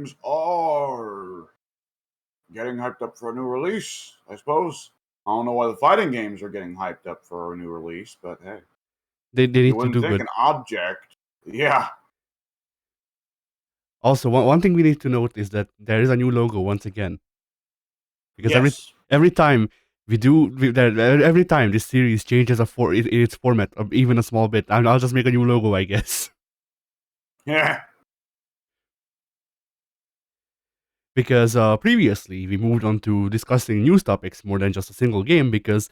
games are getting hyped up for a new release, I suppose. I don't know why the fighting games are getting hyped up for a new release, but hey. They You need to wouldn't do think good. an object. Yeah. Also, one thing we need to note is that there is a new logo once again. Because Yes. every time every time this series changes its format, or even a small bit, I'll just make a new logo, I guess. Yeah. Because previously we moved on to discussing news topics more than just a single game. Because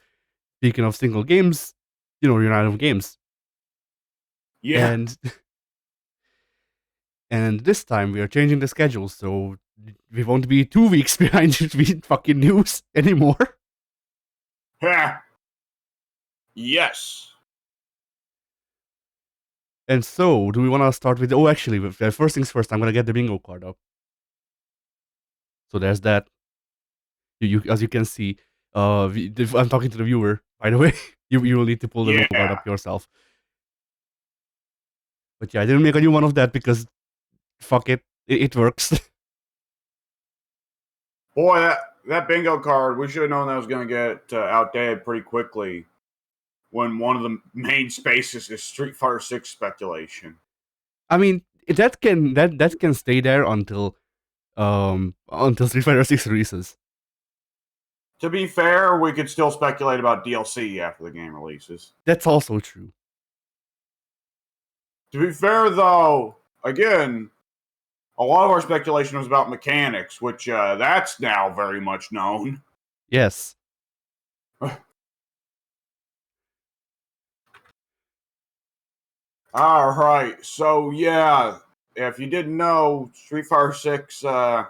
speaking of single games, you're out of games, Yeah. and and this time we are changing the schedule, so we won't be 2 weeks behind with fucking news anymore. Yeah. Yes. And so, do we want to start with? Oh, actually, first things first, I'm gonna get the bingo card up. So there's that. As you can see, I'm talking to the viewer. By the way, you will need to pull the bingo card Yeah. up yourself. But yeah, I didn't make a new one of that because fuck it, it works. Boy, that bingo card, we should have known that was going to get outdated pretty quickly when one of the main spaces is Street Fighter 6 speculation. I mean, that can stay there until Street Fighter 6 releases. To be fair, we could still speculate about DLC after the game releases. That's also true. To be fair, though, again, a lot of our speculation was about mechanics, which that's now very much known. Yes. All right, so yeah, if you didn't know, Street Fighter 6 had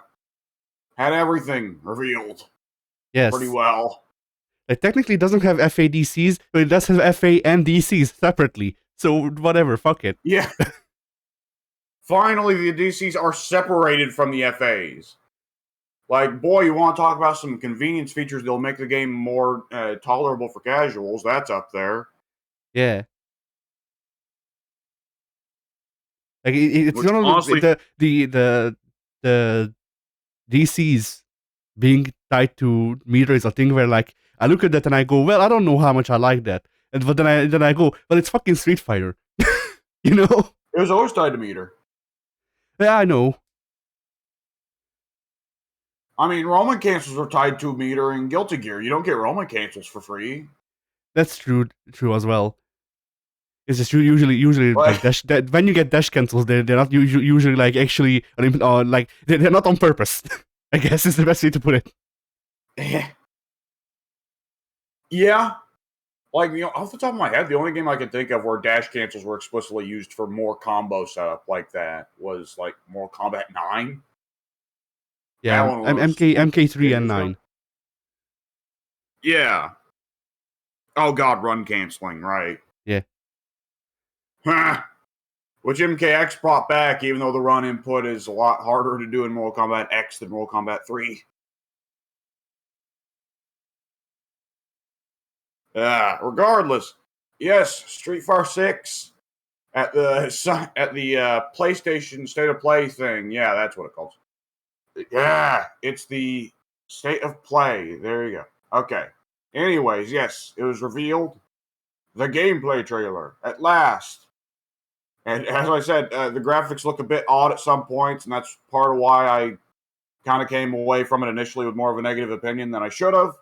everything revealed Yes. pretty well. It technically doesn't have FADCs, but it does have FA and DCs separately. So whatever, fuck it. Yeah. Finally, the DCs are separated from the FAs. Like, boy, you want to talk about some convenience features that'll make the game more tolerable for casuals? That's up there. Yeah. Like it's Which, not only honestly, the DCs being tied to meter is a thing where, like, I look at that and I go, well, I don't know how much I like that, but then I go, well, it's fucking Street Fighter, you know? It was always tied to meter. Yeah, I know. I mean, Roman cancels are tied to meter in Guilty Gear. You don't get Roman cancels for free. That's true as well. It's just usually like when you get dash cancels, they're not usually like actually like they're not on purpose. I guess is the best way to put it. Yeah. Like, off the top of my head, the only game I can think of where dash cancels were explicitly used for more combo setup like that was like Mortal Kombat 9. Yeah, MK3 and 9. Yeah. Oh god, run canceling, right. Yeah. Which MKX brought back, even though the run input is a lot harder to do in Mortal Kombat X than Mortal Kombat 3. Regardless, yes, Street Fighter 6 at the PlayStation State of Play thing. Yeah, that's what it calls. Yeah, it's the State of Play. There you go. Okay. Anyways, yes, it was revealed. The gameplay trailer at last. And as I said, the graphics look a bit odd at some points, and that's part of why I kind of came away from it initially with more of a negative opinion than I should have.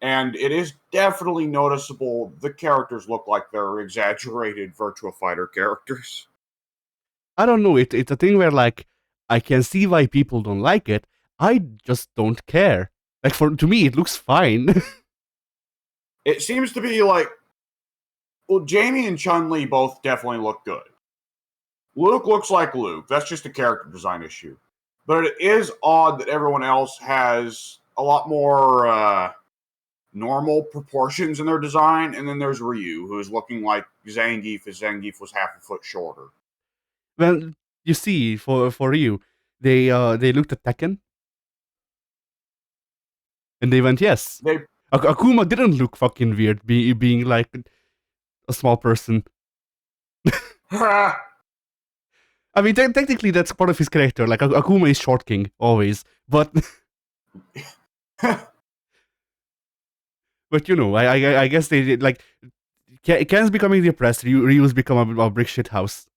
And it is definitely noticeable the characters look like they're exaggerated Virtua Fighter characters. I don't know. It's a thing where, like, I can see why people don't like it. I just don't care. Like, to me, it looks fine. It seems to be like, well, Jamie and Chun-Li both definitely look good. Luke looks like Luke. That's just a character design issue. But it is odd that everyone else has a lot more normal proportions in their design. And then there's Ryu, who is looking like Zangief if Zangief was half a foot shorter. Well, you see, for Ryu, they looked at Tekken, and they went, yes. Akuma didn't look fucking weird, being like a small person. I mean, technically that's part of his character. Like Akuma is Short King always, but but I guess they did, like Ken's becoming depressed. Ryu's become a brick shit house.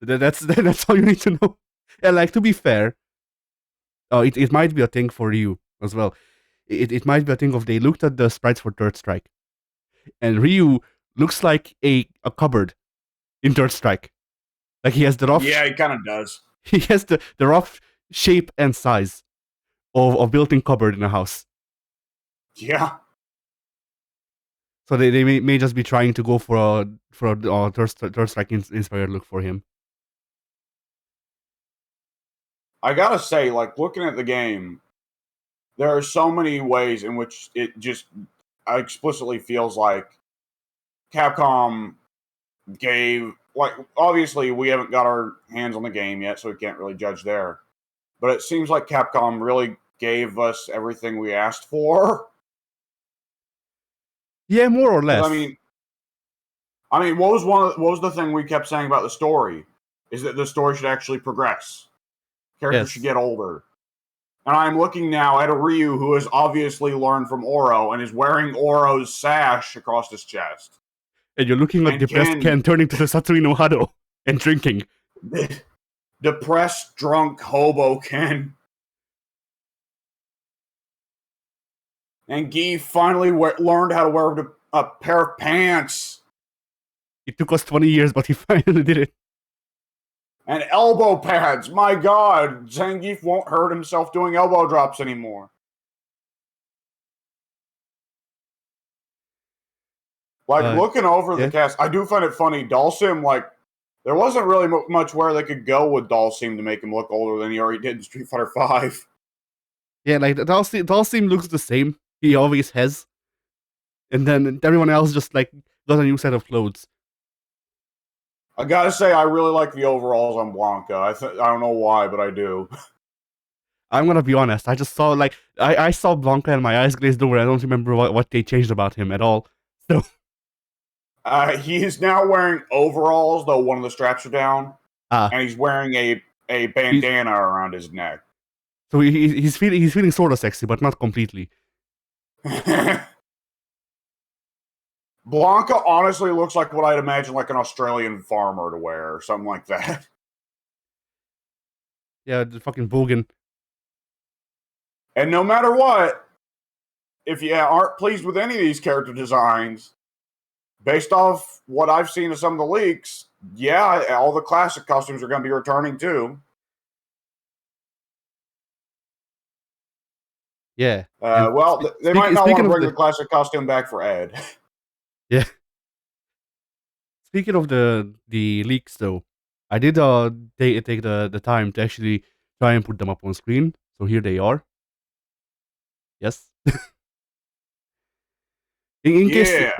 That's all you need to know. And like to be fair, it might be a thing for Ryu as well. It might be a thing of they looked at the sprites for Third Strike, and Ryu looks like a cupboard in Third Strike. Like he has the rough. Yeah, he kind of does. He has the rough shape and size of a built-in cupboard in a house. Yeah. So they may just be trying to go for a Third Strike inspired look for him. I gotta say, like, looking at the game, there are so many ways in which it just explicitly feels like Capcom gave, like, obviously we haven't got our hands on the game yet, so we can't really judge there. But it seems like Capcom really gave us everything we asked for. Yeah, more or less. I mean, what was the thing we kept saying about the story? Is that the story should actually progress. Characters should get older. And I'm looking now at a Ryu who has obviously learned from Oro and is wearing Oro's sash across his chest. And you're looking at depressed Ken turning to the Satsui no Hado and drinking. Depressed, drunk hobo Ken. And Guy finally learned how to wear a pair of pants. It took us 20 years, but he finally did it. And elbow pads. My God, Zangief won't hurt himself doing elbow drops anymore. Like, looking over the cast, I do find it funny. Dhalsim, like, there wasn't really much where they could go with Dhalsim to make him look older than he already did in Street Fighter V. Yeah, like, Dhalsim looks the same. He always has. And then everyone else just, like, got a new set of clothes. I gotta say, I really like the overalls on Blanca. I don't know why, but I do. I'm gonna be honest. I just saw, like, I saw Blanca and my eyes glazed over. I don't remember what they changed about him at all. So he is now wearing overalls, though one of the straps are down, and he's wearing a bandana around his neck. So he's feeling sort of sexy, but not completely. Blanca honestly looks like what I'd imagine like an Australian farmer to wear, or something like that. Yeah, the fucking bogan. And no matter what, if you aren't pleased with any of these character designs, based off what I've seen of some of the leaks, yeah, all the classic costumes are going to be returning too. Yeah. Well, they might not want to bring the classic costume back for Ed. Yeah. Speaking of the leaks, though, I did take the time to actually try and put them up on screen. So here they are. Yes. in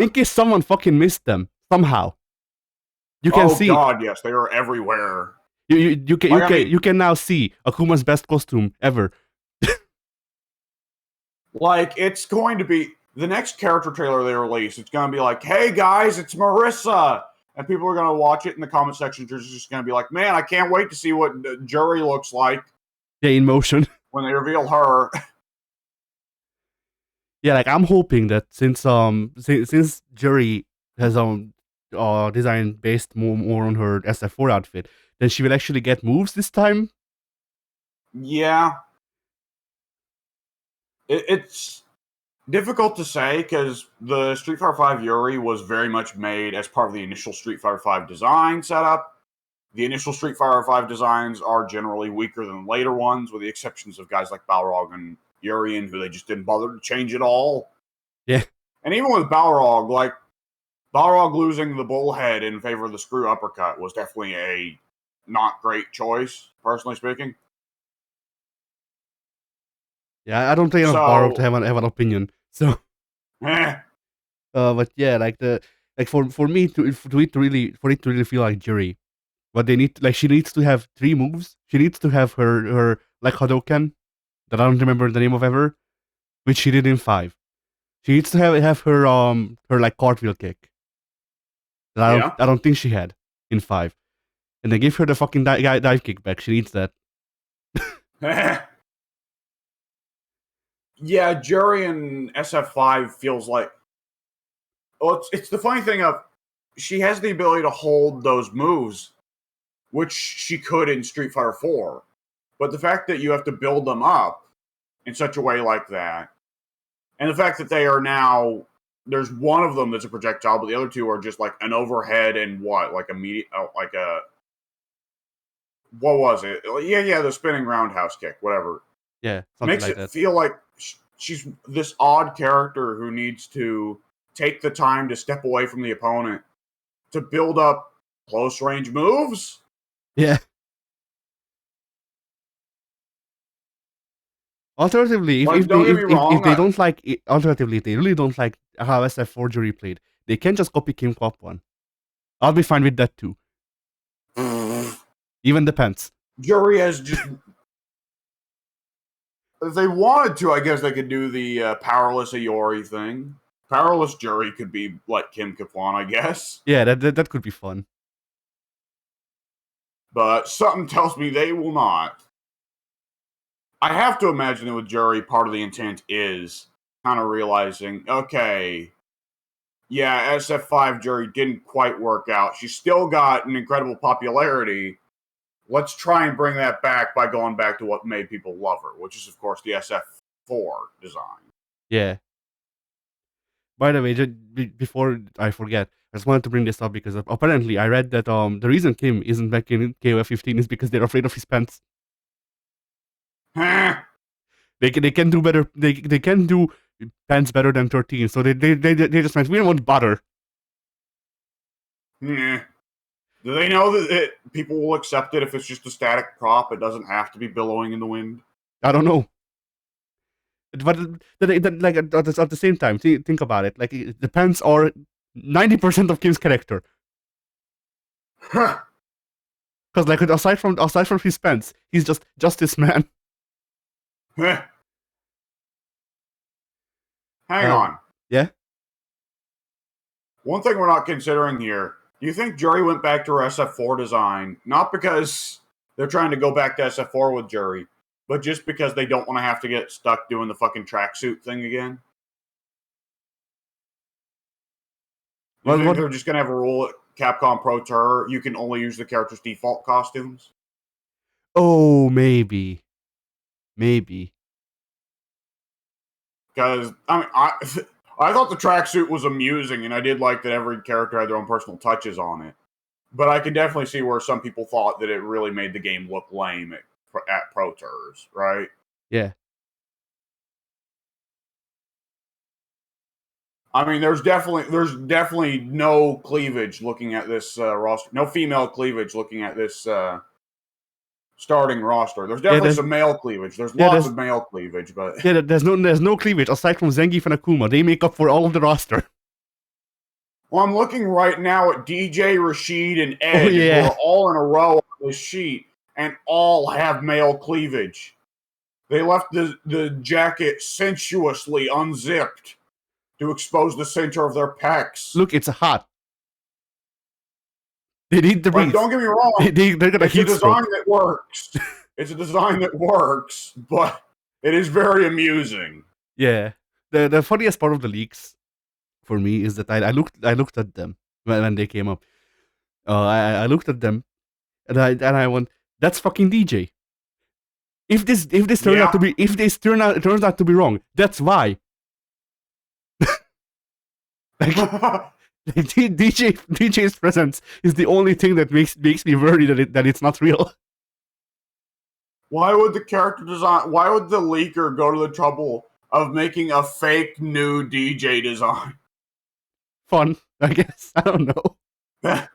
case someone fucking missed them somehow, you can see. Oh God, yes, they are everywhere. You can now see Akuma's best costume ever. Like, it's going to be the next character trailer they release. It's going to be like, "Hey guys, it's Marissa," and people are going to watch it in the comment section. They're just going to be like, "Man, I can't wait to see what Jury looks like." Yeah, in motion when they reveal her. Yeah, like I'm hoping that since Jury has design based more on her SF4 outfit, then she will actually get moves this time. Yeah. It's difficult to say because the Street Fighter V Yuri was very much made as part of the initial Street Fighter V design setup. The initial Street Fighter V designs are generally weaker than later ones, with the exceptions of guys like Balrog and Urien, who they just didn't bother to change at all. Yeah. And even with Balrog, like, Balrog losing the bullhead in favor of the screw uppercut was definitely a not great choice, personally speaking. Yeah, I don't think enough Balrog to have an opinion. So, but yeah, like for me for it to really feel like Jury, what they need, like, she needs to have 3 moves. She needs to have her like Hadoken, that I don't remember the name of ever, which she did in 5. She needs to have her like cartwheel kick. That I don't think she had in 5. And they give her the fucking dive kick back. She needs that. Yeah, Jury in SF5 feels like. Well, it's the funny thing of she has the ability to hold those moves, which she could in Street Fighter 4. But the fact that you have to build them up in such a way like that, and the fact that they are now, there's one of them that's a projectile, but the other two are just like an overhead and what, like a what was it? Yeah, the spinning roundhouse kick, whatever. Yeah, something Makes like it that. feel like she's this odd character who needs to take the time to step away from the opponent to build up close range moves. Yeah. Alternatively, Like, don't get me if wrong, they don't like alternatively, if they really don't like how SF4 Jury played, they can just copy Kim Cop one. I'll be fine with that too. Even depends. Jury has just. If they wanted to, I guess they could do the powerless Iori thing. Powerless Jury could be like Kim Kaplon, I guess. Yeah, that could be fun. But something tells me they will not. I have to imagine that with Jury, part of the intent is kind of realizing, okay, yeah, SF5 Jury didn't quite work out. She still got an incredible popularity. Let's try and bring that back by going back to what made people love her, which is, of course, the SF4 design. Yeah. By the way, before I forget, I just wanted to bring this up because apparently I read that the reason Kim isn't back in KOF 15 is because they're afraid of his pants. They can do better. They can do pants better than 13. So they just went, we don't want butter. Yeah. Do they know that people will accept it if it's just a static prop? It doesn't have to be billowing in the wind. I don't know. But like at the same time, think about it. Like the pants are 90% of Kim's character. Because like aside from his pants, he's just this man. Hang on. Yeah. One thing we're not considering here. Do you think Jury went back to her SF4 design, not because they're trying to go back to SF4 with Jury, but just because they don't want to have to get stuck doing the fucking tracksuit thing again? You think they're just going to have a rule at Capcom Pro Tour, you can only use the character's default costumes? Oh, maybe. Because, I mean, I thought the tracksuit was amusing, and I did like that every character had their own personal touches on it. But I can definitely see where some people thought that it really made the game look lame at Pro Tours, right? Yeah. I mean, there's definitely no cleavage looking at this roster. No female cleavage looking at this starting roster. There's definitely some male cleavage. There's lots of male cleavage, but yeah, there's no cleavage aside from Zangief and Akuma. They make up for all of the roster. Well, I'm looking right now at DJ, Rashid, and Ed, who are all in a row on this sheet, and all have male cleavage. They left the jacket sensuously unzipped to expose the center of their pecs. Look, it's hot. They need the breeze. Don't get me wrong. They're gonna heat stroke. It's a design that works. It's a design that works, but it is very amusing. Yeah. The funniest part of the leaks for me is that I looked at them when they came up. I looked at them and I went, that's fucking DJ. If this turns out to be turns out to be wrong, that's why. DJ's presence is the only thing that makes me worried that it's not real. Why would the character design? Why would the leaker go to the trouble of making a fake new DJ design? Fun, I guess. I don't know.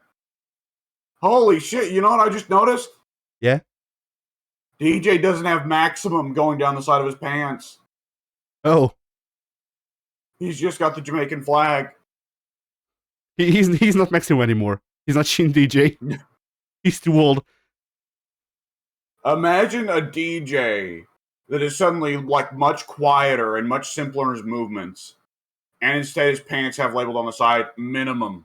Holy shit! You know what I just noticed? Yeah. DJ doesn't have maximum going down the side of his pants. Oh. He's just got the Jamaican flag. He's not Maximo anymore. He's not Shin DJ. He's too old. Imagine a DJ that is suddenly like much quieter and much simpler in his movements, and instead his pants have labeled on the side minimum.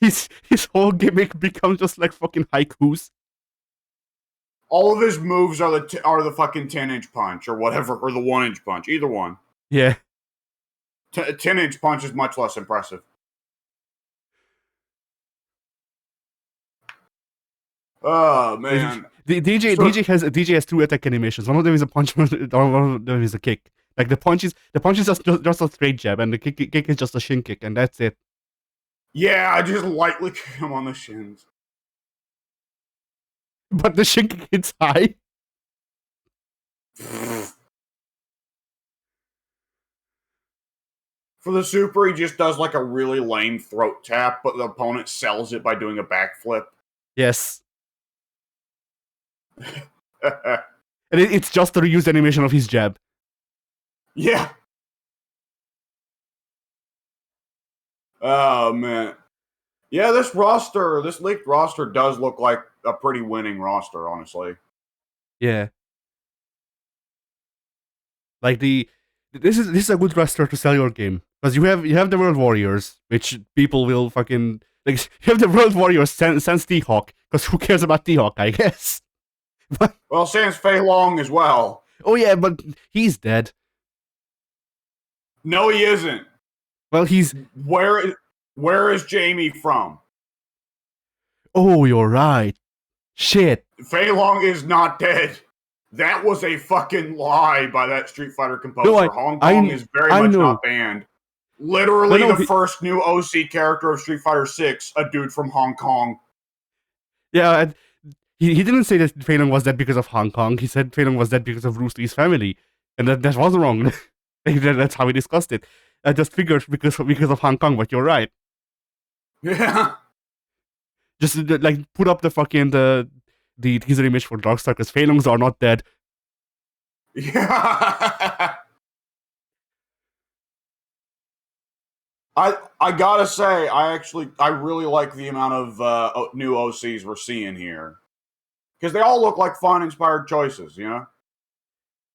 his whole gimmick becomes just like fucking haikus. All of his moves are the fucking 10-inch punch or whatever, or the 1-inch punch, either one. Yeah. 10-inch punch is much less impressive. Oh man, DJ has two attack animations. One of them is a punch, one of them is a kick. Like the punch is just a straight jab, and the kick is just a shin kick, and that's it. Yeah, I just lightly kick him on the shins. But the shin kick hits high. For the super, he just does like a really lame throat tap, but the opponent sells it by doing a backflip. Yes. And it's just a reused animation of his jab. Yeah. Oh man. Yeah, this leaked roster does look like a pretty winning roster, honestly. Yeah. Like this is a good roster to sell your game. Because you have the World Warriors, which people will fucking like. You have the World Warriors sans T-Hawk, because who cares about T-Hawk, I guess. Well, sans Fei Long as well. Oh yeah, but he's dead. No, he isn't. Well, he's where is Jamie from? Oh, you're right. Shit. Fei Long is not dead. That was a fucking lie by that Street Fighter composer. No, Hong Kong is very much not banned. Literally the first new OC character of Street Fighter 6, a dude from Hong Kong. Yeah, he didn't say that Fei Long was dead because of Hong Kong. He said Fei Long was dead because of Bruce Lee's family. And that was wrong. That's how we discussed it. I just figured because of Hong Kong, but you're right. Yeah. Just like put up the fucking the teaser image for Darkstar, because Fei Longs are not dead. Yeah. I gotta say, I really like the amount of new OCs we're seeing here, because they all look like fun, inspired choices. You know.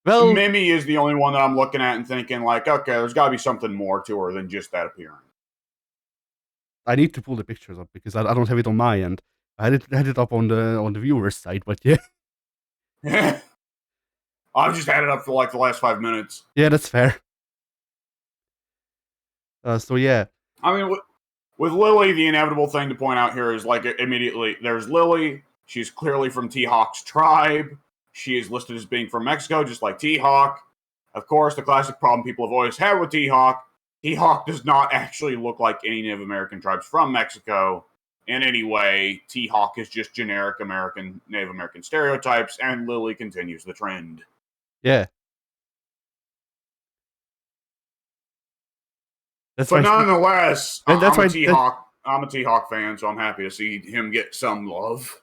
Well, Mimi is the only one that I'm looking at and thinking like, okay, there's got to be something more to her than just that appearance. I need to pull the pictures up because I don't have it on my end. I had it up on the viewer's side, but yeah. I've just had it up for like the last 5 minutes. Yeah, that's fair. So yeah. I mean, with Lily, the inevitable thing to point out here is like immediately there's Lily. She's clearly from T-Hawk's tribe. She is listed as being from Mexico, just like T-Hawk. Of course, the classic problem people have always had with T-Hawk. T-Hawk does not actually look like any Native American tribes from Mexico in any way. T-Hawk is just generic Native American stereotypes, and Lily continues the trend. Yeah. But nonetheless, I'm a T-Hawk fan, so I'm happy to see him get some love.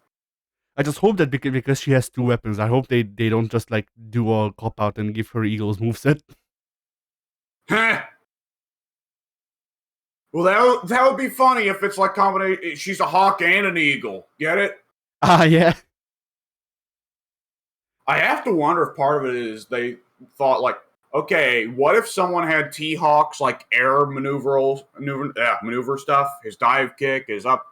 I just hope that because she has two weapons, I hope they don't just like do a cop out and give her Eagle's moveset. Well, that would be funny if it's like combination. She's a hawk and an eagle. Get it? Yeah. I have to wonder if part of it is they thought like, okay, what if someone had T-Hawk's like air maneuver stuff? His dive kick, his up,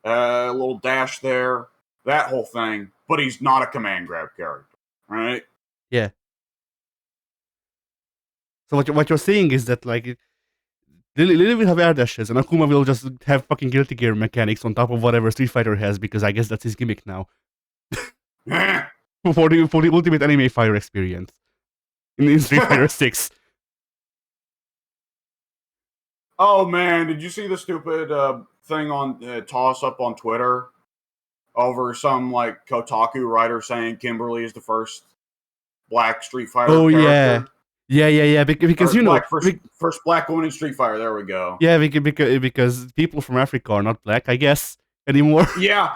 a little dash there, that whole thing. But he's not a command grab character, right? Yeah. So what you're saying is that like Lily will have air dashes, and Akuma will just have fucking Guilty Gear mechanics on top of whatever Street Fighter has, because I guess that's his gimmick now. for the ultimate anime fire experience in Street Fighter 6. Oh man, did you see the stupid thing on toss up on Twitter over some like Kotaku writer saying Kimberly is the first black Street Fighter character? Yeah. Because first black woman in Street Fighter. There we go. Yeah, because people from Africa are not black, I guess, anymore. Yeah.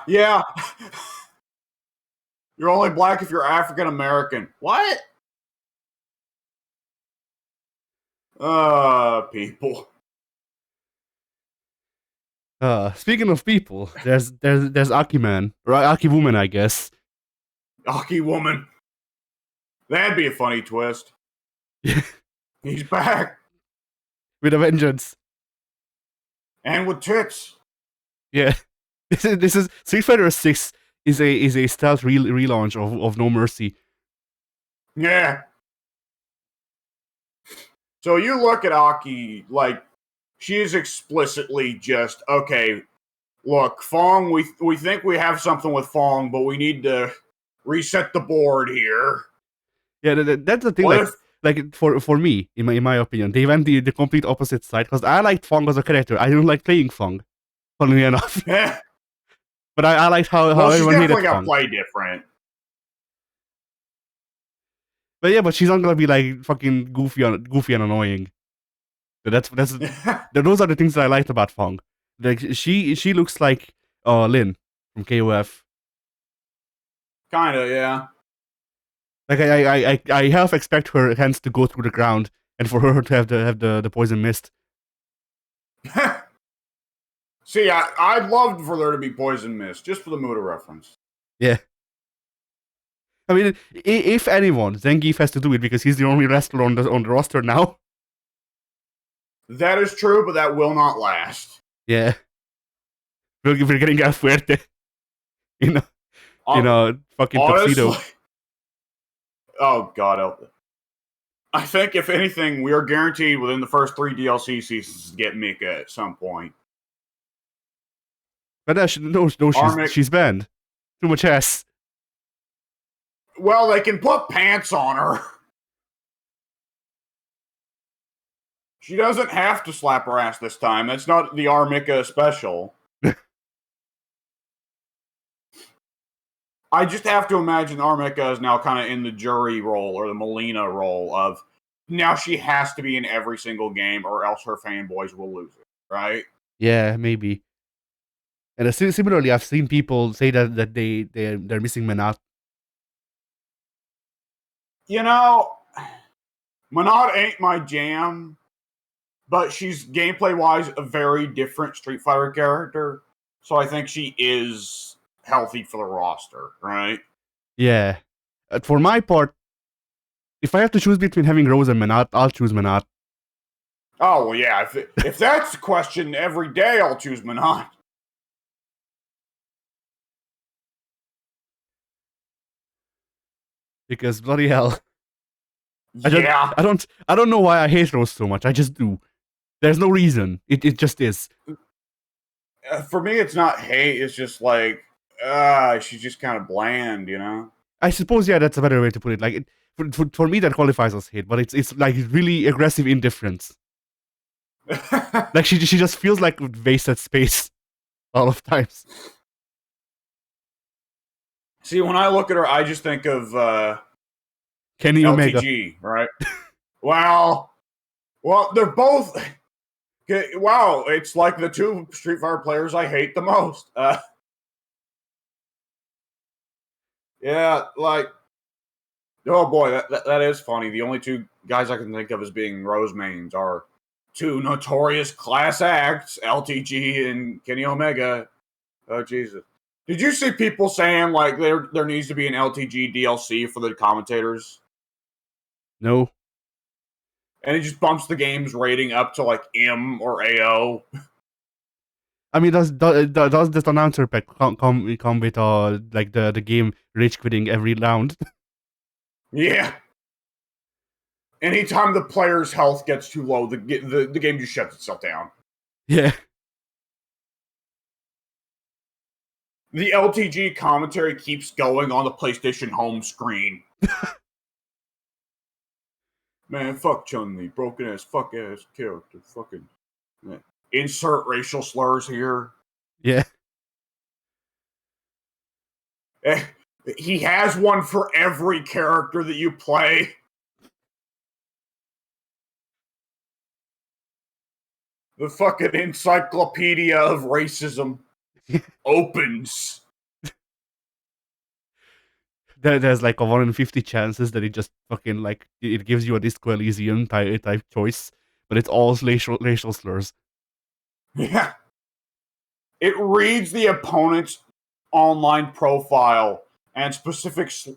You're only black if you're African American. What? People. Speaking of people, there's Aki Man, or Aki Woman, I guess. Aki Woman. That'd be a funny twist. He's back with a vengeance and with tits. Yeah, this is Street Fighter 6 is a stealth relaunch of No Mercy. Yeah. So you look at Aki, like, she is explicitly just, okay, look, Fong, we think we have something with Fong, but we need to reset the board here. Yeah, that's the thing. What if Like for me, in my opinion, they went the complete opposite side because I liked Fong as a character. I don't like playing Fong, funnily enough. But I liked how well, she's everyone hated definitely gonna Fong. play different. But yeah, but she's not gonna be like fucking goofy and annoying. So that's those are the things that I liked about Fong. Like she looks like Lin from KOF. Kinda, yeah. Like I half expect her hands to go through the ground and for her to have the poison mist. See, I'd love for there to be Poison Mist, just for the Muda reference. Yeah. I mean, if anyone, Zangief has to do it because he's the only wrestler on the roster now. That is true, but that will not last. Yeah. We're getting El Fuerte. You know, fucking Honestly, tuxedo. oh god, I think if anything, we are guaranteed within the first 3 DLC seasons to get Mika at some point. But she's banned. Too much ass. Well, they can put pants on her. She doesn't have to slap her ass this time. That's not the Armika special. I just have to imagine Armika is now kind of in the jury role or the Melina role of now she has to be in every single game or else her fanboys will lose it, right? Yeah, maybe. And similarly, I've seen people say that they're missing Menat. You know, Manat ain't my jam, but she's gameplay wise a very different Street Fighter character. So I think she is healthy for the roster, right? Yeah. For my part, if I have to choose between having Rose and Menat, I'll choose Menat. Oh well, yeah. If that's the question, every day I'll choose Manat. Because bloody hell. Yeah. I don't know why I hate Rose so much. I just do. There's no reason. It just is. For me, it's not hate. It's just like, she's just kind of bland, you know? I suppose, yeah, that's a better way to put it. Like, for me, that qualifies as hate, but it's like really aggressive indifference. Like, she just feels like wasted space all of times. See, when I look at her, I just think of Kenny Omega. LTG, right? well, they're both. Wow, it's like the 2 Street Fighter players I hate the most. Yeah, like, oh boy, that is funny. The only 2 guys I can think of as being Rose mains are 2 notorious class acts, LTG and Kenny Omega. Oh Jesus! Did you see people saying like there needs to be an LTG DLC for the commentators? No. And it just bumps the game's rating up to like M or AO. I mean, does this announcer pack come with like the game rage quitting every round? Yeah. Anytime the player's health gets too low, the game just shuts itself down. Yeah. The LTG commentary keeps going on the PlayStation home screen. Man, fuck Chun-Li, broken ass, fuck ass character, fucking. Man. Insert racial slurs here. Yeah. He has one for every character that you play. The fucking encyclopedia of racism opens. There's like a 1 in 50 chances that it just fucking like it gives you a Disco Elysium type choice, but it's all racial slurs. Yeah. It reads the opponent's online profile and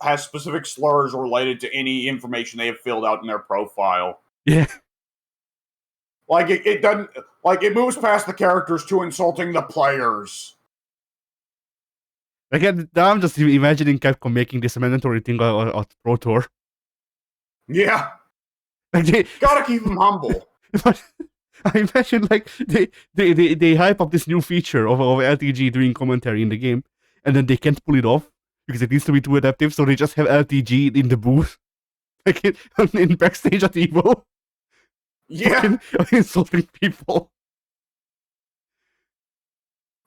has specific slurs related to any information they have filled out in their profile. Yeah. Like it doesn't like it moves past the characters to insulting the players. Again, now I'm just imagining Capcom making this a mandatory thing on Pro Tour. Yeah, Like gotta keep them humble. but I imagine like they hype up this new feature of LTG doing commentary in the game, and then they can't pull it off because it needs to be too adaptive, so they just have LTG in the booth, like in backstage at Evo, Yeah, insulting people.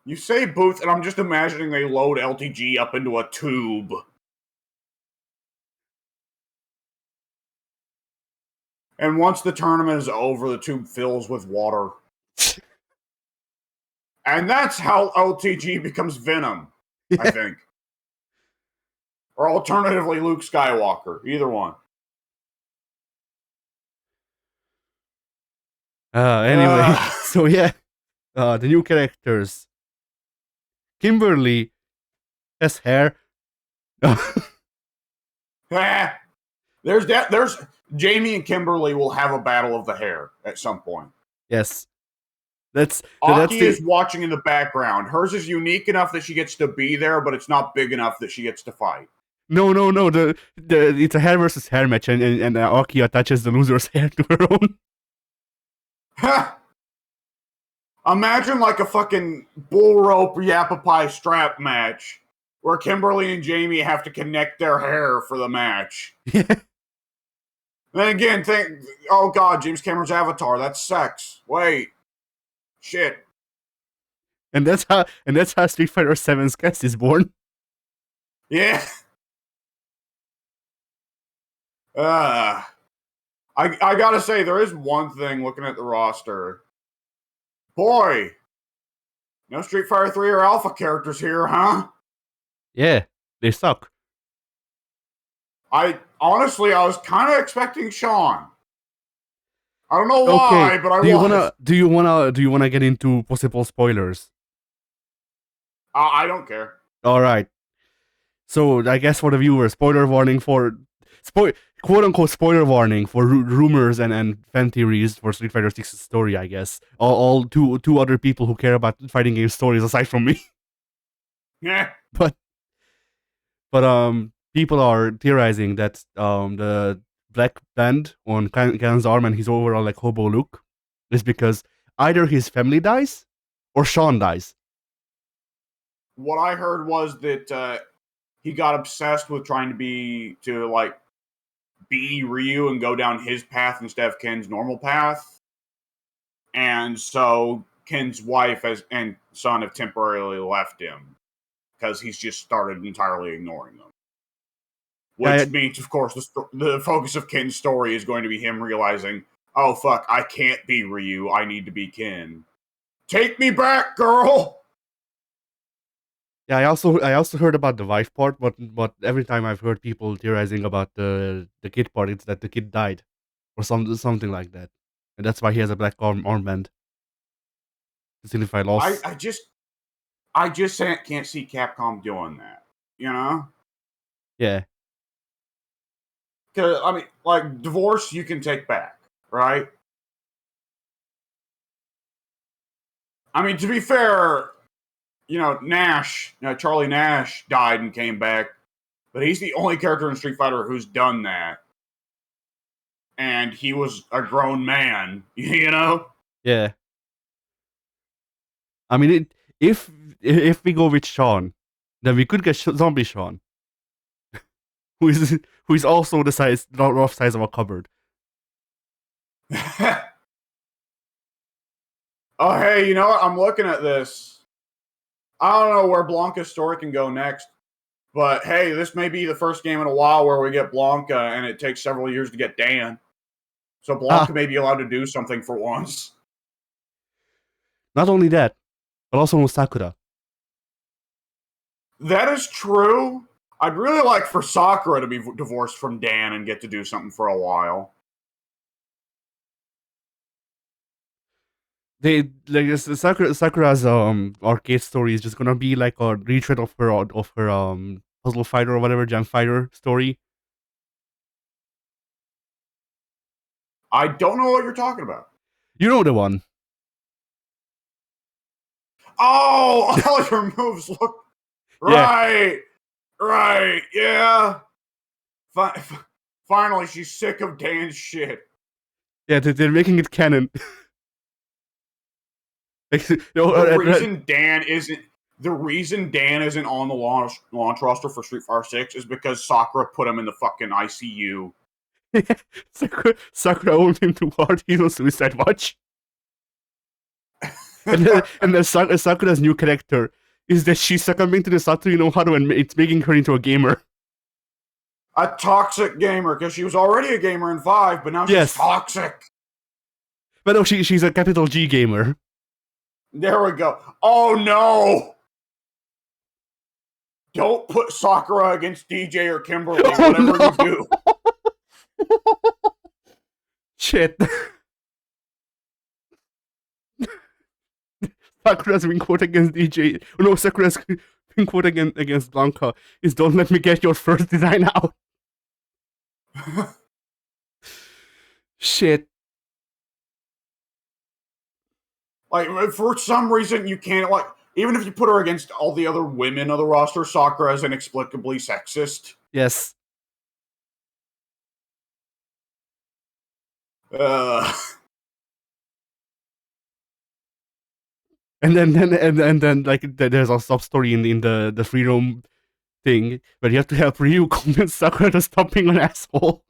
you say booth, and I'm just imagining they load LTG up into a tube. And once the tournament is over, the tube fills with water. And that's how LTG becomes Venom, I think. Or alternatively, Luke Skywalker. Either one. Anyway, so yeah, the new characters. Kimberly has hair. There's Jamie and Kimberly will have a battle of the hair at some point. Yes. That's Aki is watching in the background. Hers is unique enough that she gets to be there, but it's not big enough that she gets to fight. No. It's a hair versus hair match, and Aki attaches the loser's hair to her own. Imagine like a fucking bull rope yappa pie strap match where Kimberly and Jamie have to connect their hair for the match. Yeah. Then again, oh god, James Cameron's Avatar, that's sex. Wait. Shit. And that's how Street Fighter 7's cast is born. Yeah. I gotta say, there is one thing looking at the roster. Boy, no Street Fighter 3 or Alpha characters here, huh? Yeah, they suck. I was kind of expecting Sean. I don't know why, but do you wanna get into possible spoilers? I don't care. All right. So I guess for the viewers, spoiler warning for quote unquote spoiler warning for rumors and fan theories for Street Fighter 6's story. I guess all two other people who care about fighting game stories aside from me. Yeah. But people are theorizing that the black band on Kan's arm and his overall like hobo look is because either his family dies or Sean dies. What I heard was that he got obsessed with trying to be Ryu and go down his path instead of Ken's normal path. And so Ken's wife and son have temporarily left him because he's just started entirely ignoring them. Which means, of course, the focus of Ken's story is going to be him realizing, oh, fuck, I can't be Ryu. I need to be Ken. Take me back, girl! Yeah, I also heard about the wife part, but every time I've heard people theorizing about the kid part, it's that the kid died, or something like that, and that's why he has a black armband to signify loss. I just can't see Capcom doing that, you know? Yeah. Because I mean, like divorce, you can take back, right? I mean, to be fair. Charlie Nash died and came back, but he's the only character in Street Fighter who's done that. And he was a grown man, you know? Yeah. I mean, if we go with Sean, then we could get Zombie Sean, who is also the rough size of a cupboard. Oh, hey, you know what? I'm looking at this. I don't know where Blanca's story can go next, but hey, this may be the first game in a while where we get Blanca, and it takes several years to get Dan. So Blanca may be allowed to do something for once. Not only that, but also Sakura. That is true. I'd really like for Sakura to be divorced from Dan and get to do something for a while. Sakura's arcade story is just gonna be like a retread of her puzzle fighter or whatever gem fighter story. I don't know what you're talking about. You know the one. Oh, all your moves look right. Right. Yeah. Finally, she's sick of Dan's shit. Yeah, they're making it canon. The reason Dan isn't on the launch roster for Street Fighter 6 is because Sakura put him in the fucking ICU. Sakura owed him to hard hero suicide watch. and then Sakura's new character is that she's succumbing to the Satoru no Haru and it's making her into a gamer. A toxic gamer, because she was already a gamer in 5, but now she's toxic. But no, she's a capital G gamer. There we go. Oh no! Don't put Sakura against DJ or Kimberly, whatever you do. Shit. Sakura's wing quote against DJ. No, Sakura's wing quote against Blanca is "Don't let me get your first design out." Shit. Like, for some reason, you can't, like, even if you put her against all the other women of the roster, Sakura is inexplicably sexist. Yes. And then like there's a sub story in the free roam thing where you have to help Ryu convince Sakura to stop being an asshole.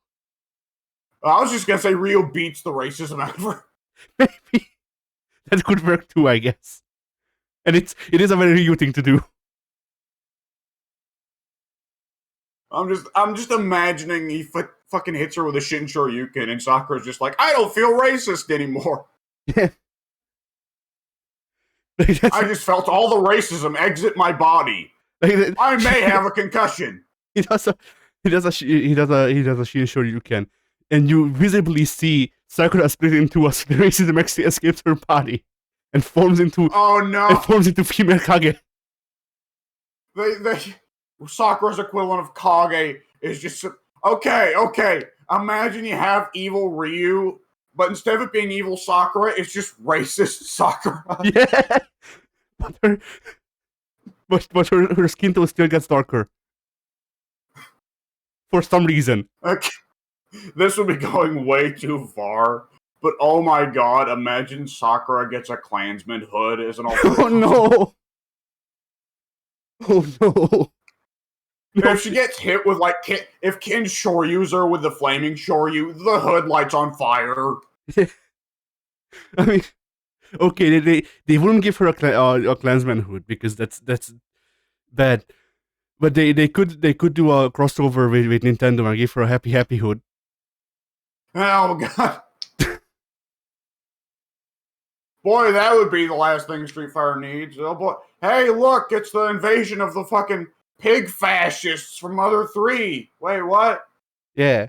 I was just gonna say Ryu beats the racism out of her. Maybe that could work too, I guess. And it is a very Ryu thing to do. I'm just imagining he fucking hits her with a Shin Shoryuken, and Sakura's just like, I don't feel racist anymore. Yeah. I just felt all the racism exit my body. I may have a concussion. He does a Shin Shoryuken, and you visibly see Sakura split into us. The racism actually escapes her body and forms into female Kage. Sakura's equivalent of Kage is just okay. Imagine you have evil Ryu, but instead of it being evil Sakura, it's just racist Sakura. Yeah, but her skin tone still gets darker for some reason. Okay. This would be going way too far, but oh my god! Imagine Sakura gets a Klansman hood as an alternative. Oh no! Oh no! If she gets hit with, like, if Ken Shoryu's her with the flaming Shoryu, the hood lights on fire. I mean, okay, they wouldn't give her a Klansman hood because that's bad. But they could do a crossover with Nintendo and give her a happy hood. Oh god. Boy, that would be the last thing Street Fighter needs. Oh boy. Hey, look, it's the invasion of the fucking pig fascists from Mother 3. Wait, what? Yeah.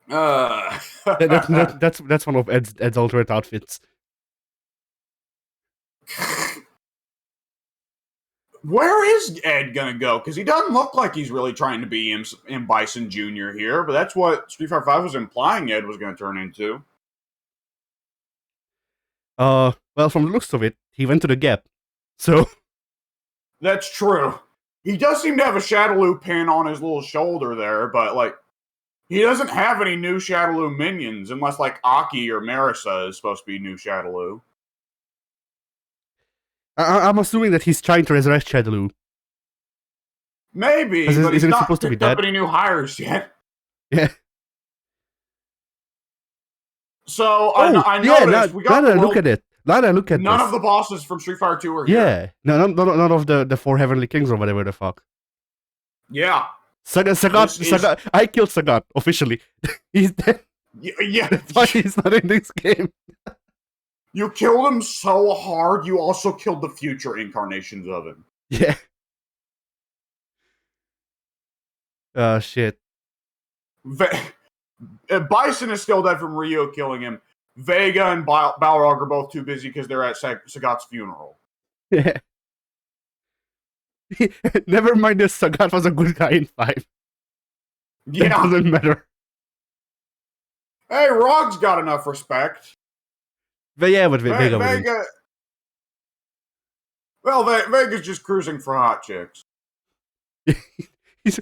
That's one of Ed's alternate outfits. Where is Ed gonna go? Because he doesn't look like he's really trying to be M. Bison Jr. here, but that's what Street Fighter 5 was implying Ed was gonna turn into. Well, from the looks of it, he went to the Gap. So that's true. He does seem to have a Shadowloo pin on his little shoulder there, but like he doesn't have any new Shadowloo minions unless like Aki or Marisa is supposed to be new Shadowloo. I'm assuming that he's trying to resurrect Shadowloo. Maybe, but he's not supposed to be dead. Any new hires yet? Yeah. So I noticed we got look at it. None of the bosses from Street Fighter 2 are here. Yeah, none of the 4 Heavenly Kings or whatever the fuck. Yeah. Sagat, I killed Sagat officially. He's dead. Yeah. That's why he's not in this game. You killed him so hard, you also killed the future incarnations of him. Yeah. Shit. Bison is still dead from Ryo killing him. Vega and Balrog are both too busy because they're at Sagat's funeral. Yeah. Never mind that Sagat was a good guy in 5. Yeah. It doesn't matter. Hey, Rog's got enough respect. But yeah, but Vega wouldn't. Vega. Well, Vega's just cruising for hot chicks. he's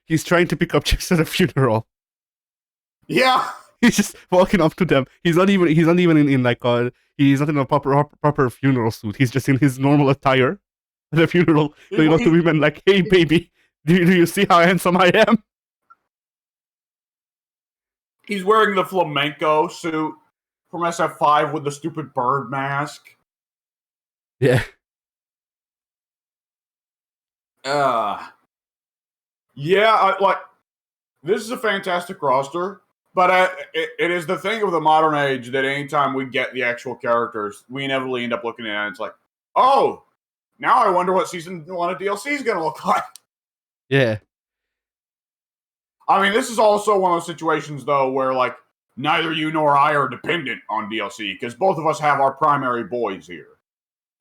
he's trying to pick up chicks at a funeral. Yeah. He's just walking up to them. He's not even in like he's not in a proper funeral suit. He's just in his normal attire at a funeral, going up to women like, "Hey, baby, do you see how handsome I am?" He's wearing the flamenco suit from SF5 with the stupid bird mask. Yeah. Yeah, this is a fantastic roster, but it is the thing of the modern age that anytime we get the actual characters, we inevitably end up looking at it and it's like, oh, now I wonder what season 1 of DLC is going to look like. Yeah. I mean, this is also one of those situations, though, where, like, neither you nor I are dependent on DLC, because both of us have our primary boys here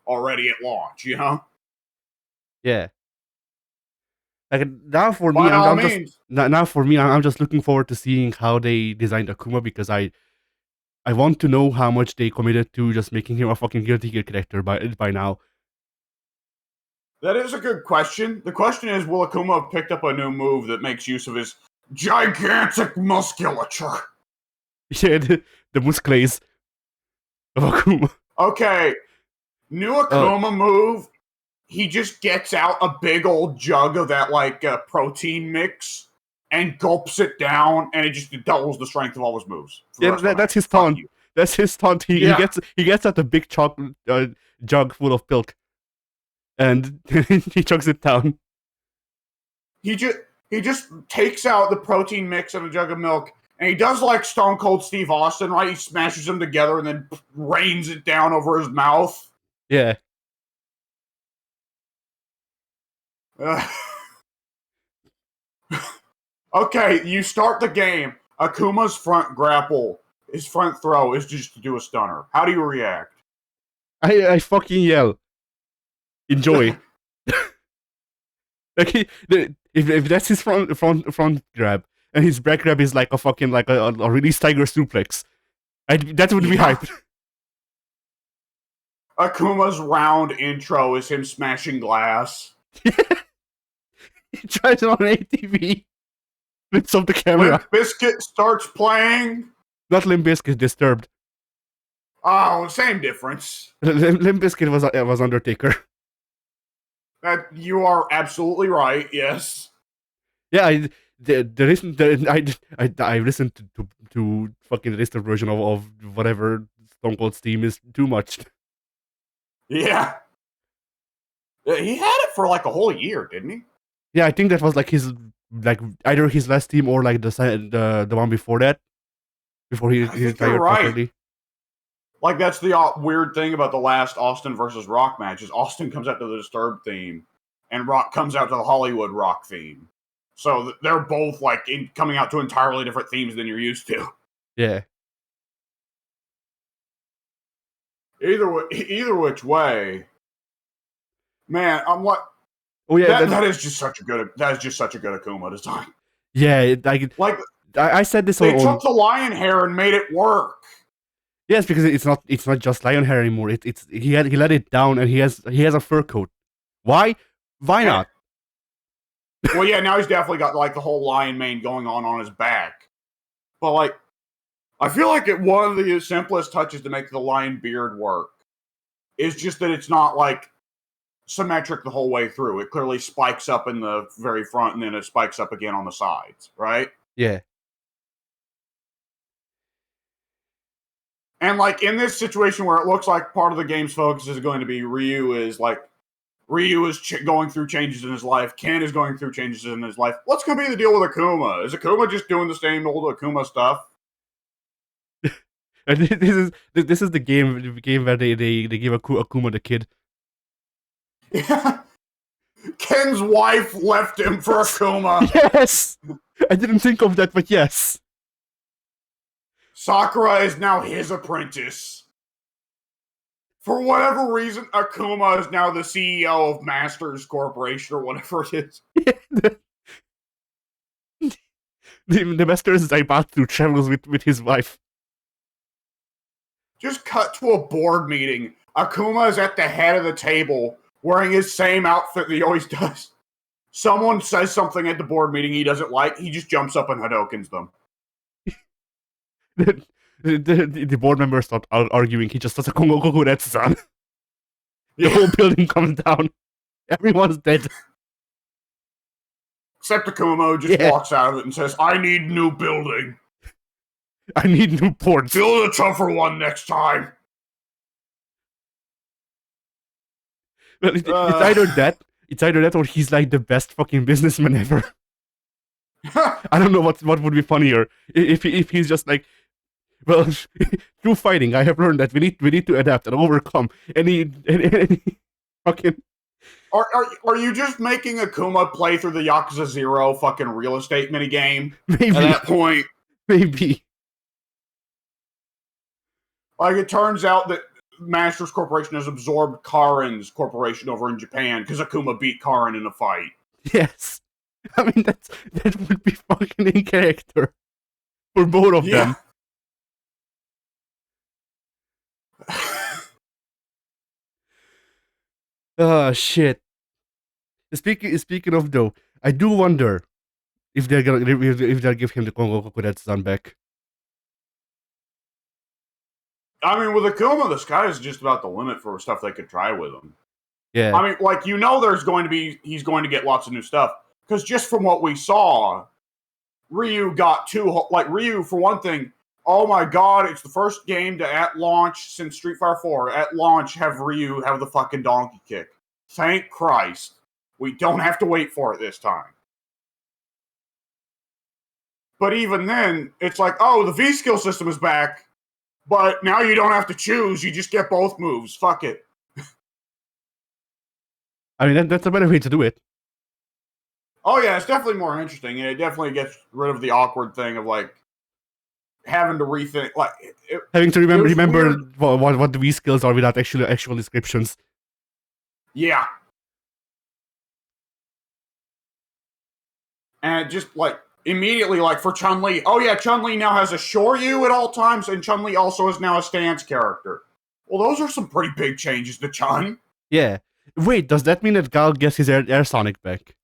already at launch, you know? Yeah. Like now for me, By all I'm means. just now for me, I'm just looking forward to seeing how they designed Akuma, because I want to know how much they committed to just making him a fucking Guilty Gear character by now. That is a good question. The question is, will Akuma have picked up a new move that makes use of his gigantic musculature? Yeah, the muscles of Akuma. Okay, new Akuma move. He just gets out a big old jug of that, like, protein mix and gulps it down, and it just doubles the strength of all his moves. Yeah, that's his taunt. That's his taunt. He gets out a big jug full of milk, and he chugs it down. He just takes out the protein mix and a jug of milk, and he does like Stone Cold Steve Austin, right? He smashes them together and then rains it down over his mouth. Yeah. Okay, you start the game. Akuma's front grapple, his front throw is just to do a stunner. How do you react? I fucking yell. Enjoy. Like if that's his front grab, and his back grab is like a fucking like a release tiger suplex, that would be hype. Akuma's round intro is him smashing glass. He tries it on ATV. Flips off the camera. Limp Bizkit starts playing. Not Limp Bizkit, Disturbed. Oh, same difference. Limp Bizkit was Undertaker. You are absolutely right. Yes. Yeah, I listened to fucking the Disturbed version of whatever Stone Cold's theme is too much. Yeah. He had it for like a whole year, didn't he? Yeah, I think that was like his either his last team or like the one before that, before he retired properly. Like, that's the weird thing about the last Austin versus Rock match is Austin comes out to the Disturbed theme, and Rock comes out to the Hollywood Rock theme. So they're both like coming out to entirely different themes than you're used to. Yeah. Either which way, man, I'm like, oh yeah, that is just such a good Akuma design. Yeah, I said this. They took the lion hair and made it work. Yes, because it's not just lion hair anymore. He let it down, and he has a fur coat. Why? Why not? Well, yeah, now he's definitely got like the whole lion mane going on his back. But like, I feel like one of the simplest touches to make the lion beard work is just that it's not like symmetric the whole way through. It clearly spikes up in the very front, and then it spikes up again on the sides, right? Yeah. And like in this situation where it looks like part of the game's focus is going to be Ryu is going through changes in his life. Ken is going through changes in his life. What's going to be the deal with Akuma? Is Akuma just doing the same old Akuma stuff? This is the game where they give Akuma the kid. Yeah. Ken's wife left him for Akuma. Yes! I didn't think of that, but yes. Sakura is now his apprentice. For whatever reason, Akuma is now the CEO of Masters Corporation or whatever it is. The master Zaibatsu travels with his wife. Just cut to a board meeting. Akuma is at the head of the table, wearing his same outfit that he always does. Someone says something at the board meeting he doesn't like, he just jumps up and Hadokens them. The board members start arguing. He just does a Kongo Kokuretsu-san. The Yeah. whole building comes down. Everyone's dead. Except Akuma just walks out of it and says, I need new building. I need new ports. Build a tougher one next time. Well, it's either that or he's like the best fucking businessman ever. I don't know what would be funnier if he's just like, well, through fighting, I have learned that we need to adapt and overcome any fucking. Are you just making Akuma play through the Yakuza 0 fucking real estate minigame? Maybe at that point. Maybe. Like, it turns out that Masters Corporation has absorbed Karin's corporation over in Japan because Akuma beat Karin in a fight. Yes. I mean, that would be fucking in character for both of them. Oh, shit. Speaking of, though, I do wonder if they'll give him the Kongo Kokuretsu-san back. I mean, with Akuma, the sky is just about the limit for stuff they could try with him. Yeah. I mean, like, he's going to get lots of new stuff. Because just from what we saw, Ryu got Ryu, for one thing, oh my god, it's the first game to, at launch, since Street Fighter 4, at launch, have Ryu have the fucking donkey kick. Thank Christ. We don't have to wait for it this time. But even then, it's like, oh, the V-skill system is back. But now you don't have to choose. You just get both moves. Fuck it. I mean, that's a better way to do it. Oh, yeah, it's definitely more interesting. And it definitely gets rid of the awkward thing of, like, having to rethink. Like, having to remember what the V-skills are without actual descriptions. Yeah. And just, like, immediately, like, for Chun-Li, oh yeah, Chun-Li now has a Shoryu at all times, and Chun-Li also is now a stance character. Well, those are some pretty big changes to Chun. Yeah. Wait, does that mean that Gal gets his Air Sonic back?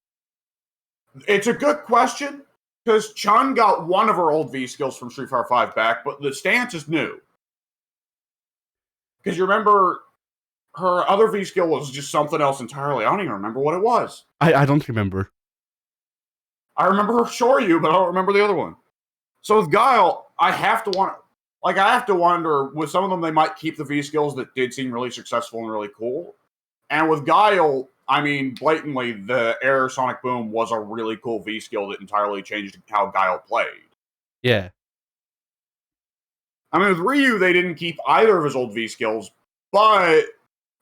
It's a good question, because Chun got one of her old V-skills from Street Fighter V back, but the stance is new. Because you remember, her other V-skill was just something else entirely. I don't even remember what it was. I don't remember. I remember her Shoryu, but I don't remember the other one. So with Guile, I have to wonder, with some of them, they might keep the V-skills that did seem really successful and really cool. And with Guile, I mean, blatantly, the Air Sonic Boom was a really cool V-skill that entirely changed how Guile played. Yeah. I mean, with Ryu, they didn't keep either of his old V-skills, but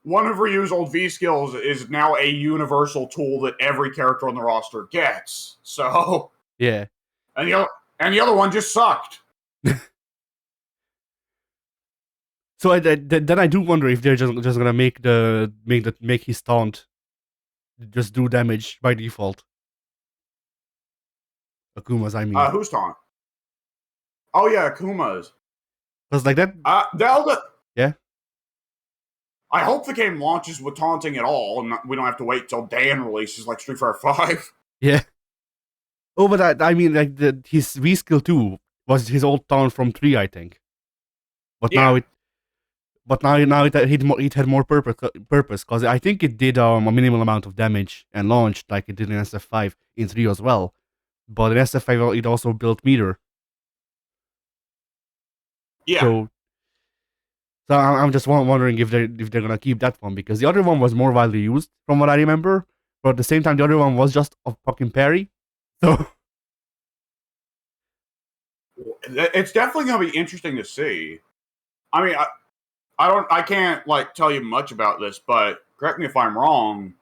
one of Ryu's old V-skills is now a universal tool that every character on the roster gets. So, yeah, and the other one just sucked. So then I do wonder if they're just gonna make his taunt just do damage by default. Akuma's, I mean. Who's taunt? Oh yeah, Akuma's. Because like that. Yeah. I hope the game launches with taunting at all, and we don't have to wait till Dan releases like Street Fighter 5. Yeah. Oh, but I mean, like his V skill 2 was his old taunt from 3, I think. But now it had more purpose because I think it did a minimal amount of damage and launched like it did in SF5 in 3 as well. But in SF5 it also built meter. Yeah. So I'm just wondering if they're gonna keep that one, because the other one was more widely used from what I remember, but at the same time the other one was just a fucking parry. So it's definitely gonna be interesting to see. I mean, I can't like tell you much about this, but correct me if I'm wrong.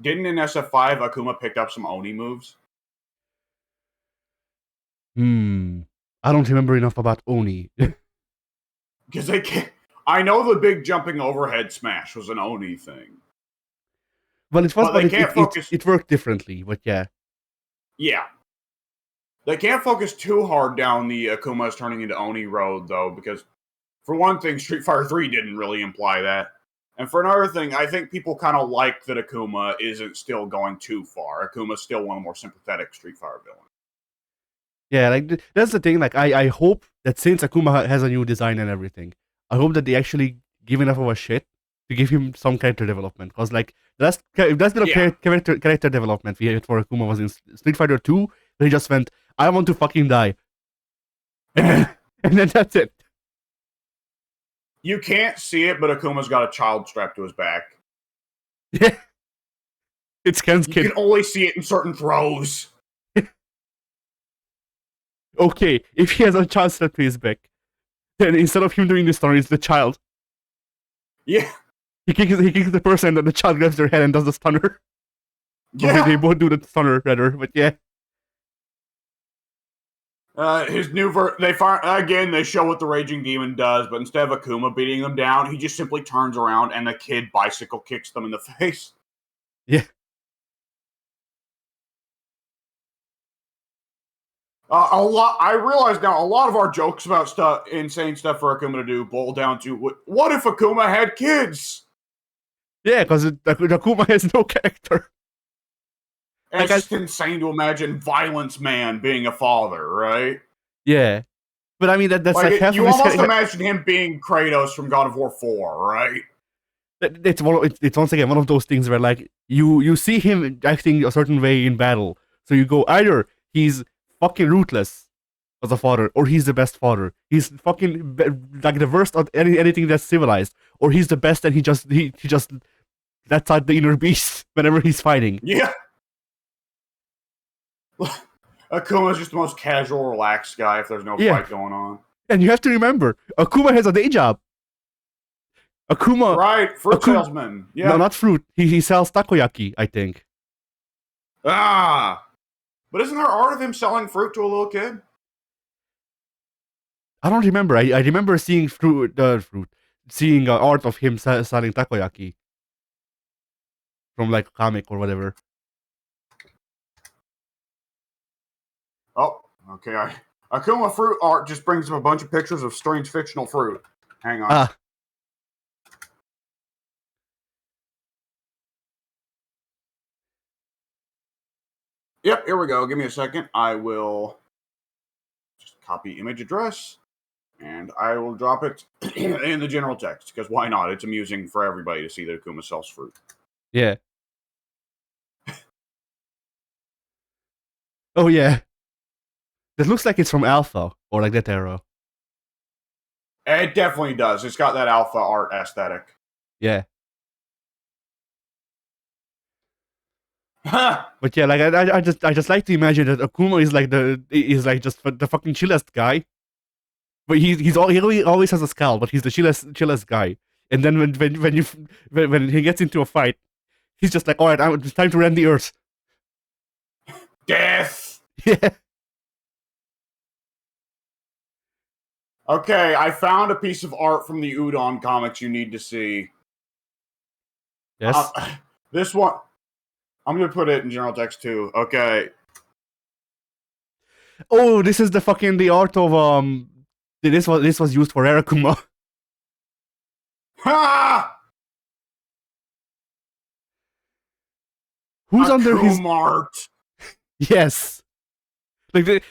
Didn't in SF5 Akuma picked up some Oni moves? I don't remember enough about Oni. Because they can't. I know the big jumping overhead smash was an Oni thing. Well, it was, but it worked differently. But yeah. Yeah. They can't focus too hard down the Akuma is turning into Oni road, though, because for one thing, Street Fighter 3 didn't really imply that. And for another thing, I think people kind of like that Akuma isn't still going too far. Akuma's still one of the more sympathetic Street Fighter villains. Yeah, like that's the thing. Like I hope that since Akuma has a new design and everything, I hope that they actually give enough of a shit to give him some character development. Because like that's bit of character development we had for Akuma was in Street Fighter 2, where he just went, "I want to fucking die," and then that's it. You can't see it, but Akuma's got a child strapped to his back. Yeah, it's Ken's kid. You can only see it in certain throws. Okay, if he has a child strapped to his back, then instead of him doing the story, it's the child. Yeah. He kicks the person, and then the child grabs their head and does the stunner. Yeah. They both do the stunner, rather, but yeah. His new they show what the Raging Demon does, but instead of Akuma beating them down, he just simply turns around and the kid bicycle kicks them in the face. Yeah. I realize now a lot of our jokes about insane stuff for Akuma to do boil down to what if Akuma had kids? Yeah, because Akuma has no character. And it's just insane to imagine Violence Man being a father, right? Yeah. But I mean, that's like half you of almost imagine him being Kratos from God of War 4, right? It's once again one of those things where like you see him acting a certain way in battle, so you go either he's fucking ruthless as a father, or he's the best father. He's fucking like the worst of anything that's civilized, or he's the best and he just lets out the inner beast whenever he's fighting. Yeah. Akuma's just the most casual, relaxed guy if there's no fight going on. And you have to remember, Akuma has a day job. Akuma, right? Fruit salesman. Yeah, no, not fruit. He sells takoyaki, I think. Ah. But isn't there art of him selling fruit to a little kid? I don't remember. I remember seeing seeing art of him selling takoyaki from like a comic or whatever. Oh, okay. Akuma fruit art just brings up a bunch of pictures of strange fictional fruit. Hang on. Ah. Yep, here we go. Give me a second. I will just copy image address, and I will drop it in the general text, because why not? It's amusing for everybody to see that Akuma sells fruit. Yeah. Oh, yeah. It looks like it's from Alpha, or like that era. It definitely does. It's got that Alpha art aesthetic. Yeah. But yeah, like I just like to imagine that Akuma is like just the fucking chillest guy. But he always has a scowl, but he's the chillest guy. And then when he gets into a fight, he's just like, all right, it's time to rend the earth. Death. Yeah. Okay, I found a piece of art from the Udon comics you need to see. Yes. This one, I'm gonna put it in general text too. Okay. Oh, this is the art of This was used for Arakuma. Ha! Who's under his art? Yes. Like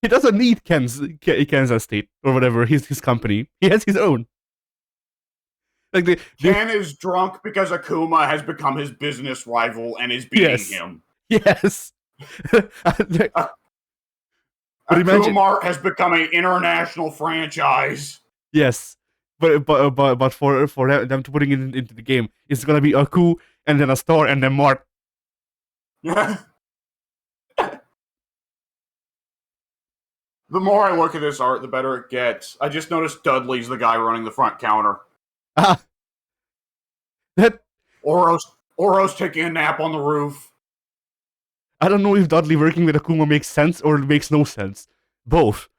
he doesn't need Ken's estate or whatever, his company. He has his own. Like Ken is drunk because Akuma has become his business rival and is beating him. Yes. Akuma has become an international franchise. Yes. But for them to putting it into the game, it's gonna be Aku and then a store and then Mart. The more I look at this art, the better it gets. I just noticed Dudley's the guy running the front counter. That Oro's taking a nap on the roof. I don't know if Dudley working with Akuma makes sense or makes no sense. Both.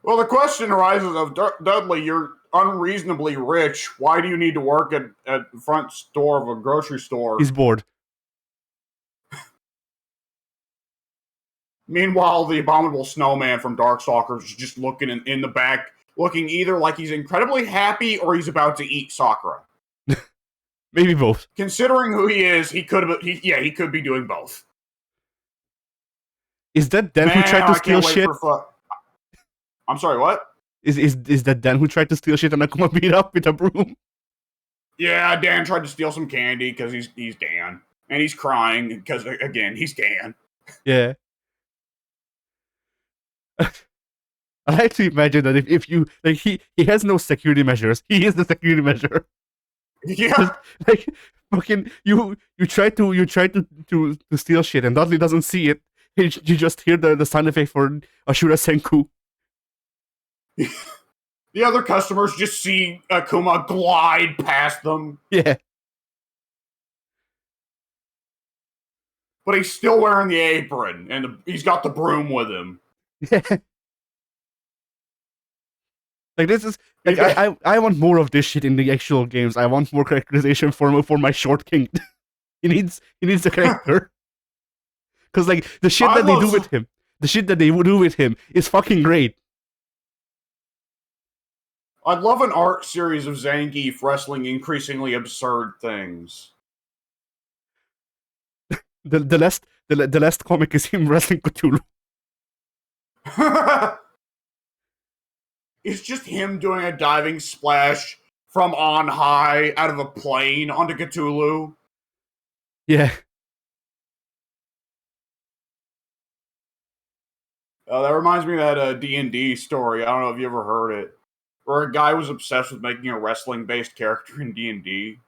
Well, the question arises of Dudley, you're unreasonably rich. Why do you need to work at the front store of a grocery store? He's bored. Meanwhile, the abominable snowman from Darkstalkers is just looking in the back, looking either like he's incredibly happy or he's about to eat Sakura. Maybe both. Considering who he is, he could be doing both. Is that Dan who Man, tried to I steal can't wait shit? for I'm sorry, what? Is that Dan who tried to steal shit and Akuma beat up with a broom? Yeah, Dan tried to steal some candy because he's Dan, and he's crying because again he's Dan. Yeah. I like to imagine that if you like he has no security measures. He is the security measure. Yeah, Like fucking you try to steal shit and Dudley doesn't see it. You just hear the sound effect for Ashura Senku. the other customers just see Akuma glide past them, Yeah. but he's still wearing the apron and he's got the broom with him. Yeah. Like this is like I want more of this shit in the actual games. I want more characterization for my short king. he needs a character. Cause like the shit that they do with him, the shit that they do with him is fucking great. I'd love an art series of Zangief wrestling increasingly absurd things. The last comic is him wrestling Cthulhu. It's just him doing a diving splash from on high out of a plane onto Cthulhu. Yeah. That reminds me of that D&D story. I don't know if you ever heard it, where a guy was obsessed with making a wrestling-based character in D&D,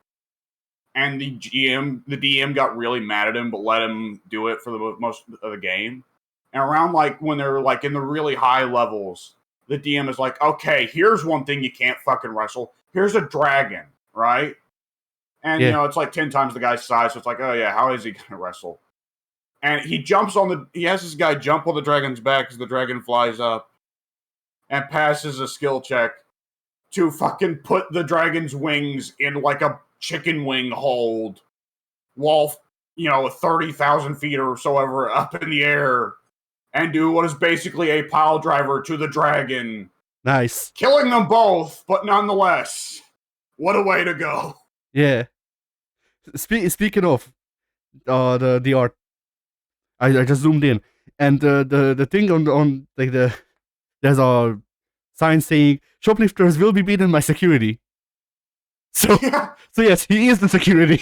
and the DM got really mad at him, but let him do it for the most of the game. And around like when they're like in the really high levels, the DM is like, okay, here's one thing you can't fucking wrestle. Here's a dragon, right? And Yeah. you know, it's like 10 times the guy's size, so it's like, oh yeah, how is he gonna wrestle? And he has this guy jump on the dragon's back as the dragon flies up and passes a skill check to fucking put the dragon's wings in like a chicken wing hold while, 30,000 feet or so ever up in the air and do what is basically a pile driver to the dragon. Nice. Killing them both, but nonetheless, what a way to go. Yeah. Speaking of the art, I just zoomed in, and the thing on like there's a sign saying shoplifters will be beaten by security. So Yeah. so yes, he is the security.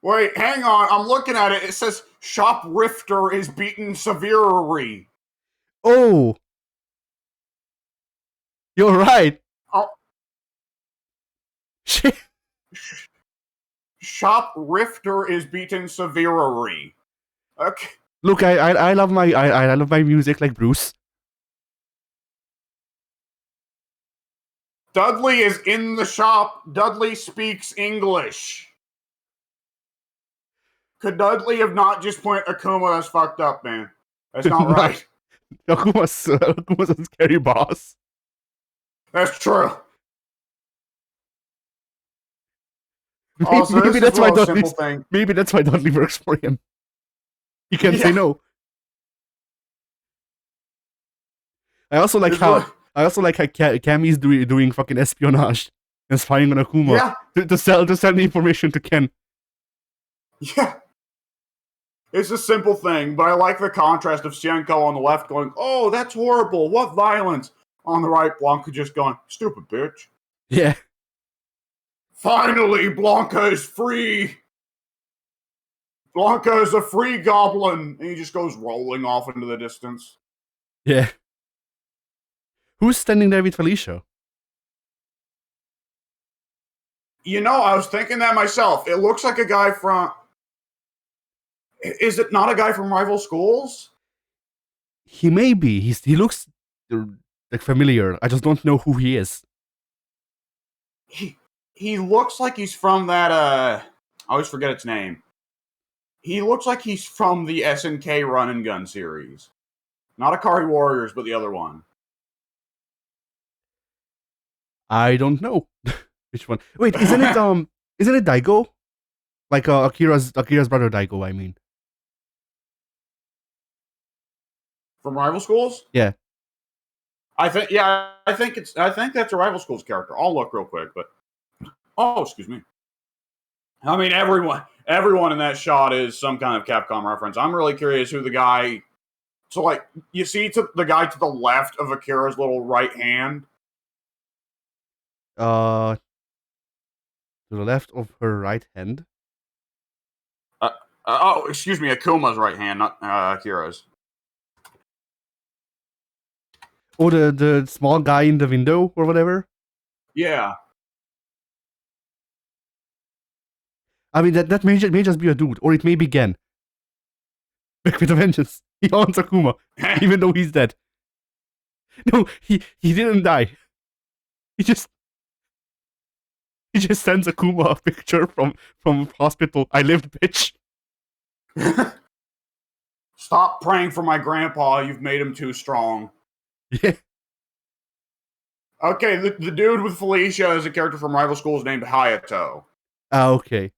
Wait, hang on. I'm looking at it. It says shoplifter is beaten severely. Oh, you're right. Oh. Shit. Shoplifter is beaten severely. Okay. Look, I love I love my music like Bruce. Dudley is in the shop. Dudley speaks English. Could Dudley have not just pointed Akuma? That's fucked up, man. That's not right. Akuma's a scary boss. That's true. Maybe that's why Dudley works for him. He can't say no. I also like how Cammy's doing fucking espionage and spying on Akuma to sell the information to Ken. Yeah. It's a simple thing, but I like the contrast of Xienko on the left going, oh, that's horrible, what violence? On the right, Blanca just going, stupid bitch. Yeah. Finally, Blanca is free. Blanca is a free goblin. And he just goes rolling off into the distance. Yeah. Who's standing there with Felicia? I was thinking that myself. It looks like a guy from... Is it not a guy from rival schools? He may be. He looks like familiar. I just don't know who he is. He looks like he's from that, I always forget its name. He looks like he's from the SNK Run and Gun series. Not Akari Warriors, but the other one. I don't know which one. Wait, isn't it Daigo? Like Akira's brother Daigo, I mean. From Rival Schools? Yeah. I think that's a Rival Schools character. I'll look real quick, but excuse me. I mean, everyone in that shot is some kind of Capcom reference. I'm really curious who the guy. So, like, you see the guy to the left of Akira's little right hand. To the left of her right hand. Excuse me, Akuma's right hand, not Akira's. Oh, the small guy in the window or whatever. Yeah. I mean, that may just be a dude, or it may be Gen. Back with a vengeance. He haunts Akuma, even though he's dead. No, he didn't die. He just sends Akuma a picture from hospital. I lived, bitch. Stop praying for my grandpa. You've made him too strong. Yeah. Okay, the dude with Felicia is a character from Rival Schools named Hayato. Okay.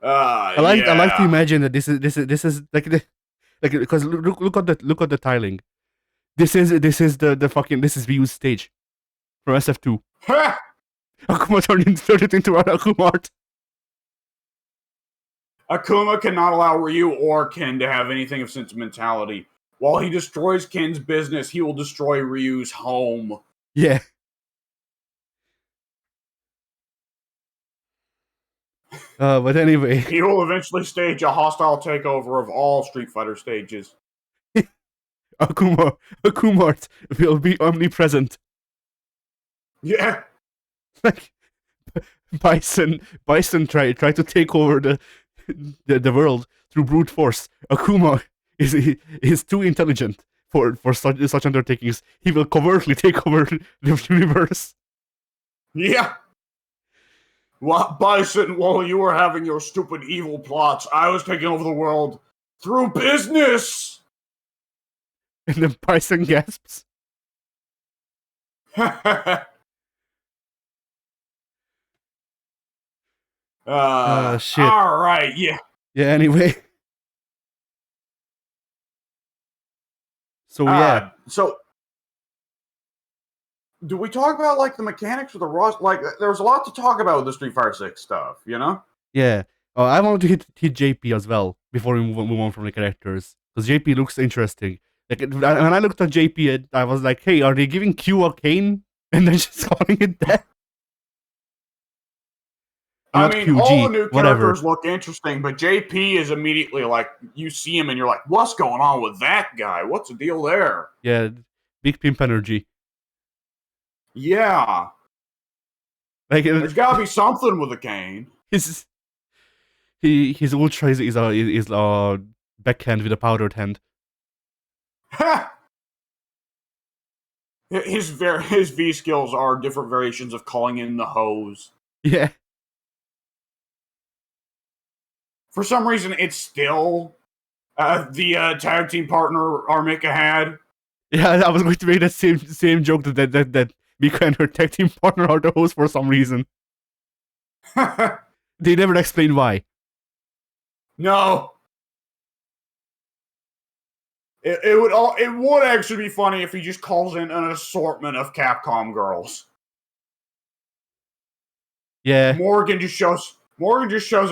I like to imagine that this is like because look at the tiling. This is the fucking Ryu's stage from SF2. Akuma turned it into an Akuma art. Akuma cannot allow Ryu or Ken to have anything of sentimentality. While he destroys Ken's business, he will destroy Ryu's home. Yeah. But anyway, he will eventually stage a hostile takeover of all Street Fighter stages. Akuma art will be omnipresent. Yeah. Like Bison try to take over the world through brute force. Akuma is too intelligent for such undertakings. He will covertly take over the universe. Yeah. Well, Bison, while you were having your stupid evil plots, I was taking over the world through business. And then Bison gasps. Shit. All right, yeah. Yeah, anyway. So, yeah. So, do we talk about, like, the mechanics of the Ross? Like, there's a lot to talk about with the Street Fighter 6 stuff, you know? Yeah. I want to hit JP as well before we move on from the characters. Because JP looks interesting. Like, when I looked at JP, I was like, hey, are they giving Q a cane? And then just calling it that? I mean, QG, all the new characters look interesting, but JP is immediately like, you see him and you're like, what's going on with that guy? What's the deal there? Yeah, big pimp energy. Yeah. Like, there's got to be something with the cane. His ultra is backhand with a powdered hand. His V skills are different variations of calling in the hose. Yeah. For some reason, it's still the tag team partner Armika had. Yeah, I was going to make that same joke that Mika and her tag team partner are the host for some reason. They never explain why. No. It would actually be funny if he just calls in an assortment of Capcom girls. Yeah. Morgan just shows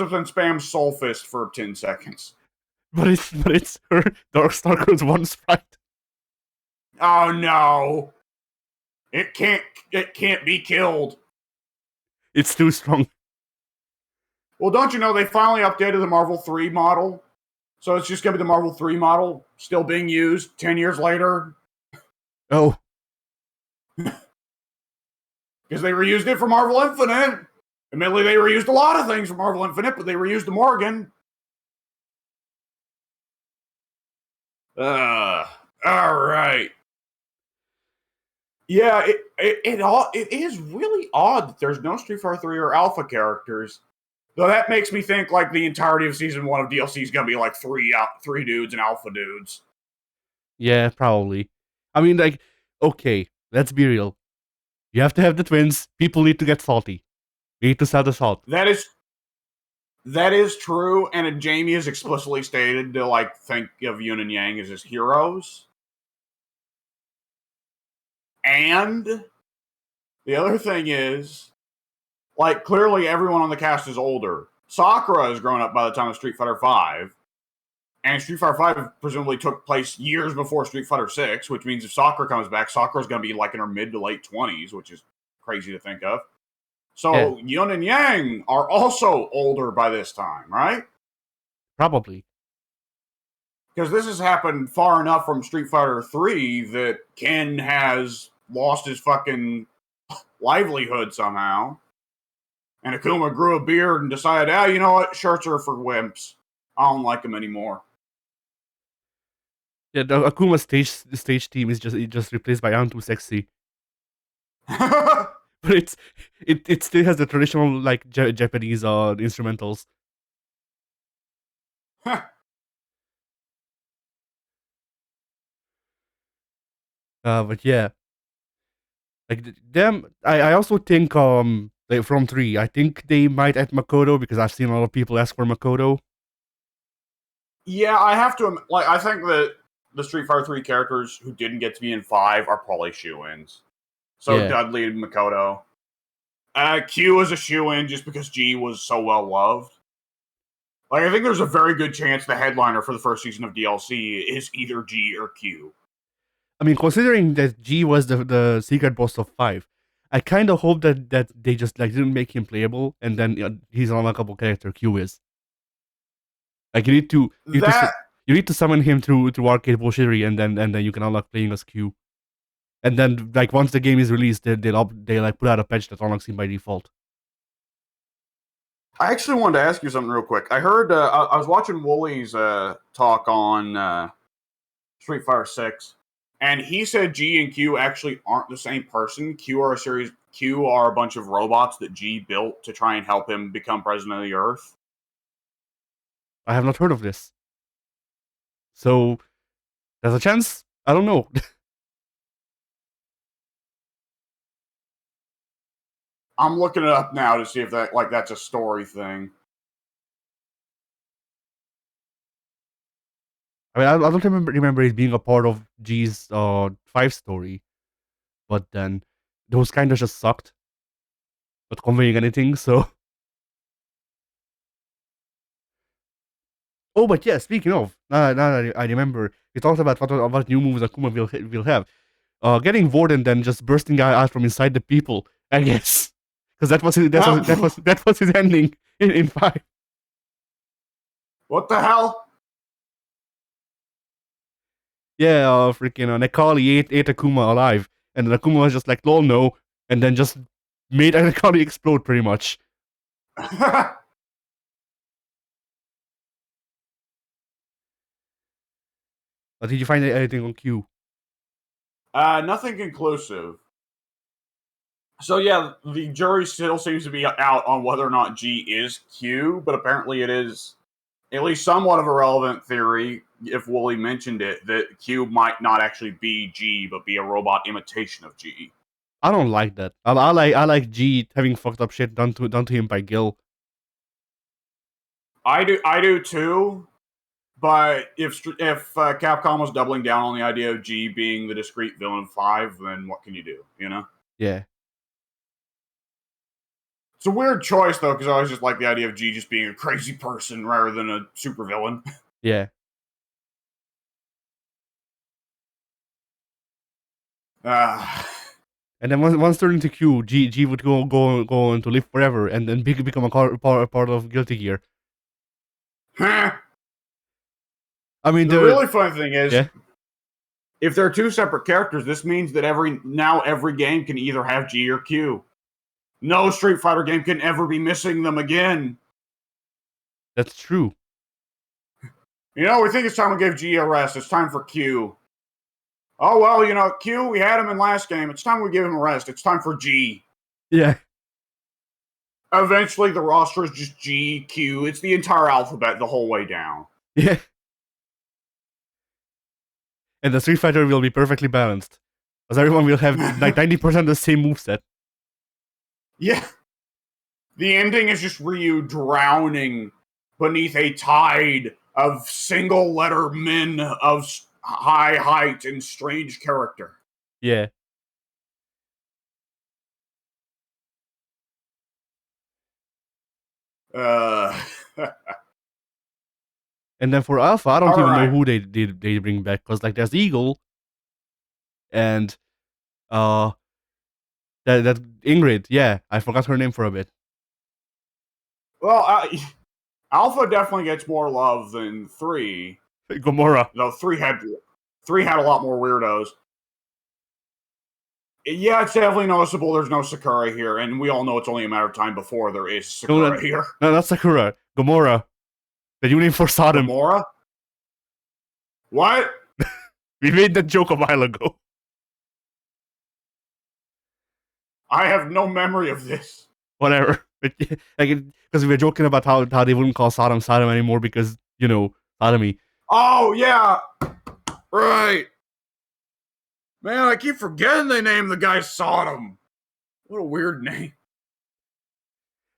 up and spams Soul Fist for 10 seconds. But it's her Darkstar Girls 1 sprite. Oh no. It can't be killed. It's too strong. Well, don't you know they finally updated the Marvel 3 model? So it's just going to be the Marvel 3 model still being used 10 years later. Oh. Because they reused it for Marvel Infinite. Admittedly, they reused a lot of things from Marvel Infinite, but they reused the Morgan. All right. Yeah, it is really odd that there's no Street Fighter 3 or Alpha characters. Though that makes me think like the entirety of Season 1 of DLC is going to be like three dudes and Alpha dudes. Yeah, probably. I mean, like, okay, let's be real. You have to have the twins. People need to get salty. We need to sell the salt. That is That is true, and Jamie is explicitly stated to like think of Yun and Yang as his heroes. And the other thing is, like, clearly everyone on the cast is older. Sakura has grown up by the time of Street Fighter V, and Street Fighter V presumably took place years before Street Fighter VI, which means if Sakura comes back, Sakura's going to be like in her mid to late 20s, which is crazy to think of. So Yun and Yang are also older by this time, right? Probably. Because this has happened far enough from Street Fighter 3 that Ken has lost his fucking livelihood somehow. And Akuma grew a beard and decided, you know what? Shirts are for wimps. I don't like them anymore. Yeah, the Akuma stage team is just replaced by I'm Too Sexy. But it still has the traditional like Japanese instrumentals. But yeah, like them. I also think like from 3, I think they might add Makoto because I've seen a lot of people ask for Makoto. Yeah, I have to like. I think that the Street Fighter 3 characters who didn't get to be in 5 are probably shoe-ins. So Yeah. Dudley and Makoto. Q is a shoe-in just because G was so well loved. Like, I think there's a very good chance the headliner for the first season of DLC is either G or Q. I mean, considering that G was the secret boss of 5, I kind of hope that they just like didn't make him playable, and then he's an unlockable character. Q is like you need to summon him through arcade bullshittery, and then you can unlock playing as Q. And then like once the game is released, they like put out a patch that unlocks him by default. I actually wanted to ask you something real quick. I heard I was watching Wooly's talk on Street Fighter 6, and he said G and Q actually aren't the same person. Q are a bunch of robots that G built to try and help him become president of the Earth. I have not heard of this. So there's a chance. I don't know. I'm looking it up now to see if that's a story thing. I mean, I don't remember it being a part of G's 5 story, but then those kind of just sucked, not conveying anything. So, oh, but yeah, speaking of, now that I remember, we talked about what new moves Akuma will have. Getting Warden then just bursting out from inside the people, I guess, because that was his ending in 5. What the hell? Yeah, freaking Nekali ate Akuma alive, and then Akuma was just like, lol, no, and then just made Nekali explode pretty much. But did you find anything on Q? Nothing conclusive. So yeah, the jury still seems to be out on whether or not G is Q, but apparently it is at least somewhat of a relevant theory, if Wooly mentioned it, that Q might not actually be G, but be a robot imitation of G. I don't like that. I like G having fucked up shit done to him by Gil. I do too. But if Capcom was doubling down on the idea of G being the discrete villain of 5, then what can you do? You know? Yeah. It's a weird choice though, because I always just like the idea of G just being a crazy person rather than a supervillain. Yeah. And then once turned into Q, G would go on to live forever and then become a part of Guilty Gear. I mean, the really funny thing is, yeah, if they're two separate characters, this means that every game can either have G or Q. No Street Fighter game can ever be missing them again. That's true. You know, we think it's time we give G a rest. It's time for Q. Oh, well, you know, Q, we had him in last game. It's time we give him a rest. It's time for G. Yeah. Eventually, the roster is just G, Q. It's the entire alphabet the whole way down. Yeah. And the Street Fighter will be perfectly balanced. Because everyone will have like 90% the same moveset. Yeah. The ending is just Ryu drowning beneath a tide of single-letter men of high height and strange character. Yeah. Uh, And then for Alpha, I don't All even know right. who they bring back, because like there's Eagle and that Ingrid. Yeah, I forgot her name for a bit. Well, Alpha definitely gets more love than 3. Gamora. No, 3 had a lot more weirdos. Yeah, it's definitely noticeable there's no Sakura here, and we all know it's only a matter of time before there is Sakura here. No, not Sakura. Gamora. The unit for Sodom. Gamora? What? We made that joke a while ago. I have no memory of this. Whatever. Because we were joking about how they wouldn't call Sodom Sodom anymore because, sodomy. Oh, yeah. Right. Man, I keep forgetting they named the guy Sodom. What a weird name.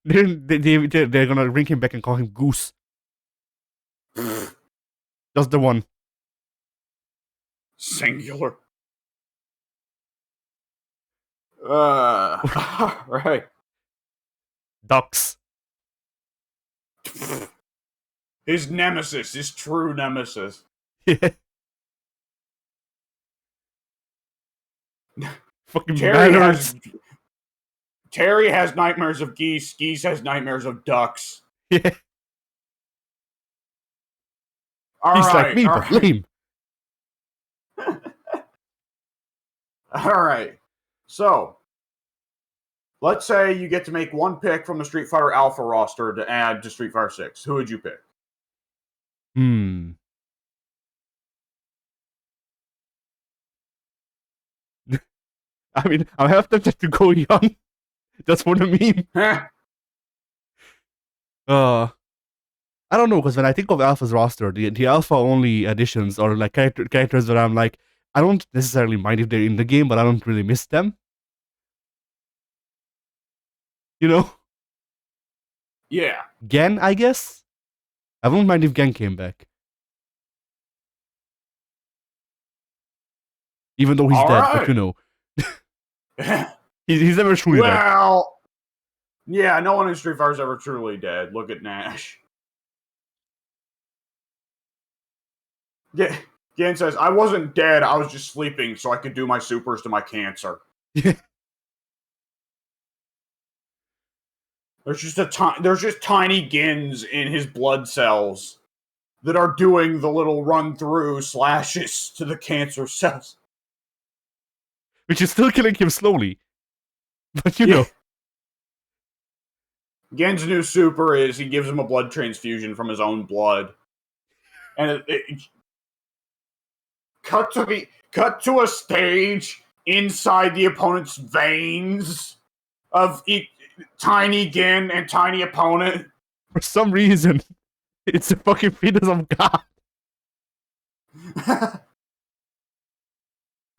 They're gonna bring him back and call him Goose. Just the one. Singular. Right. Ducks. His nemesis, his true nemesis. Yeah. Fucking Terry has nightmares of geese. Geese has nightmares of ducks. Yeah. He's like me, but lame. All right. So, let's say you get to make one pick from the Street Fighter Alpha roster to add to Street Fighter 6. Who would you pick? I mean, I have to just to go young. That's what I mean. I don't know, because when I think of Alpha's roster, the Alpha only additions are like characters that I'm like, I don't necessarily mind if they're in the game, but I don't really miss them. You know? Yeah. Gen, I guess? I wouldn't mind if Gen came back. Even though he's All dead, right. but he's never truly dead. Well, yeah, no one in Street Fighter's ever truly dead. Look at Nash. Yeah. Gen says, I wasn't dead, I was just sleeping so I could do my supers to my cancer. There's just tiny Gens in his blood cells that are doing the little run-through slashes to the cancer cells. Which is still killing him slowly. But you know. Gen's new super is he gives him a blood transfusion from his own blood. And it cut to a stage inside the opponent's veins of tiny Gen and tiny opponent. For some reason, it's a fucking fetus of God.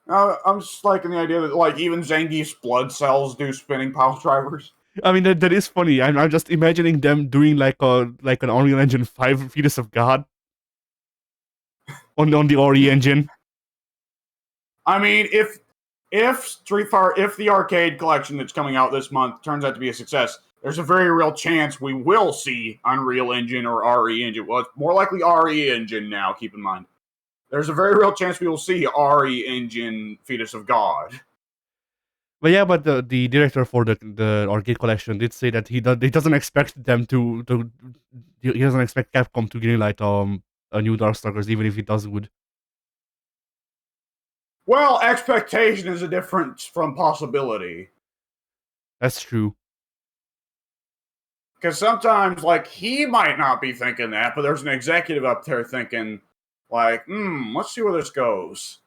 I'm just liking the idea that like even Zangief's blood cells do spinning pile drivers. I mean that is funny. I'm just imagining them doing like an Unreal Engine 5 fetus of God on the RE engine. I mean, if the arcade collection that's coming out this month turns out to be a success, there's a very real chance we will see Unreal Engine or RE Engine. Well, it's more likely RE Engine now, keep in mind. There's a very real chance we will see RE Engine Fetus of God. But yeah, but the director for the arcade collection did say that he doesn't expect them to he doesn't expect Capcom to greenlight a new Darkstalkers, even if it does good. Well, expectation is a difference from possibility. That's true. Because sometimes, like, he might not be thinking that, but there's an executive up there thinking, like, let's see where this goes.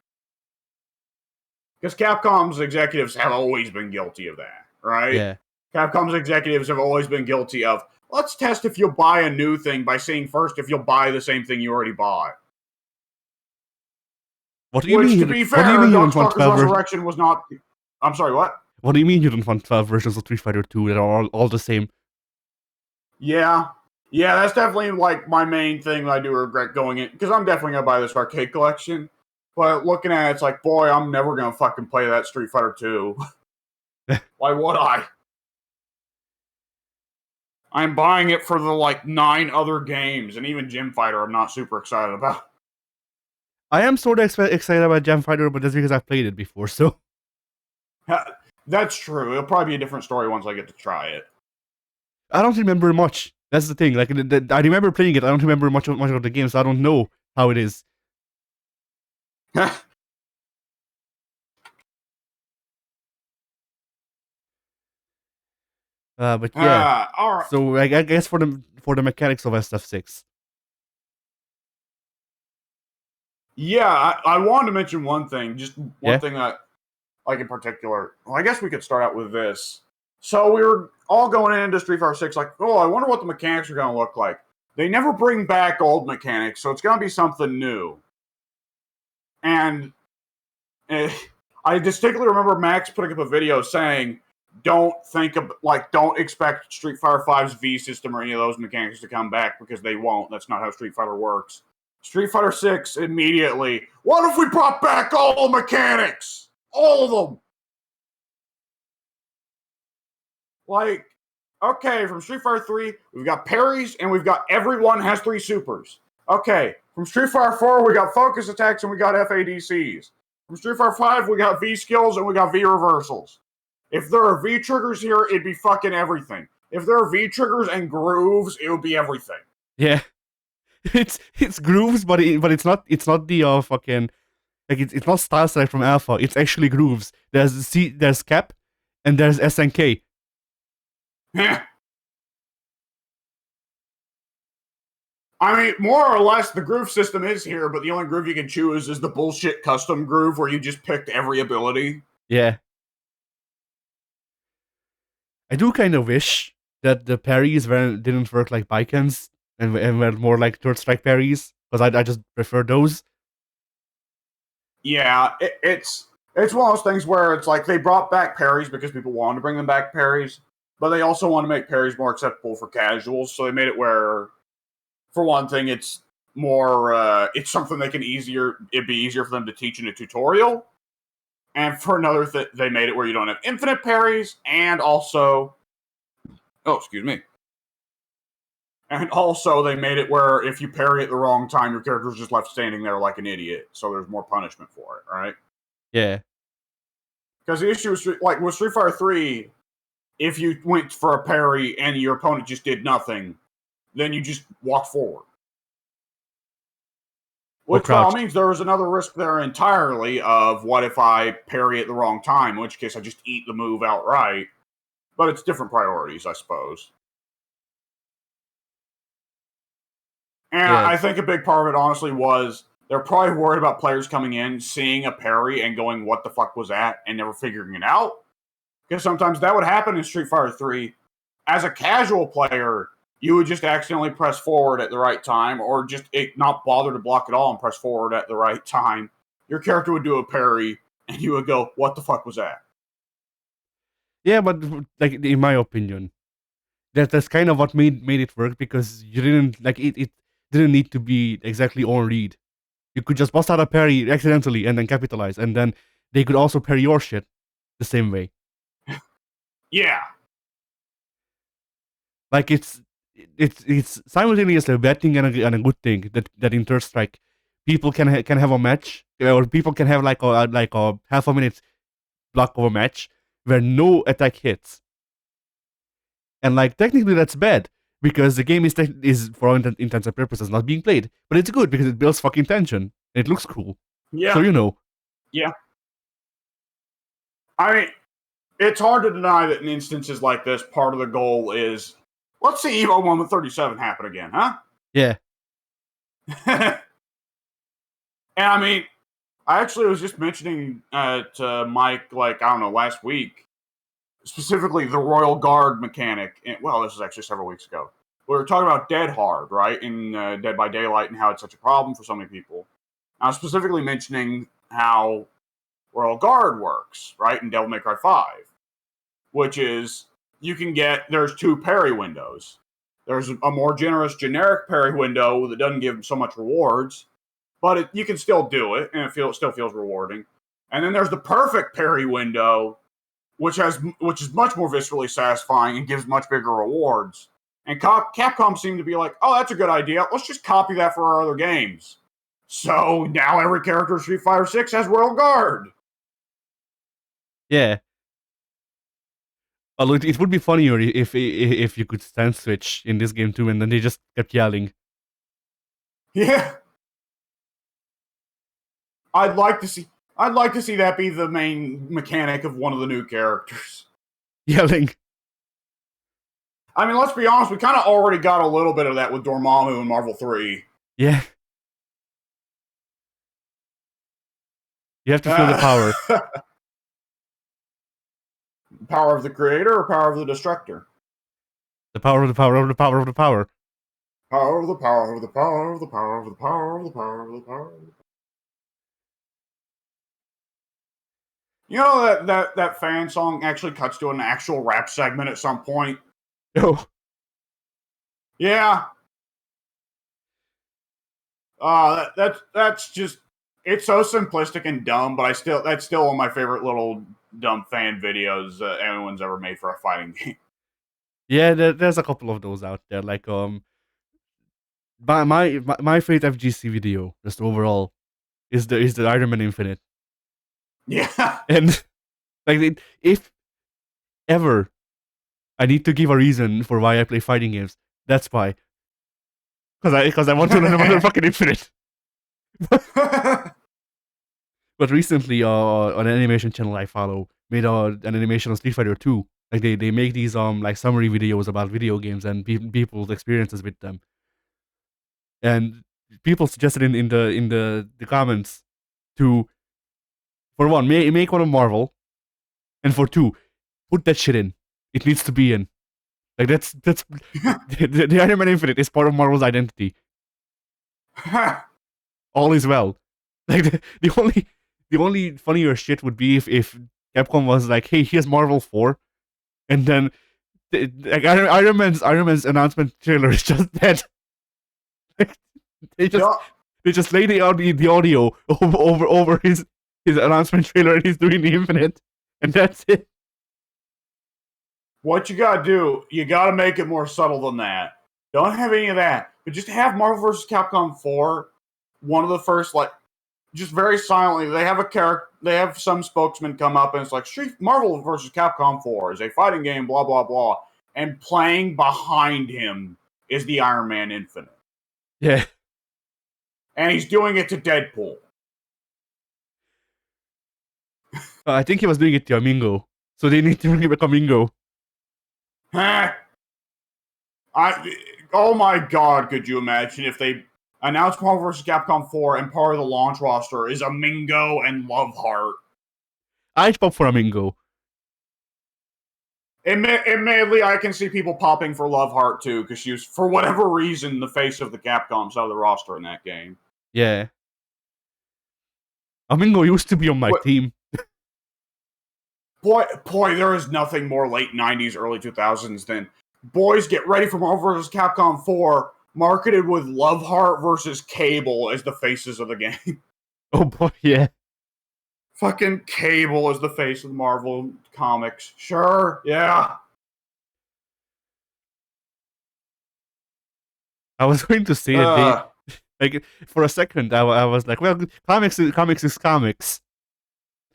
Because Capcom's executives have always been guilty of that, right? Yeah. Capcom's executives have always been guilty of, let's test if you'll buy a new thing by saying first if you'll buy the same thing you already bought. What do you mean? To be fair, Darkstalkers Resurrection was not... I'm sorry, what? What do you mean you don't want 12 versions of Street Fighter 2 that are all the same? Yeah. Yeah, that's definitely like my main thing that I do regret going in, because I'm definitely gonna buy this arcade collection. But looking at it, it's like, boy, I'm never gonna fucking play that Street Fighter 2. Why would I? I'm buying it for the like 9 other games, and even Gym Fighter I'm not super excited about. I am sort of excited about Jam Fighter, but that's because I've played it before. So That's true. It'll probably be a different story once I get to try it. I don't remember much. That's the thing. Like I remember playing it. I don't remember much of the game, so I don't know how it is. But yeah. All right. So I guess for the mechanics of SF6. Yeah, I wanted to mention one thing. Just one Yeah. thing that, like in particular. Well, I guess we could start out with this. So we were all going into Street Fighter 6 like, oh, I wonder what the mechanics are going to look like. They never bring back old mechanics, so it's going to be something new. And I distinctly remember Max putting up a video saying, don't expect Street Fighter V's V system or any of those mechanics to come back, because they won't. That's not how Street Fighter works. Street Fighter 6 immediately, what if we brought back all the mechanics? All of them. Like, okay, from Street Fighter 3, we've got parries, and we've got everyone has 3 supers. Okay, from Street Fighter 4, we got focus attacks, and we got FADCs. From Street Fighter 5, we got V skills, and we got V reversals. If there are V triggers here, it'd be fucking everything. If there are V triggers and grooves, it would be everything. Yeah. It's grooves, but it's not the fucking, like it's not style select from Alpha. It's actually grooves. There's Cap, and there's SNK. I mean, more or less, the groove system is here, but the only groove you can choose is the bullshit custom groove where you just picked every ability. Yeah. I do kind of wish that the parries didn't work like Bikens and were more like third strike parries, because I just prefer those. Yeah, it's one of those things where it's like they brought back parries because people wanted to bring them back parries, but they also want to make parries more acceptable for casuals, so they made it where, for one thing, it's more it's something it'd be easier for them to teach in a tutorial. And for another they made it where you don't have infinite parries, and also excuse me. And also they made it where if you parry at the wrong time, your character's just left standing there like an idiot, so there's more punishment for it, right? Yeah. Because the issue is, like with Street Fighter 3, if you went for a parry and your opponent just did nothing, then you just walk forward. Which by all means, there was another risk there entirely of what if I parry at the wrong time, in which case I just eat the move outright. But it's different priorities, I suppose. And Yeah. I think a big part of it, honestly, was they're probably worried about players coming in, seeing a parry, and going, what the fuck was that? And never figuring it out. Because sometimes that would happen in Street Fighter 3. As a casual player, you would just accidentally press forward at the right time, or just not bother to block at all and press forward at the right time. Your character would do a parry, and you would go, what the fuck was that? Yeah, but like in my opinion, that's kind of what made it work, because you didn't like it didn't need to be exactly on read. You could just bust out a parry accidentally and then capitalize, and then they could also parry your shit the same way. Yeah. Like it's simultaneously a bad thing and a good thing that in Third Strike people can have a match, or people can have like a half a minute block of a match where no attack hits. And like technically that's bad, because the game is for all intents and purposes not being played, but it's good because it builds fucking tension. And it looks cool. Yeah. So you know. Yeah. I mean, it's hard to deny that in instances like this, part of the goal is, let's see Evo 137 happen again, huh? Yeah. And I mean, I actually was just mentioning to Mike, like, I don't know, last week, specifically the Royal Guard mechanic. Well, this was actually several weeks ago. We were talking about Dead Hard, right? In Dead by Daylight, and how it's such a problem for so many people. I was specifically mentioning how Royal Guard works, right, in Devil May Cry 5, which is there's 2 parry windows. There's a more generous generic parry window that doesn't give so much rewards, but you can still do it, and it still feels rewarding. And then there's the perfect parry window, which is much more viscerally satisfying and gives much bigger rewards. And Capcom seemed to be like, oh, that's a good idea. Let's just copy that for our other games. So now every character in Street Fighter 6 has Royal Guard. Yeah. Although it would be funnier if you could stand switch in this game too, and then they just kept yelling. Yeah. I'd like to see that be the main mechanic of one of the new characters. Yelling. I mean, let's be honest, we kind of already got a little bit of that with Dormammu in Marvel 3. Yeah. You have to feel the power. Power of the creator or power of the destructor? The power of the power of the power of the power. Power of the power of the power of the power of the power of the power of the power. You know that fan song actually cuts to an actual rap segment at some point? Oh. Yeah. That's just, it's so simplistic and dumb, but that's still one of my favorite little dumb fan videos anyone's ever made for a fighting game. Yeah, there's a couple of those out there. Like my favorite FGC video, just overall, is the Iron Man Infinite. Yeah. And like, if ever I need to give a reason for why I play fighting games, that's why. Because I want to learn about the fucking Infinite. But recently, on an animation channel I follow, made an animation of Street Fighter 2. Like they make these like summary videos about video games and people's experiences with them. And people suggested in the comments to, for one, make one of Marvel, and for two, put that shit in. It needs to be in. Like that's the Iron Man Infinite is part of Marvel's identity. All is well. Like the only funnier shit would be if Capcom was like, hey, here's Marvel 4, and then like Iron Man's announcement trailer is just dead. Like, they just lay the audio over his announcement trailer, and he's doing the Infinite, and that's it. What you gotta do, you gotta make it more subtle than that. Don't have any of that, but just have Marvel vs. Capcom 4, one of the first, like, just very silently, they have some spokesman come up and it's like, Marvel vs. Capcom 4 is a fighting game, blah, blah, blah. And playing behind him is the Iron Man Infinite. Yeah. And he's doing it to Deadpool. I think he was doing it to Amingo. So they need to bring back Amingo. Huh? Oh my god, could you imagine if they announced Marvel vs. Capcom 4 and part of the launch roster is Amingo and Loveheart? I'd pop for Amingo. Admittedly, I can see people popping for Loveheart too, because she was, for whatever reason, the face of the Capcom side of the roster in that game. Yeah. Amingo used to be on my team. Boy, there is nothing more late 90s, early 2000s than, boys, get ready for Marvel vs. Capcom 4, marketed with Loveheart versus Cable as the faces of the game. Oh boy, yeah. Fucking Cable is the face of Marvel Comics. Sure, yeah. I was going to say that like, for a second, I was like, well, comics is comics.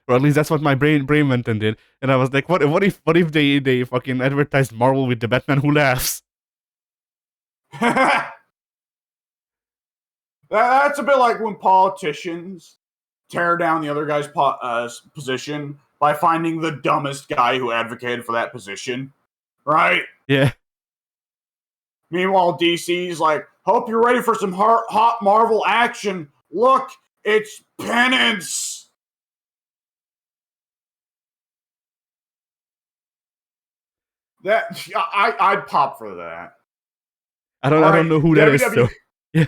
Or at least that's what my brain went and did. And I was like, what if they fucking advertised Marvel with the Batman who laughs? That's a bit like when politicians tear down the other guy's position by finding the dumbest guy who advocated for that position, right? Yeah. Meanwhile, DC's like, hope you're ready for some hot Marvel action. Look, it's Penance. That I'd pop for that. I don't know who that is. So. Yeah.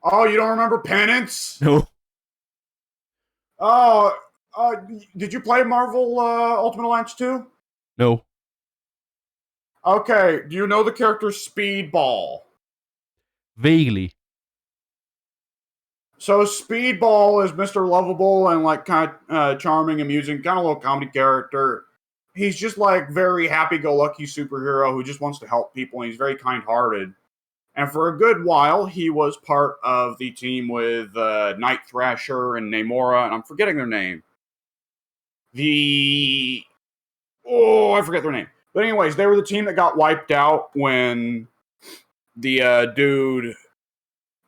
Oh, you don't remember Penance? No. Oh, did you play Marvel Ultimate Alliance 2? No. Okay, do you know the character Speedball? Vaguely. So Speedball is Mr. Lovable and like kind of charming, amusing, kind of little comedy character. He's just like very happy-go-lucky superhero who just wants to help people, and he's very kind-hearted. And for a good while, he was part of the team with Night Thrasher and Namora, and I'm forgetting their name. I forget their name. But anyways, they were the team that got wiped out when the dude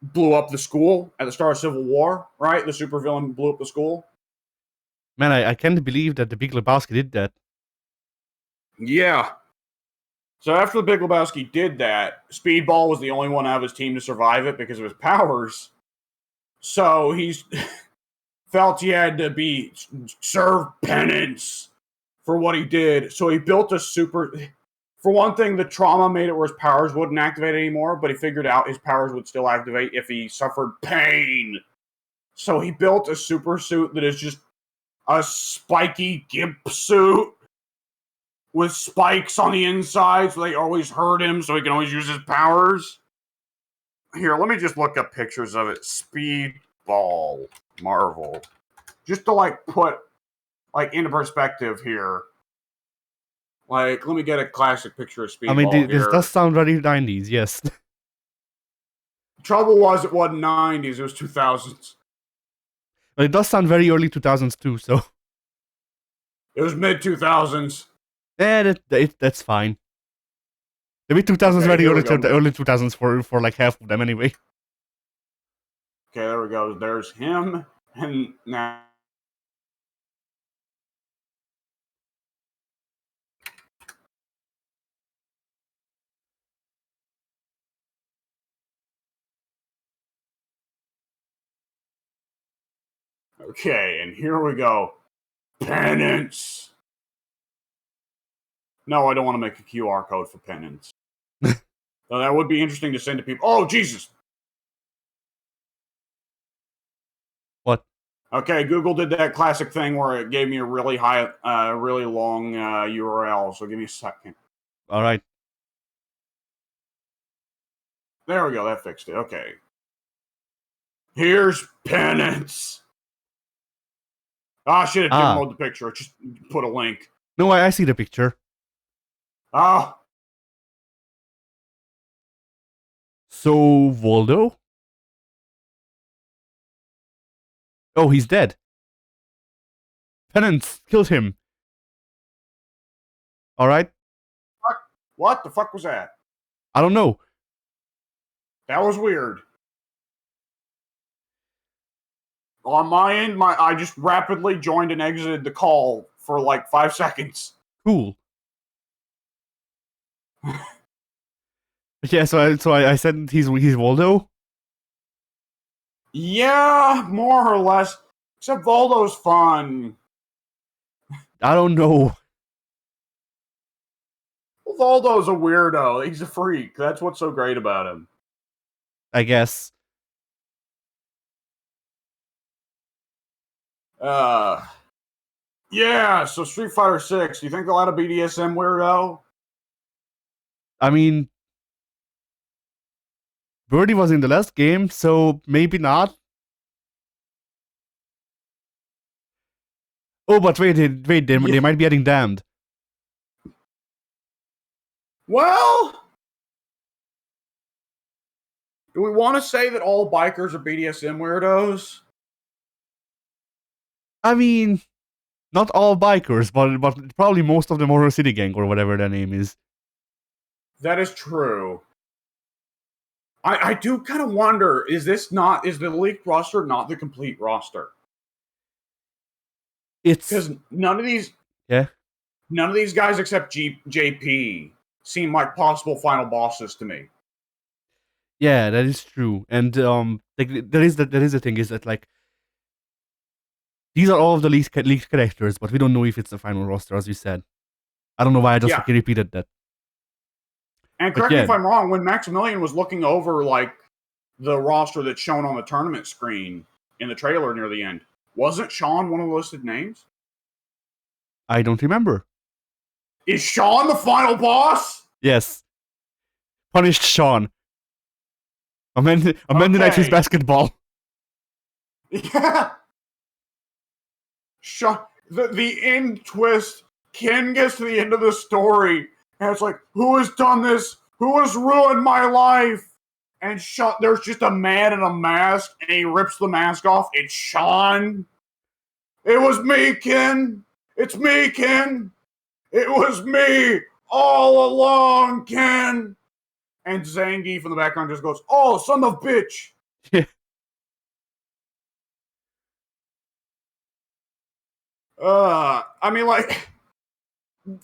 blew up the school at the start of Civil War, right? The supervillain blew up the school. Man, I can't believe that the Big Lebowski did that. Yeah. So after the Big Lebowski did that, Speedball was the only one out of his team to survive it because of his powers. So he's felt he had to serve penance for what he did. So he built a super. For one thing, the trauma made it where his powers wouldn't activate anymore, but he figured out his powers would still activate if he suffered pain. So he built a super suit that is just a spiky gimp suit with spikes on the inside, so they always hurt him, so he can always use his powers. Here, let me just look up pictures of it. Speedball Marvel. Just to like put like into perspective here. Like, let me get a classic picture of Speedball I mean, here. this does sound very 90s, yes. Trouble was, it wasn't 90s, it was 2000s. But it does sound very early 2000s too, so. It was mid 2000s. That's fine. The mid 2000s Okay, very here early, we go. early 2000s for like half of them anyway. Okay, there we go. There's him, and now. Okay, and here we go. Penance. No, I don't want to make a QR code for penance. So that would be interesting to send to people. Oh, Jesus. What? Okay, Google did that classic thing where it gave me a really really long URL. So give me a second. All right. There we go. That fixed it. Okay. Here's penance. I should have downloaded the picture. Just put a link. No, I see the picture. Oh. So, Waldo? Oh, he's dead. Penance killed him. All right. What the fuck was that? I don't know. That was weird. On my end, I just rapidly joined and exited the call for like 5 seconds. Cool. Yeah, so I said he's Waldo. Yeah, more or less. Except Voldo's fun. I don't know. Well, Voldo's a weirdo. He's a freak. That's what's so great about him. I guess. Yeah, so Street Fighter 6, do you think they'll add a BDSM weirdo? I mean, Birdie was in the last game, so maybe not. Oh, but wait, they might be adding Damned. Well, do we want to say that all bikers are BDSM weirdos? I mean, not all bikers, but probably most of the Motor City Gang or whatever their name is. That is true. I do kind of wonder, is the leaked roster not the complete roster? It's because none of these guys except JP seem like possible final bosses to me. Yeah, that is true. And there is the thing is that like these are all of the leaked characters, but we don't know if it's the final roster, as you said. I don't know why I just repeated that. And correct me if I'm wrong, when Maximilian was looking over like the roster that's shown on the tournament screen in the trailer near the end, wasn't Sean one of the listed names? I don't remember. Is Sean the final boss? Yes. Punished Sean. Amanda Knight his Okay. basketball. Yeah. The end twist. Ken gets to the end of the story, and it's like, who has done this? Who has ruined my life? And there's just a man in a mask, and he rips the mask off. It's Sean. It was me, Ken. It's me, Ken. It was me all along, Ken. And Zangief from the background just goes, "Oh, son of a bitch." Yeah. I mean, like,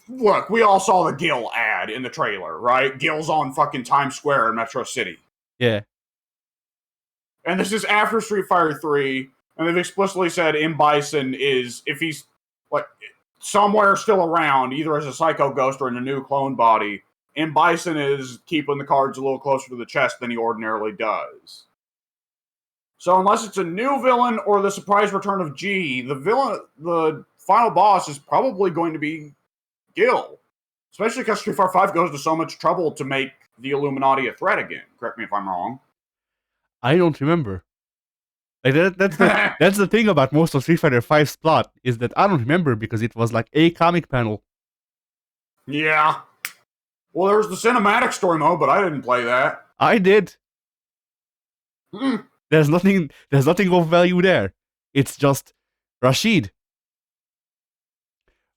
look, we all saw the Gil ad in the trailer, right? Gil's on fucking Times Square in Metro City. Yeah. And this is after Street Fighter 3, and they've explicitly said M. Bison is, if he's, like, somewhere still around, either as a psycho ghost or in a new clone body, M. Bison is keeping the cards a little closer to the chest than he ordinarily does. So unless it's a new villain or the surprise return of G, the final boss is probably going to be Gil. Especially because Street Fighter 5 goes to so much trouble to make the Illuminati a threat again. Correct me if I'm wrong. I don't remember. Like that's the thing about most of Street Fighter 5's plot, is that I don't remember because it was like a comic panel. Yeah. Well, there was the cinematic story mode, but I didn't play that. I did. Mm. There's nothing of value there. It's just Rashid.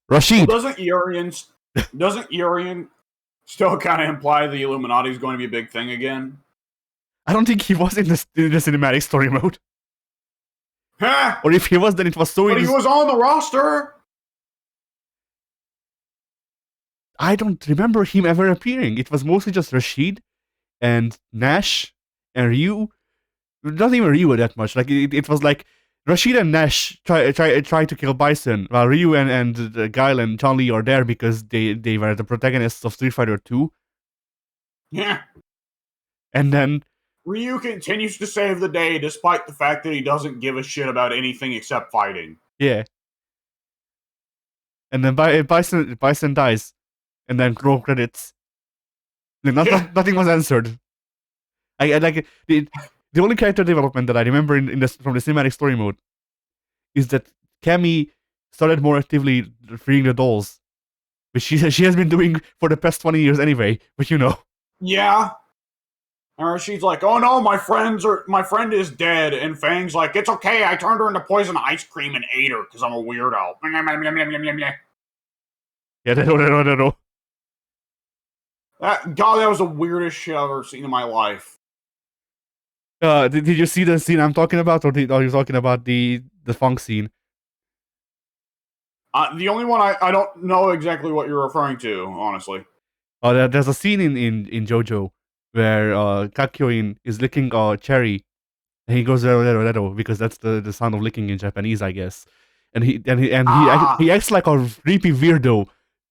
Well, Rashid. doesn't Urian still kind of imply the Illuminati is going to be a big thing again? I don't think he was in the cinematic story mode. Huh? Or if he was, then it was so. But he was on the roster. I don't remember him ever appearing. It was mostly just Rashid and Nash and Ryu. Not even Ryu that much. Like it was like Rashid and Nash try to kill Bison, while Ryu and Guile and Chun-Li are there because they were the protagonists of Street Fighter 2. Yeah. And then Ryu continues to save the day despite the fact that he doesn't give a shit about anything except fighting. Yeah. And then Bison dies. And then roll credits. Nothing was answered. I like the only character development that I remember from the cinematic story mode is that Cammy started more actively freeing the dolls, which she has been doing for the past 20 years anyway. But you know. Yeah. Or she's like, "Oh no, my friend is dead," and Fang's like, "It's okay, I turned her into poison ice cream and ate her because I'm a weirdo." Yeah, no. God, that was the weirdest shit I've ever seen in my life. Did you see the scene I'm talking about, or are you talking about the funk scene? The only one I don't know exactly what you're referring to, honestly. There's a scene in JoJo where Kakyoin is licking a cherry, and he goes "rero," because that's the sound of licking in Japanese, I guess. And he acts like a creepy weirdo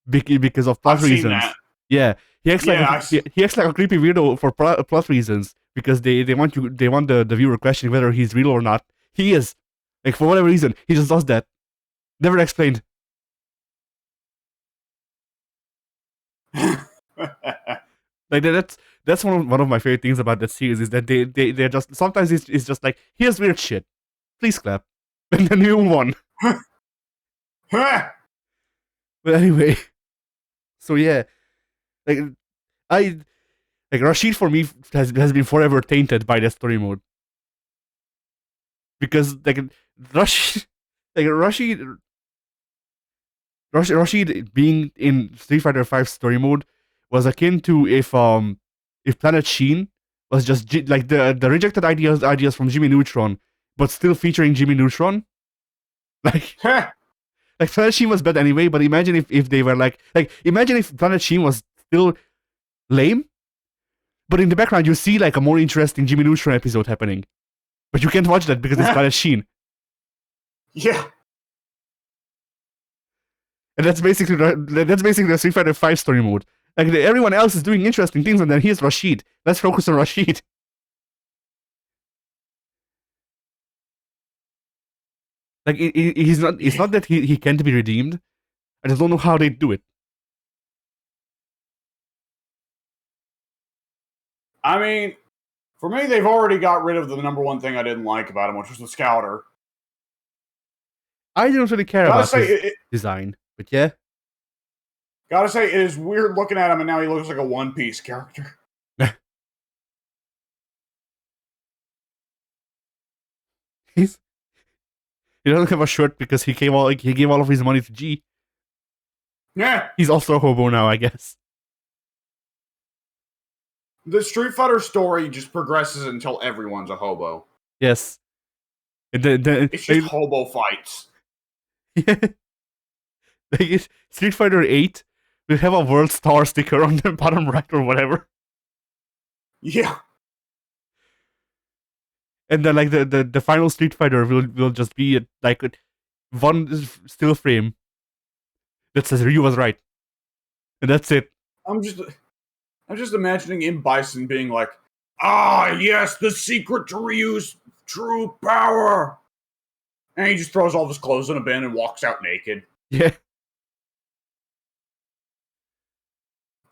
because of plot reasons. Seen that. Yeah, he acts like a creepy weirdo for plot reasons because they want the viewer questioning whether he's real or not. He is, like, for whatever reason he just does that. Never explained. Like that's one of my favorite things about that series, is that they're just sometimes it's just like, here's weird shit, please clap, and then you move on. But anyway, so yeah, like Rashid for me has been forever tainted by that story mode, because Rashid being in Street Fighter 5 story mode was akin to if Planet Sheen was just like the rejected ideas from Jimmy Neutron, but still featuring Jimmy Neutron. Like Planet Sheen was bad anyway, but imagine if they were like imagine if Planet Sheen was still lame, but in the background you see like a more interesting Jimmy Neutron episode happening, but you can't watch that because it's Planet Sheen. Yeah. And that's basically the Street Fighter 5 story mode. Like everyone else is doing interesting things, and then here's Rashid. Let's focus on Rashid. Like he's not. It's not that he can't be redeemed. I just don't know how they do it. I mean, for me, they've already got rid of the number one thing I didn't like about him, which was the Scouter. I didn't really care Gotta about say, his design, but yeah. gotta say, it is weird looking at him, and now he looks like a One Piece character. He's he doesn't have a shirt because he gave all of his money to G. Yeah, He's also a hobo now, I guess. the Street Fighter story just progresses until everyone's a hobo. Yes. And then It's just hobo fights. yeah. Like Street Fighter 8 will have a world star sticker on the bottom right or whatever. Yeah. And then like the final Street Fighter will just be like one still frame that says Ryu was right. And that's it. I'm just imagining M. Bison being like, "Ah, yes, the secret to Ryu's true power." And he just throws all of his clothes in a bin and walks out naked. Yeah.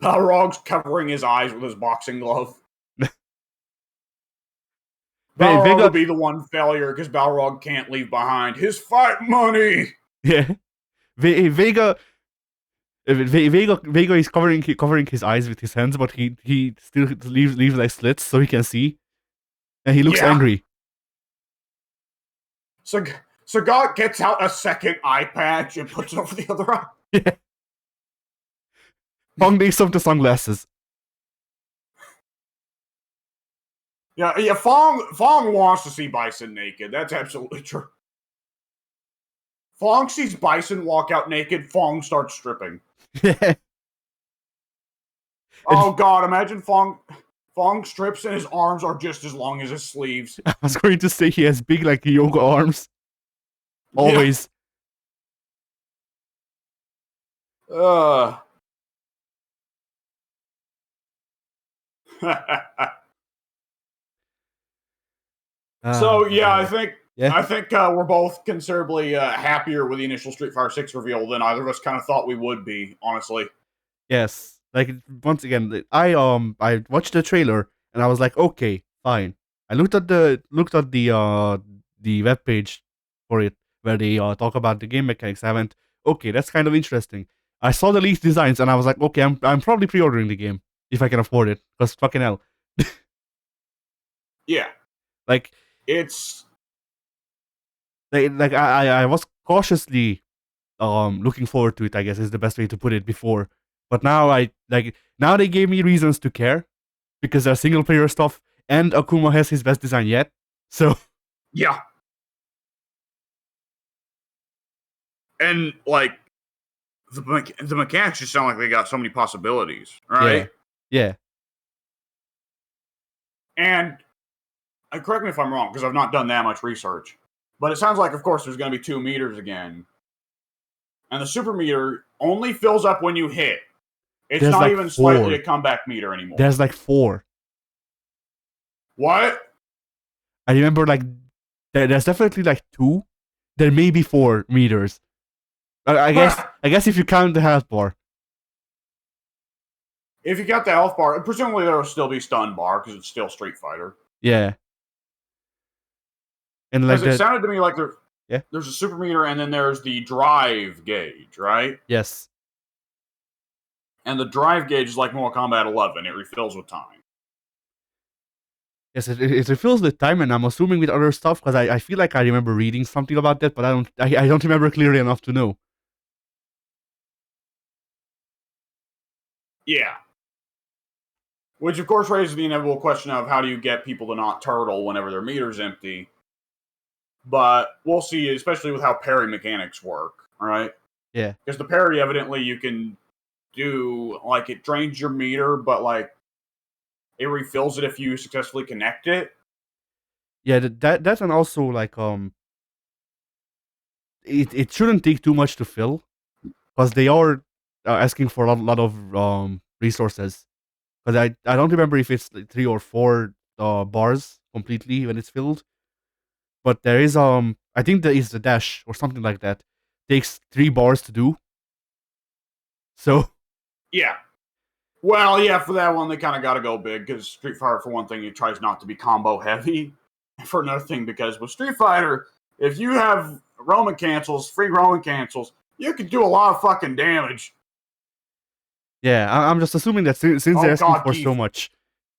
Balrog's covering his eyes with his boxing glove. Balrog Vega will be the one failure because Balrog can't leave behind his fight money. Yeah. Vega is covering his eyes with his hands, but he still leaves like slits so he can see, and he looks angry. So God gets out a second eye patch and puts it over the other eye. Yeah. Fong makes up the sunglasses. Yeah. Fong wants to see Bison naked. That's absolutely true. Fong sees Bison walk out naked. Fong starts stripping. Yeah. Oh God! Imagine Fong strips and his arms are just as long as his sleeves. I was going to say he has big like yoga arms. Always. Yeah. So yeah, I think we're both considerably happier with the initial Street Fighter 6 reveal than either of us kind of thought we would be, honestly. Yes. Like once again, I watched the trailer and I was like, okay, fine. I looked at the web page for it where they talk about the game mechanics. I went, okay, that's kind of interesting. I saw the leaked designs and I was like, okay, I'm probably pre-ordering the game if I can afford it, because fucking hell. Yeah. Like it's like I was cautiously looking forward to it, I guess is the best way to put it before. But now now they gave me reasons to care because there's single player stuff and Akuma has his best design yet. So yeah. And like the mechanics just sound like they got so many possibilities, right? Yeah. And correct me if I'm wrong, because I've not done that much research. But it sounds like, of course, there's going to be 2 meters again. And the super meter only fills up when you hit. It's there's not like even 4. slightly a comeback meter anymore. There's like 4. What? I remember like there's definitely like 2. There may be 4 meters. I guess if you count the health bar. If you got the health bar, presumably there will still be stun bar because it's still Street Fighter. Yeah. And like it sounded to me like there's a super meter and then there's the drive gauge, right? Yes. And the drive gauge is like Mortal Kombat 11. It refills with time. Yes, it refills with time, and I'm assuming with other stuff because I feel like I remember reading something about that, but I don't remember clearly enough to know. Yeah. Which, of course, raises the inevitable question of how do you get people to not turtle whenever their meter's empty? But we'll see, especially with how parry mechanics work, right? Yeah. Because the parry, evidently, you can do, like, it drains your meter, but, like, it refills it if you successfully connect it. Yeah, that and also, like, it shouldn't take too much to fill, because they are asking for a lot of resources. Because I don't remember if it's like 3 or 4 bars completely when it's filled. But there is I think there is the dash or something like that. Takes 3 bars to do. So yeah, Well, yeah, for that one, they kind of got to go big because Street Fighter, for one thing, it tries not to be combo heavy. And for another thing, because with Street Fighter, if you have Roman cancels, free Roman cancels, you can do a lot of fucking damage. Yeah, I'm just assuming that since they're Oh asking God, for so Keith. much,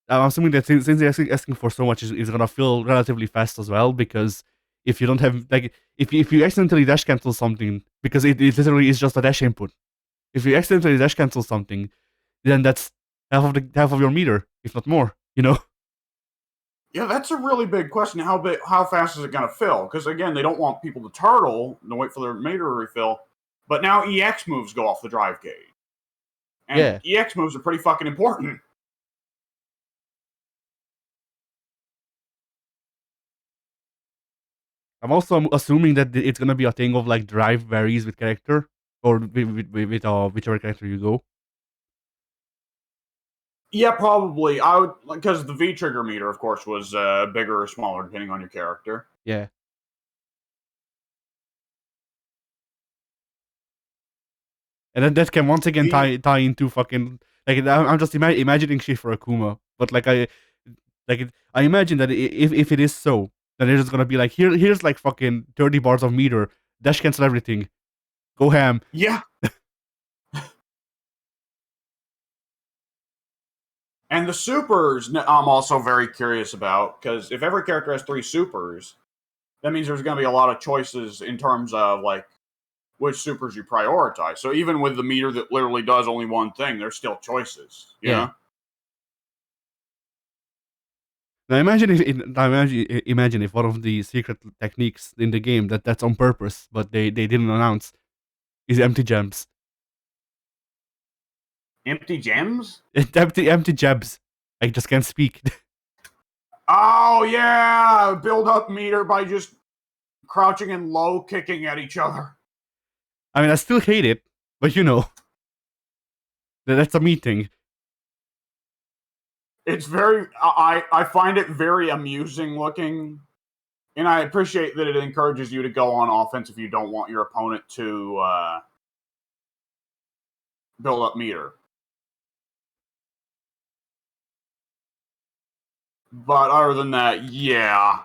I'm assuming that since they're asking for so much, it's gonna feel relatively fast as well. Because if you don't have like, if you accidentally dash cancel something, because it literally is just a dash input. If you accidentally dash cancel something, then that's half of your meter, if not more. You know? Yeah, that's a really big question. How fast is it going to fill? Because again, they don't want people to turtle and wait for their meter to refill. But now EX moves go off the drive gauge, and Yeah. EX moves are pretty fucking important. I'm also assuming that it's gonna be a thing of like drive varies with character or with whichever character you go. Yeah, probably. I would because the V trigger meter, of course, was bigger or smaller depending on your character. Yeah. And then that can once again The tie into fucking like I'm just imagining shit for Akuma, but I imagine that if it is so, then it's just gonna be like here's like fucking 30 bars of meter, dash cancel everything, go ham. yeah, and the supers, I'm also very curious about because if every character has three supers, that means there's going to be a lot of choices in terms of like which supers you prioritize. So even with the meter that literally does only one thing, there's still choices. You Yeah. know? Now imagine if one of the secret techniques in the game that's on purpose, but they didn't announce is empty gems. Empty gems? Empty jabs. I just can't speak. Oh yeah, build up meter by just crouching and low kicking at each other. I mean, I still hate it, but you know, that's a me thing. It's very I find it very amusing looking, and I appreciate that it encourages you to go on offense if you don't want your opponent to build up meter. But other than that, yeah,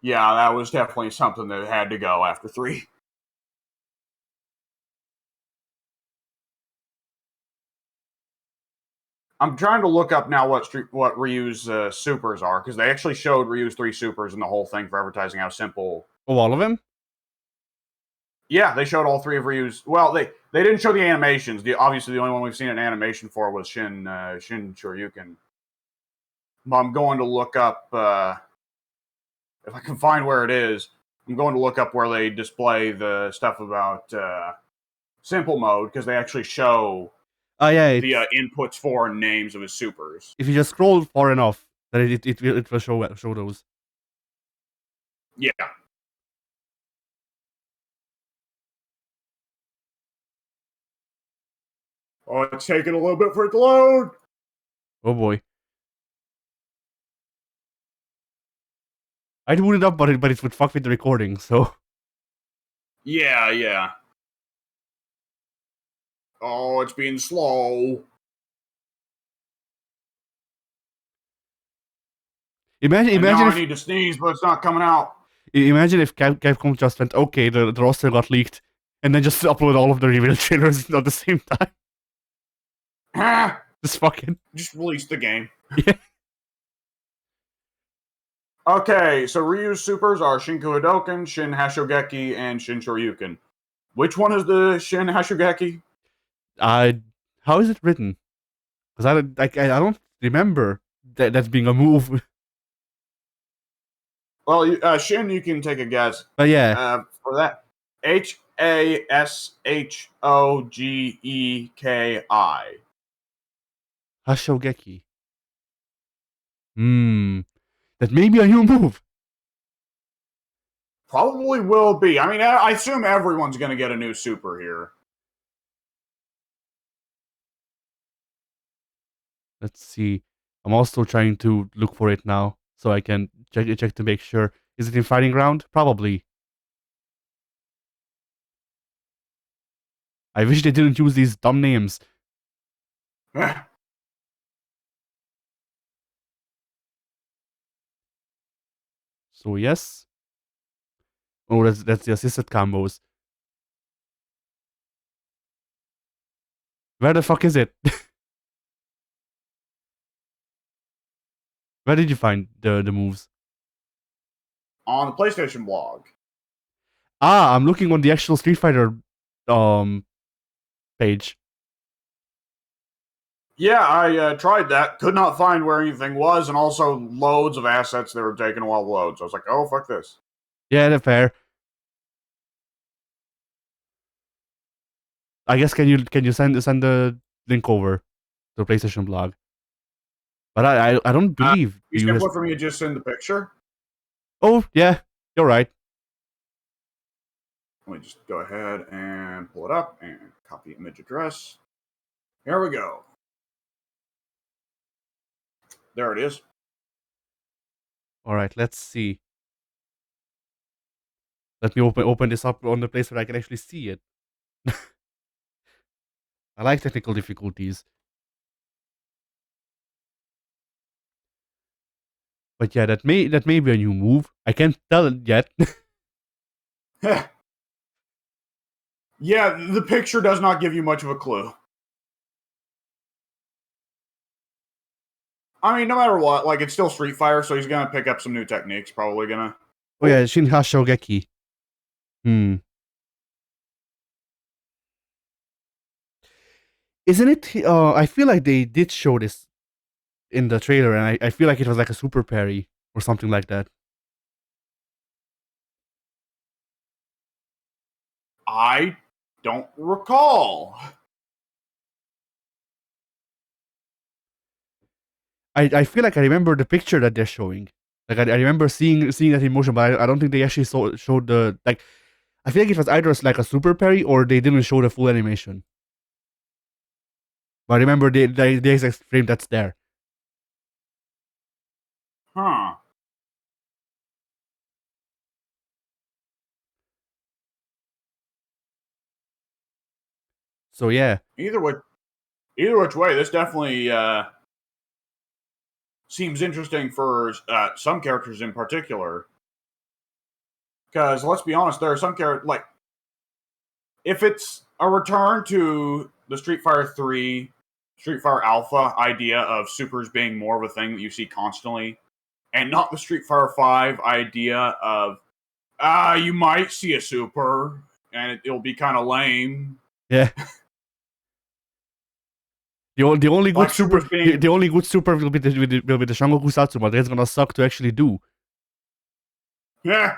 that was definitely something that had to go after three. I'm trying to look up now what Ryu's supers are because they actually showed Ryu's three supers and the whole thing for advertising how simple. Oh, all of them? Yeah, they showed all three of Ryu's. Well, they didn't show the animations. Obviously, the only one we've seen an animation for was Shin Shoryuken. I'm going to look up if I can find where it is. I'm going to look up where they display the stuff about simple mode because they actually show Oh yeah, the it's inputs for and names of his supers. if you just scroll far enough, then it will show those. Yeah. Oh, it's taking a little bit for it to load. Oh boy, I'd boot it up, but it would fuck with the recording. So Yeah, yeah. Oh, it's being slow. And now imagine I if need to sneeze, but it's not coming out. imagine if Capcom just went okay, the roster got leaked, and then just upload all of the reveal trailers at the same time. Just fucking Just release the game. yeah. Okay, so Ryu's supers are Shinku Hadoken, Shin Hashogeki, and Shin Shoryuken. Which one is the Shin Hashogeki? How is it written? Because I don't remember that being a move. Well, Shin, you can take a guess. But yeah, For that, Hashogeki. Hashogeki. That may be a new move. Probably will be. I mean, I assume everyone's going to get a new super here. Let's see. I'm also trying to look for it now, so I can check to make sure. Is it in Fighting Ground? Probably. I wish they didn't use these dumb names. So yes. Oh, that's the assisted combos. Where the fuck is it? Where did you find the moves? On the PlayStation blog. Ah, I'm looking on the actual Street Fighter page. Yeah, I tried that. Could not find where anything was, and also loads of assets that were taking a while to load. So I was like, oh, fuck this. Yeah, that's fair. I guess can you send the link over to the PlayStation blog? But I don't believe You the US. simpler for me to just send the picture. Oh yeah, you're right. Let me just go ahead and pull it up and copy image address. Here we go. There it is. All right, let's see. Let me open this up on the place where I can actually see it. I like technical difficulties. But yeah, that may be a new move. I can't tell it yet. Yeah, the picture does not give you much of a clue. I mean, no matter what, like, it's still Street Fighter, so he's gonna pick up some new techniques. Probably gonna. Oh yeah, Shinha Shogeki. Isn't it? I feel like they did show this in the trailer, and I feel like it was like a super parry or something like that. I don't recall. I feel like I remember the picture that they're showing. Like I remember seeing that in motion, but I don't think they actually showed the like. I feel like it was either like a super parry or they didn't show the full animation. But I remember the exact frame that's there. Huh. So yeah. Either which way, this definitely seems interesting for some characters in particular. Because let's be honest, there are some characters like if it's a return to the Street Fighter 3, Street Fighter Alpha idea of supers being more of a thing that you see constantly, and not the Street Fighter 5 idea of you might see a super and it'll be kind of lame. Yeah. The only good Like super supers being the only good super will be the Shangoku Satsuma. That's gonna suck to actually do. yeah.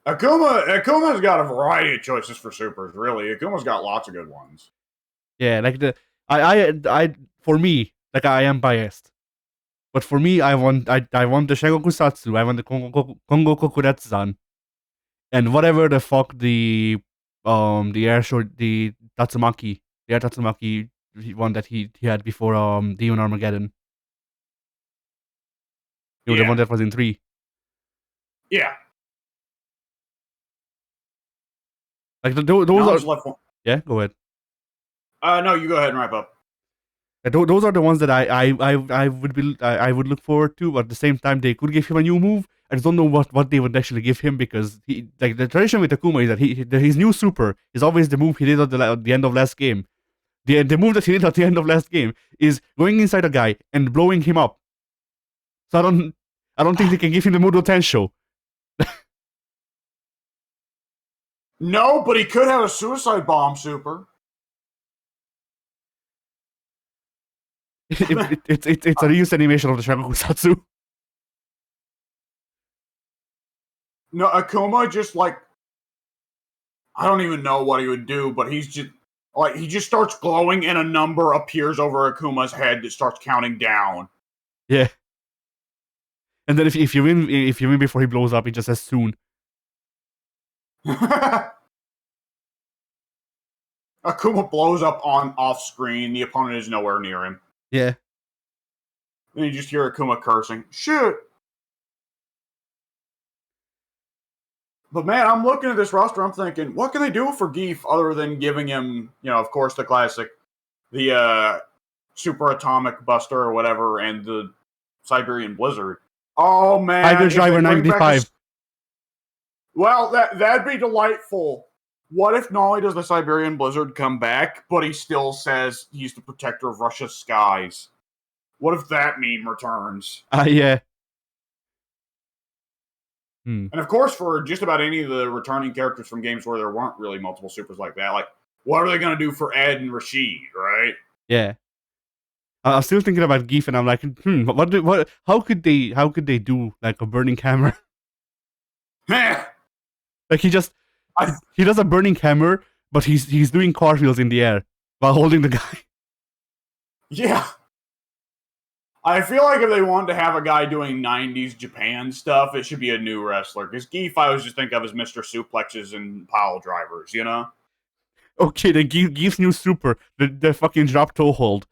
Akuma's got a variety of choices for supers. Really, Akuma's got lots of good ones. Yeah, like I for me, like I am biased, but for me, I want the Shangoku Satsu. I want the Kongo Kokuretsu, and whatever the fuck the air short the Tatsumaki the air Tatsumaki one that he had before Demon Armageddon. You know, the one that was in 3. Yeah. Like those are left one. yeah. Go ahead. No, you go ahead and wrap up. Those are the ones that I would look forward to. But at the same time, they could give him a new move. I just don't know what they would actually give him because he like the tradition with Akuma is that his new super is always the move he did at the end of last game. The move that he did at the end of last game is going inside a guy and blowing him up. So I don't think they can give him the Mudo Tensho. No, but he could have a suicide bomb super. It's a reused animation of the Shagoku Satsu. No, Akuma just like I don't even know what he would do, but he's just like he just starts glowing and a number appears over Akuma's head that starts counting down. Yeah. And then if you win before he blows up, he just says soon. Akuma blows up on off screen. The opponent is nowhere near him. Yeah. Then you just hear Akuma cursing. Shit. But man, I'm looking at this roster. I'm thinking, what can they do for Geef other than giving him, of course, the classic, the Super Atomic Buster or whatever, and the Siberian Blizzard. Oh man, Tiger if they Driver bring back 95. well, that'd be delightful. What if not only does the Siberian Blizzard come back, but he still says he's the protector of Russia's skies? What if that meme returns? Yeah. And of course, for just about any of the returning characters from games where there weren't really multiple supers like that, like what are they going to do for Ed and Rashid, right? Yeah. I'm still thinking about Geef, and I'm like, how could they do like a burning hammer? Like he does a burning hammer, but he's doing cartwheels in the air while holding the guy. Yeah. I feel like if they wanted to have a guy doing 90s Japan stuff, it should be a new wrestler. Because Geef, I always just think of as Mr. Suplexes and pile drivers, you know? Okay, then Geef's new super, the fucking drop toe hold.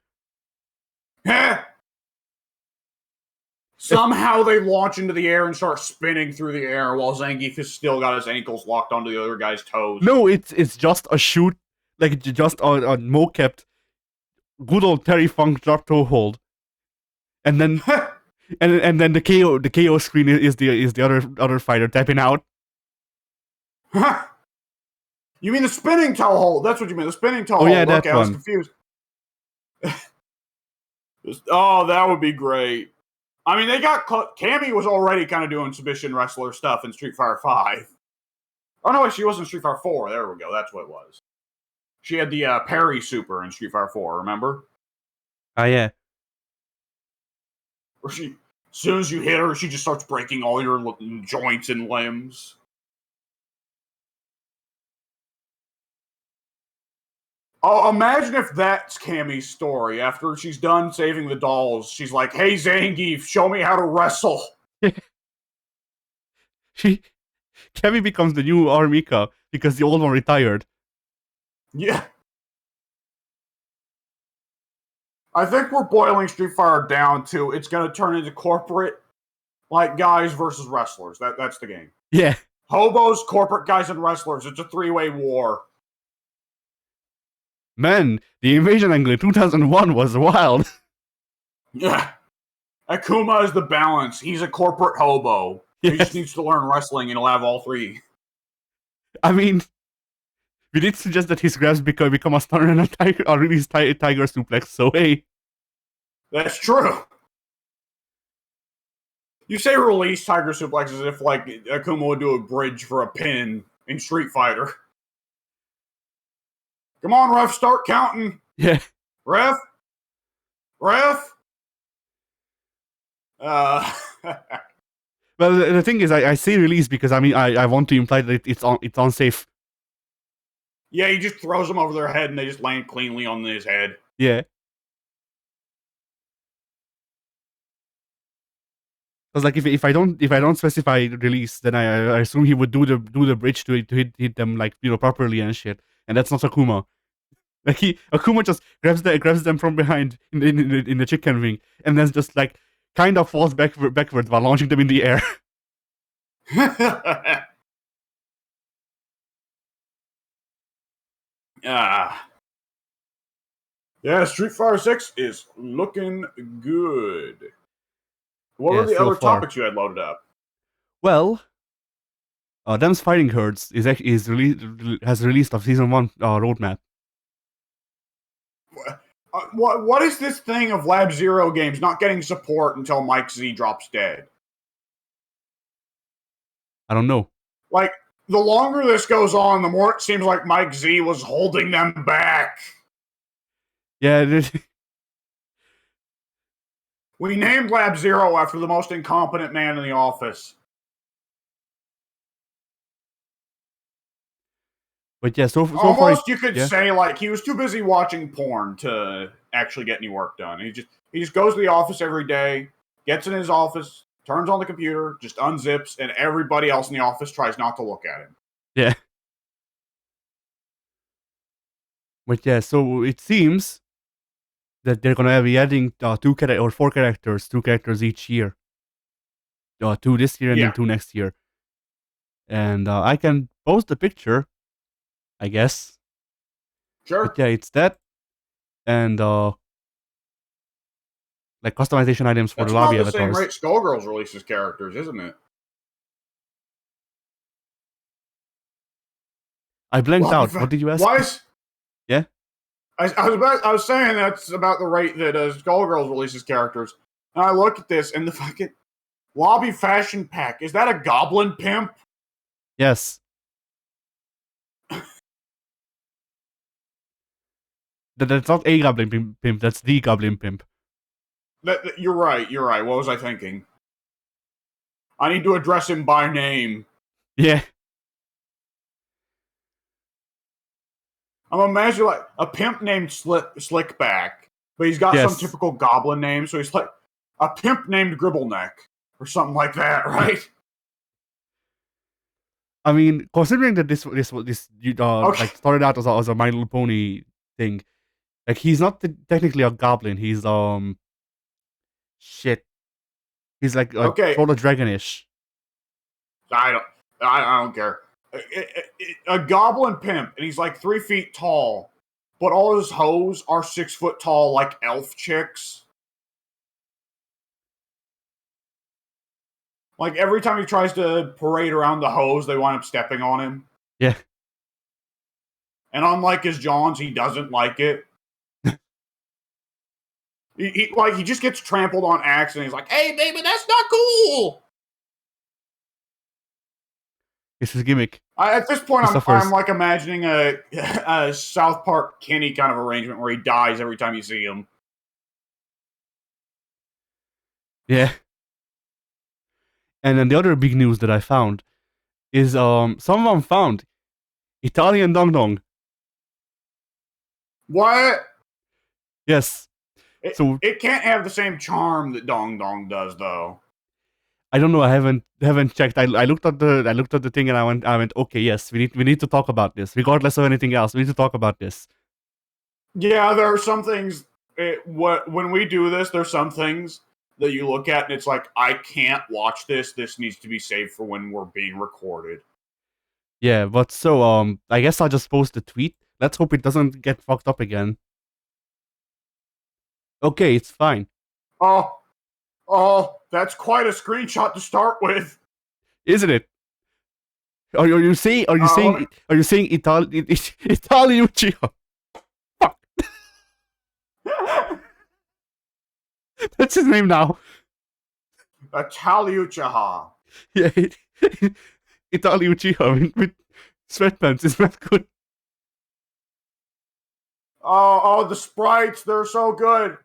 Somehow they launch into the air and start spinning through the air while Zangief has still got his ankles locked onto the other guy's toes. No, it's just a shoot, like just a mo-kept, good old Terry Funk drop toe hold, and then and then the KO screen is the other fighter tapping out. You mean the spinning toe hold? That's what you mean, the spinning toe hold. Yeah, that okay, I was one. confused. Oh, that would be great. I mean, they got Cammy was already kind of doing submission wrestler stuff in Street Fighter 5. Oh no, she was in Street Fighter 4. There we go. That's what it was. She had the parry super in Street Fighter 4. Remember? Yeah. Where as soon as you hit her, she just starts breaking all your joints and limbs. Oh, imagine if that's Cammy's story. After she's done saving the dolls, she's like, "Hey Zangief, show me how to wrestle." Cammy becomes the new Armika because the old one retired. Yeah. I think we're boiling Street Fighter down to it's going to turn into corporate, like guys versus wrestlers. That's the game. Yeah. Hobos, corporate guys, and wrestlers. It's a three-way war. Man, the invasion angle in 2001 was wild. Yeah. Akuma is the balance. He's a corporate hobo. Yes. He just needs to learn wrestling and he'll have all three. I mean, we did suggest that his grabs become a stunner and a tiger, or release tiger suplex, so hey. That's true. You say release tiger suplex as if like Akuma would do a bridge for a pin in Street Fighter. Come on, ref, start counting. Yeah. Ref. Well, the thing is, I say release because I mean I want to imply that it's unsafe. Yeah, he just throws them over their head and they just land cleanly on his head. Yeah. Because like if I don't specify release, then I assume he would do the bridge to hit them like properly and shit, and that's not Akuma. Like Akuma just grabs them from behind in the chicken wing, and then just like kind of falls backwards while launching them in the air. Yeah, Street Fighter 6 is looking good. What were the so other far. topics you had loaded up? Well, Them's Fighting Herds has released a season 1 roadmap. What is this thing of Lab Zero games not getting support until Mike Z drops dead? I don't know. Like, the longer this goes on, the more it seems like Mike Z was holding them back. Yeah. We named Lab Zero after the most incompetent man in the office. But yeah, so almost far, you could say like he was too busy watching porn to actually get any work done. He just goes to the office every day, gets in his office, turns on the computer, just unzips, and everybody else in the office tries not to look at him. Yeah. But yeah, so it seems that they're gonna be adding 2 characters each year. 2 this year and then 2 next year. And I can post the picture, I guess. Sure. But yeah, it's that. And like customization items for That's the lobby about the same avatars. rate Skullgirls releases characters, isn't it? I blanked Lobby out. What did you ask? Why is Yeah. I was saying that's about the rate that Skullgirls releases characters. And I look at this and the fucking lobby fashion pack. Is that a goblin pimp? Yes. That's not a goblin pimp. That's the goblin pimp. You're right. You're right. What was I thinking? I need to address him by name. Yeah. I'm imagining like a pimp named Slickback, but he's got some typical goblin name, so he's like a pimp named Gribbleneck or something like that, right? I mean, considering that this like started out as a My Little Pony thing, like he's not technically a goblin. He's shit. He's like sort of dragonish. I don't care. A goblin pimp, and he's like 3 feet tall, but all his hoes are 6 foot tall, like elf chicks. Like every time he tries to parade around the hose, they wind up stepping on him. Yeah. And unlike his Johns, he doesn't like it. he just gets trampled on accident. He's like, "Hey, baby, that's not cool." It's his gimmick. At this point, I'm like imagining a South Park Kenny kind of arrangement where he dies every time you see him. Yeah. And then the other big news that I found is someone found Italian Dong Dong. What? Yes. So it can't have the same charm that Dong Dong does, though. I don't know. I haven't checked. I looked at the thing and I went. Okay, yes, we need to talk about this, regardless of anything else. We need to talk about this. Yeah, there are some things. When we do this, there's some things that you look at and it's like, I can't watch this. This needs to be saved for when we're being recorded. Yeah, but so I guess I'll just post the tweet. Let's hope it doesn't get fucked up again. Okay, it's fine. Oh, that's quite a screenshot to start with, isn't it? Are you saying Italiuccio? Fuck. That's his name now. Italiuccia. Yeah, Italiuccio with sweatpants is not good. Oh, the sprites, they're so good.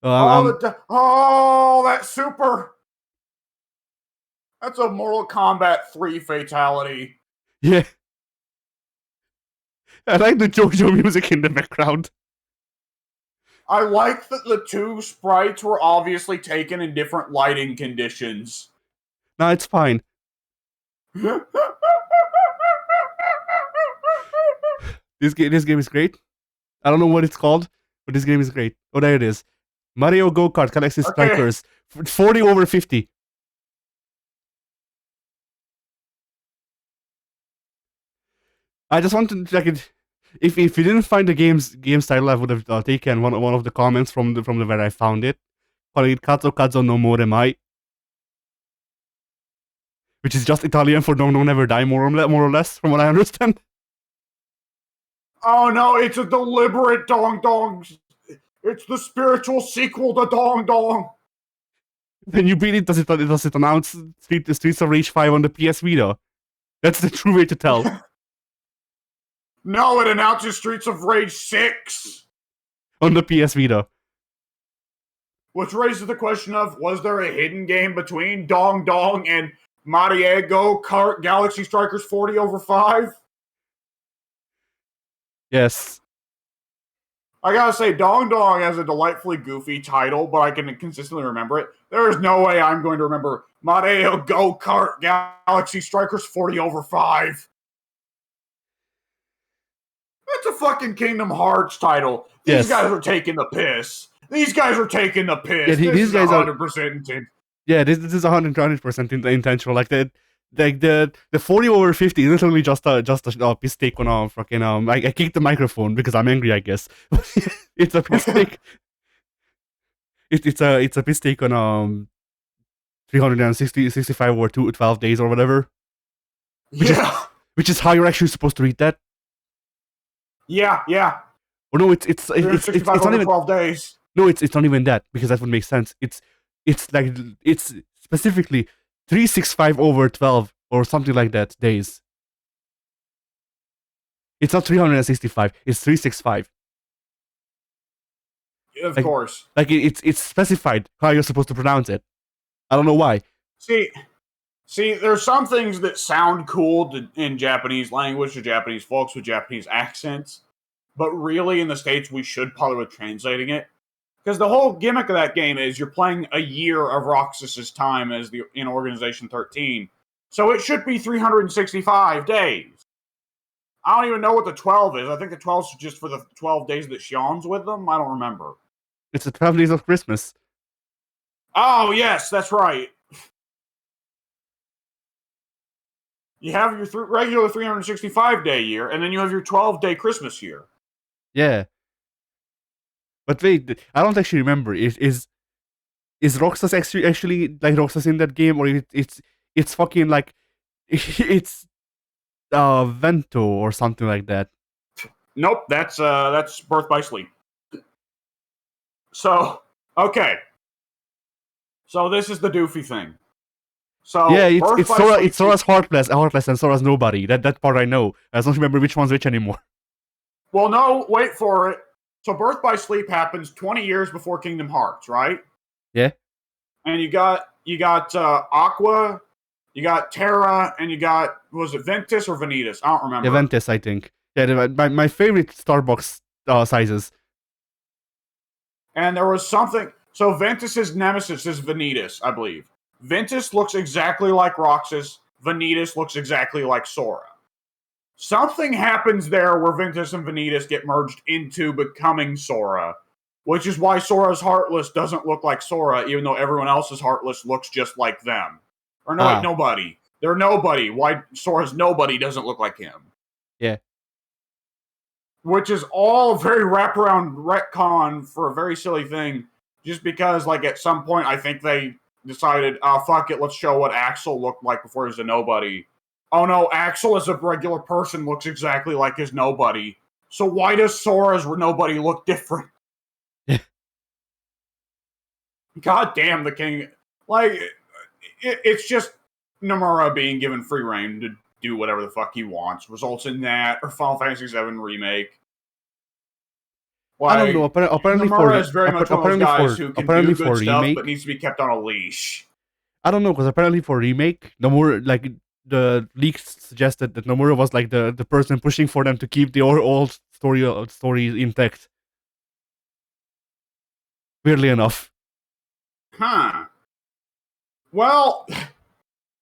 That's super. That's a Mortal Kombat 3 fatality. Yeah. I like the JoJo music in the background. I like that the two sprites were obviously taken in different lighting conditions. No, it's fine. This game is great. I don't know what it's called, but this game is great. Oh, there it is. Mario Go-Kart Galaxy Strikers. 40 over 50. I just want to check it. If you didn't find the game's title, I would have taken one of the comments from the where I found it. Calling it Kazo Kazo no More Mai. Which is just Italian for Don't Never Die, more or less, from what I understand. Oh no, it's a deliberate Dong Dong. It's the spiritual sequel to Dong Dong. Then you beat it, does it announce Streets of Rage 5 on the PS Vita? That's the true way to tell. No, it announces Streets of Rage 6. On the PS Vita. Which raises the question of, was there a hidden game between Dong Dong and Mario Go-Kart Galaxy Strikers 40 over 5? Yes. I gotta say, Dong Dong has a delightfully goofy title, but I can consistently remember it. There is no way I'm going to remember Mario Go-Kart Galaxy Strikers 40 over 5. That's a fucking Kingdom Hearts title. These guys are taking the piss. These guys are taking the piss. Yeah, these guys are 100% intent. Yeah, this is 100% intentional. Like the 40 over 50 is literally just a mistake on a fucking I kicked the microphone because I'm angry, I guess. It's a mistake. it's a mistake on 365 or 12 days or whatever, which is Yeah. which is how you're actually supposed to read that. Yeah. Or no, it's 365 not over even. 12 days. No, it's not even that, because that would make sense. It's like it's specifically 365 over 12 or something like that days. It's not 365. It's 365. Of Like course. it's specified how you're supposed to pronounce it. I don't know why. See, there's some things that sound cool in Japanese language to Japanese folks with Japanese accents, but really in the States we should bother with translating it. Because the whole gimmick of that game is you're playing a year of Roxas's time as in Organization 13. So it should be 365 days. I don't even know what the 12 is. I think the 12 is just for the 12 days that Sean's with them. I don't remember. It's the 12 days of Christmas. Oh, yes, that's right. You have your regular 365-day year, and then you have your 12-day Christmas year. Yeah. But wait, I don't actually remember. Is Roxas actually like Roxas in that game, or it's fucking like it's Vento or something like that? Nope, that's Birth by Sleep. So, okay. So this is the doofy thing. So Yeah, Birth it's by Sora, Sleep. it's Sora's Heartless, and Sora's Nobody. That part I know. I don't remember which one's which anymore. Well, no, wait for it. So Birth by Sleep happens 20 years before Kingdom Hearts, right? Yeah. And you got Aqua, you got Terra, and you got, was it Ventus or Vanitas? I don't remember. Ventus, I think. Yeah, my favorite Starbucks sizes. And there was something. So Ventus's nemesis is Vanitas, I believe. Ventus looks exactly like Roxas. Vanitas looks exactly like Sora. Something happens there where Ventus and Vanitas get merged into becoming Sora, which is why Sora's Heartless doesn't look like Sora, even though everyone else's Heartless looks just like them. Or no, wait, nobody. They're nobody. Why Sora's nobody doesn't look like him? Yeah. Which is all very wraparound retcon for a very silly thing, just because, like, at some point, I think they decided, fuck it, let's show what Axel looked like before he was a nobody. Oh no, Axel as a regular person looks exactly like his nobody. So why does Sora's nobody look different? God damn the king. Like, it's just Nomura being given free reign to do whatever the fuck he wants. Results in that, or Final Fantasy VII Remake. Like, I don't know. Apparently, Nomura is very much one of those guys who can do good stuff, remake, but needs to be kept on a leash. I don't know, because apparently for remake, Nomura, like, the leaks suggested that Nomura was like the person pushing for them to keep the old story intact. Weirdly enough. Huh. Well,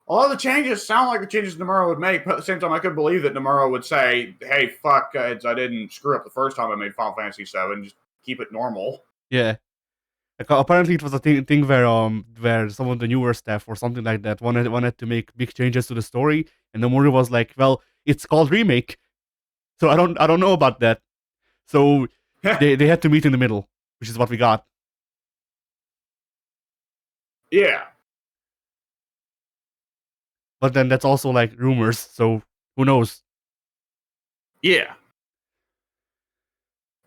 a lot of the changes sound like the changes Nomura would make, but at the same time, I could believe that Nomura would say, hey, fuck, I didn't screw up the first time I made Final Fantasy VII, just keep it normal. Yeah. Like, apparently it was a thing where some of the newer staff or something like that wanted to make big changes to the story, and Nomura was like, well, it's called remake, so I don't know about that. So they had to meet in the middle, which is what we got. Yeah. But then that's also like rumors, so who knows? Yeah.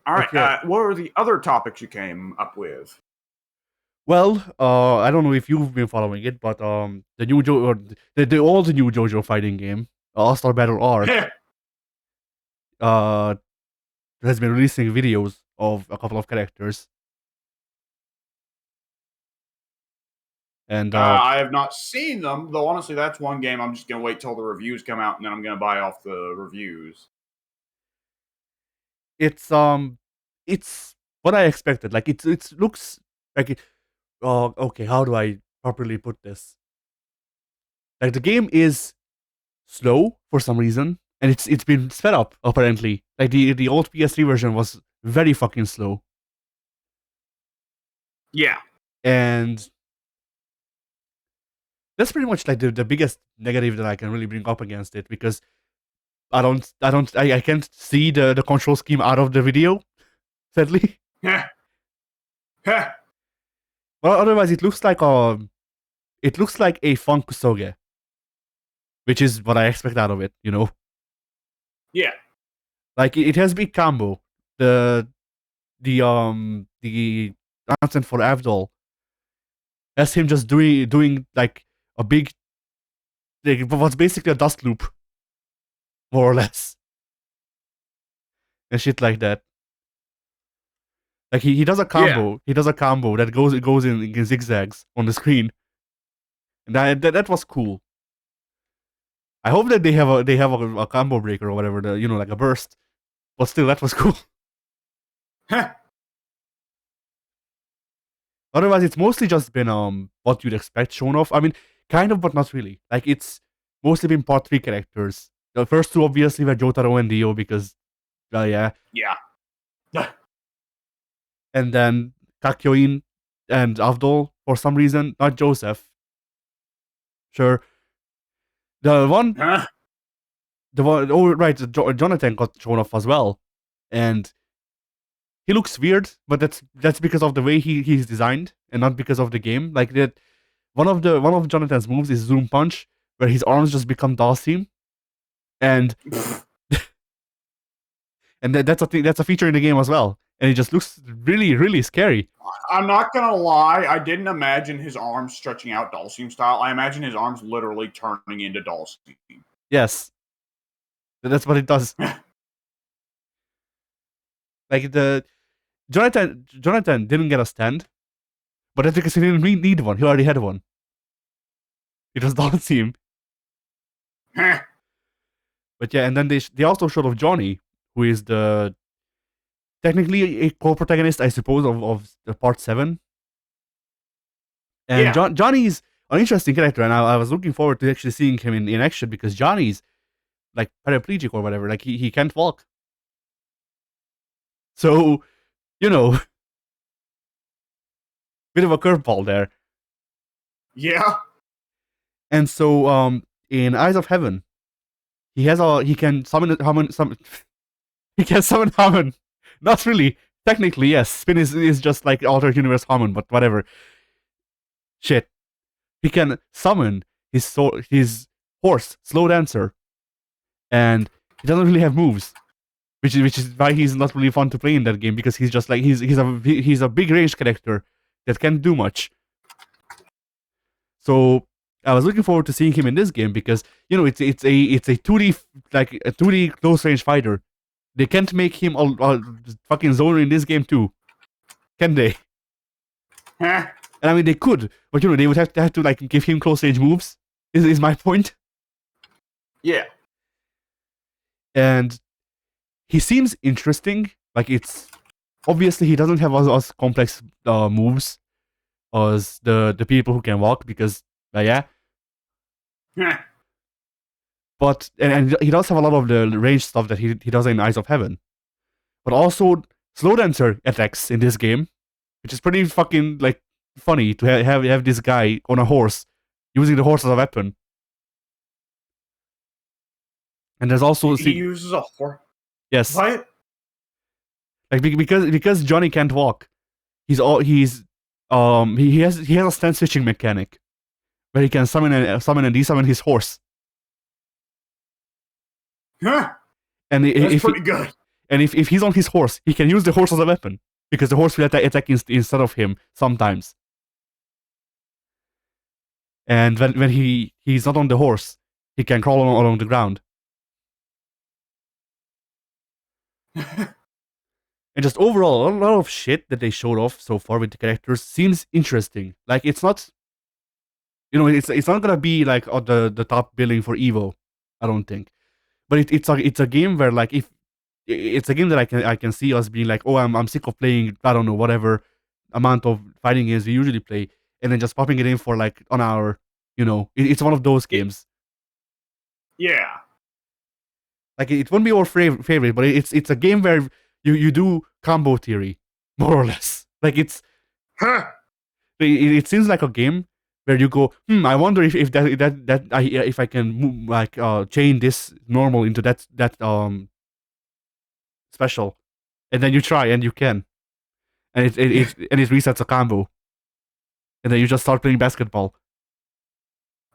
All right. Okay. What are the other topics you came up with? Well, I don't know if you've been following it, but the new the old new JoJo fighting game, All Star Battle Arc, has been releasing videos of a couple of characters. And I have not seen them, though. Honestly, that's one game I'm just gonna wait till the reviews come out, and then I'm gonna buy off the reviews. it's what I expected. Like it looks like it. Oh, okay. How do I properly put this? Like the game is slow for some reason, and it's been sped up apparently. Like the old PS3 version was very fucking slow. Yeah. And that's pretty much like the biggest negative that I can really bring up against it, because I can't see the control scheme out of the video, sadly. Well, otherwise it looks like a fun kusoge, which is what I expect out of it. Yeah. Like it has big combo. The announcement for Avdol has him just doing like a big, like, what's basically a dust loop, more or less, and shit like that. Like he does a Yeah. combo. He does a combo that goes in zigzags on the screen, and that was cool. I hope that they have a combo breaker or whatever, like a burst. But still, that was cool. Otherwise, it's mostly just been what you'd expect shown off. I mean, kind of, but not really. Like it's mostly been part 3 characters. The first two obviously were Jotaro and Dio because, well, yeah, Yeah. and then Kakyoin and Avdol for some reason, not Joseph. Sure, the one, Huh? the one. Oh, right, Jonathan got shown off as well, and he looks weird, but that's because of the way he's designed and not because of the game. Like that, one of Jonathan's moves is Zoom Punch, where his arms just become Dalsim, and that's a feature in the game as well, and it just looks really really scary. I'm not gonna lie, I didn't imagine his arms stretching out Dulcim style. I imagine his arms literally turning into Dulcim. Yes, that's what it does. Like the Jonathan didn't get a stand, but that's because he didn't need one. He already had one. It was Dalsim. But yeah, and then they also showed off Johnny, who is the technically a co-protagonist, I suppose, of the part 7. And Yeah. Johnny's an interesting character, and I was looking forward to actually seeing him in action because Johnny's like paraplegic or whatever, like he can't walk. So, you know, bit of a curveball there. Yeah. And so, in Eyes of Heaven, he can summon he can summon Hammon. Not really. Technically, yes. Spin is just like alternate universe Hammon, but whatever. Shit. He can summon his horse, Slow Dancer, and he doesn't really have moves, which is why he's not really fun to play in that game because he's just like he's a big range character that can't do much. So I was looking forward to seeing him in this game because it's a 2D, like a 2D close range fighter. They can't make him a fucking zoner in this game too, can they? Huh? And I mean they could, but they would have to like give him close range moves. Is my point? Yeah. And he seems interesting. Like it's obviously he doesn't have as complex moves as the people who can walk because yeah. Huh. But and he does have a lot of the range stuff that he does in Eyes of Heaven. But also slow dancer attacks in this game, which is pretty fucking like funny to have this guy on a horse using the horse as a weapon. And there's also He uses a horse. yes, What? like because Johnny can't walk, he has a stand switching mechanic where he can summon and desummon his horse. Huh? And That's pretty good. And if he's on his horse, he can use the horse as a weapon because the horse will attack instead of him sometimes. And when he's not on the horse, he can crawl along the ground. And just overall, a lot of shit that they showed off so far with the characters seems interesting. Like it's not, it's not gonna be like the top billing for Evo, I don't think. But it's a game where like if it's a game that I can see us being like, oh, I'm sick of playing, I don't know, whatever amount of fighting games we usually play, and then just popping it in for like an hour. It's one of those games. Yeah. Like it won't be our favorite, but it's a game where you do combo theory more or less. Like Huh? it seems like a game where you go, I wonder if if I can move, like chain this normal into that special, and then you try and you can, and it resets a combo. and then you just start playing basketball.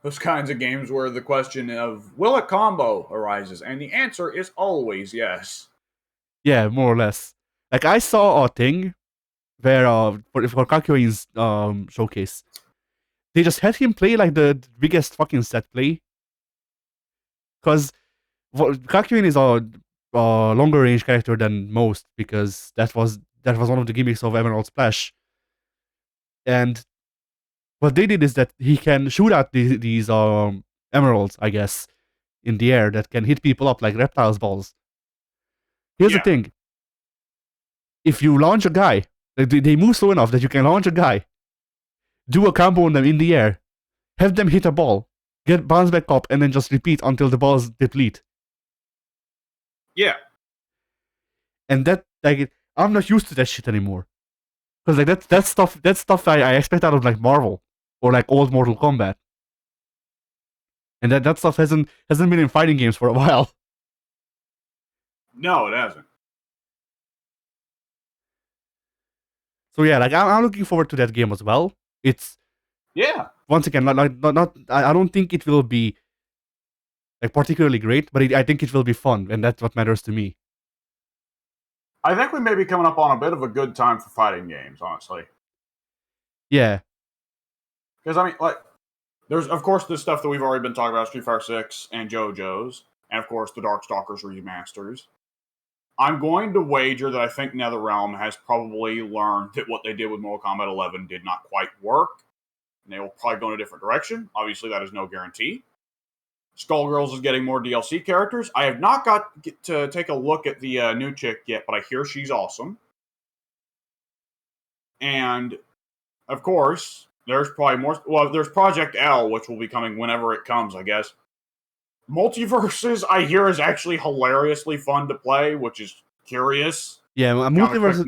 Those kinds of games where the question of will a combo arises, and the answer is always yes. Yeah, more or less. Like I saw a thing where for Kakyoin's showcase, they just had him play like the biggest fucking set play. Because Kakyoin is a longer range character than most, because that was one of the gimmicks of Emerald Splash. And what they did is that he can shoot at these emeralds, I guess, in the air that can hit people up like reptiles balls. Here's the Yeah. thing: if you launch a guy, they move slow enough that you can launch a guy, do a combo on them in the air, have them hit a ball, get bounce back up, and then just repeat until the balls deplete. Yeah. And that, like, I'm not used to that shit anymore. Because like that's stuff I expect out of like Marvel or like old Mortal Kombat. And that stuff hasn't been in fighting games for a while. No, it hasn't. So yeah, like I'm looking forward to that game as well. It's Yeah. once again not I don't think it will be like particularly great, but I think it will be fun, and that's what matters to me. I think we may be coming up on a bit of a good time for fighting games, honestly. Yeah, Because, I mean, like, there's, of course, the stuff that we've already been talking about, Street Fighter 6 and JoJo's, and, of course, the Darkstalkers remasters. I'm going to wager that I think NetherRealm has probably learned that what they did with Mortal Kombat 11 did not quite work, and they will probably go in a different direction. Obviously, that is no guarantee. Skullgirls is getting more DLC characters. I have not got to take a look at the new chick yet, but I hear she's awesome. And, of course, there's probably more. Well, there's Project L, which will be coming whenever it comes, I guess. Multiverses, I hear, is actually hilariously fun to play, which is curious. yeah, multiverses.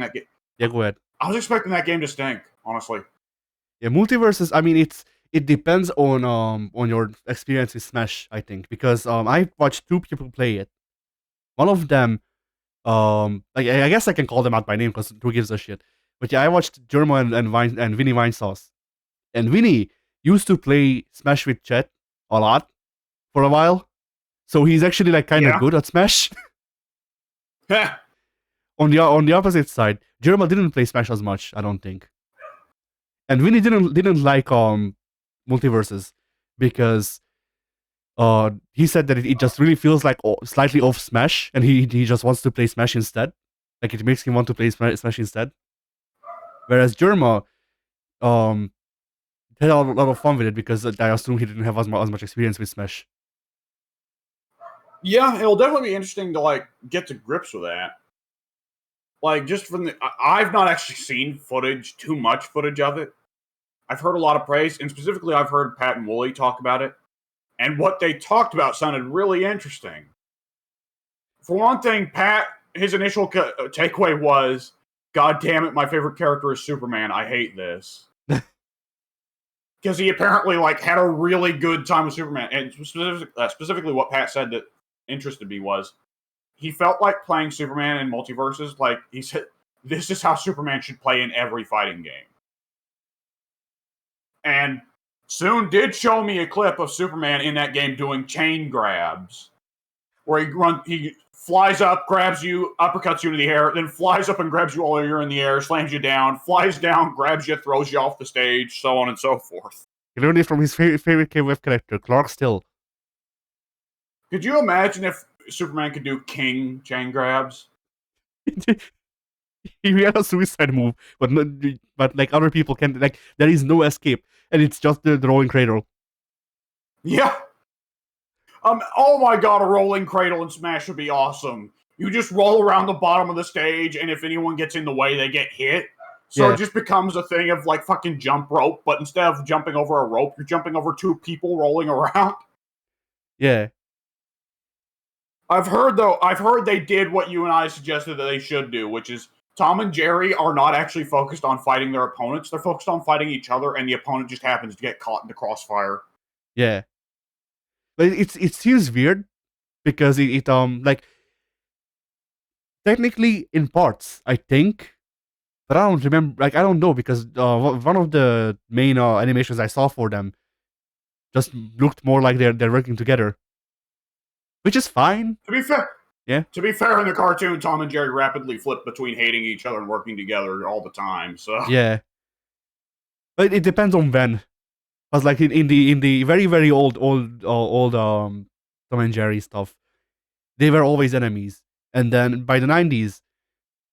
Yeah, go ahead. I was expecting that game to stink, honestly. Yeah, multiverses. I mean, it depends on your experience with Smash, I think, because I watched two people play it. One of them, like I guess I can call them out by name because who gives a shit. But yeah, I watched Germa and Vinny Winesauce, and Vinny used to play Smash with Chet a lot for a while, so he's actually like kind of Yeah. good at Smash. Heh. On the opposite side, Germa didn't play Smash as much, I don't think, and Vinny didn't like multiverses because he said that it just really feels like slightly off Smash, and he just wants to play Smash instead. Like it makes him want to play Smash instead. Whereas Germa had a lot of fun with it because I assume he didn't have as much experience with Smash. Yeah, it'll definitely be interesting to like get to grips with that. Like just from I've not actually seen too much footage of it. I've heard a lot of praise, and specifically, I've heard Pat and Wooly talk about it, and what they talked about sounded really interesting. For one thing, Pat, his initial takeaway was, "God damn it, my favorite character is Superman. I hate this." Because he apparently like had a really good time with Superman, and specifically what Pat said that interested me was he felt like playing Superman in multiverses. Like he said, this is how Superman should play in every fighting game. And Soon did show me a clip of Superman in that game doing chain grabs, where he flies up, grabs you, uppercuts you into the air, then flies up and grabs you while you're in the air, slams you down, flies down, grabs you, throws you off the stage, so on and so forth. He learned it from his favorite KWF character, Clark Still. Could you imagine if Superman could do king chain grabs? He had a suicide move, but like other people can, like there is no escape, and it's just the rolling cradle. Yeah. Oh my god, a rolling cradle in Smash would be awesome. You just roll around the bottom of the stage, and if anyone gets in the way, they get hit. So Yeah. It just becomes a thing of like fucking jump rope, but instead of jumping over a rope, you're jumping over two people rolling around. Yeah. I've heard they did what you and I suggested that they should do, which is Tom and Jerry are not actually focused on fighting their opponents. They're focused on fighting each other, and the opponent just happens to get caught in the crossfire. Yeah. But it seems weird because it like technically in parts, I think But I don't remember. Like, I don't know because one of the main animations I saw for them just looked more like they're working together, which is fine. To be fair, Yeah. To be fair, in the cartoon, Tom and Jerry rapidly flip between hating each other and working together all the time. So Yeah. But it depends on when. Because like in the very very old Tom and Jerry stuff, they were always enemies. And then by the 90s,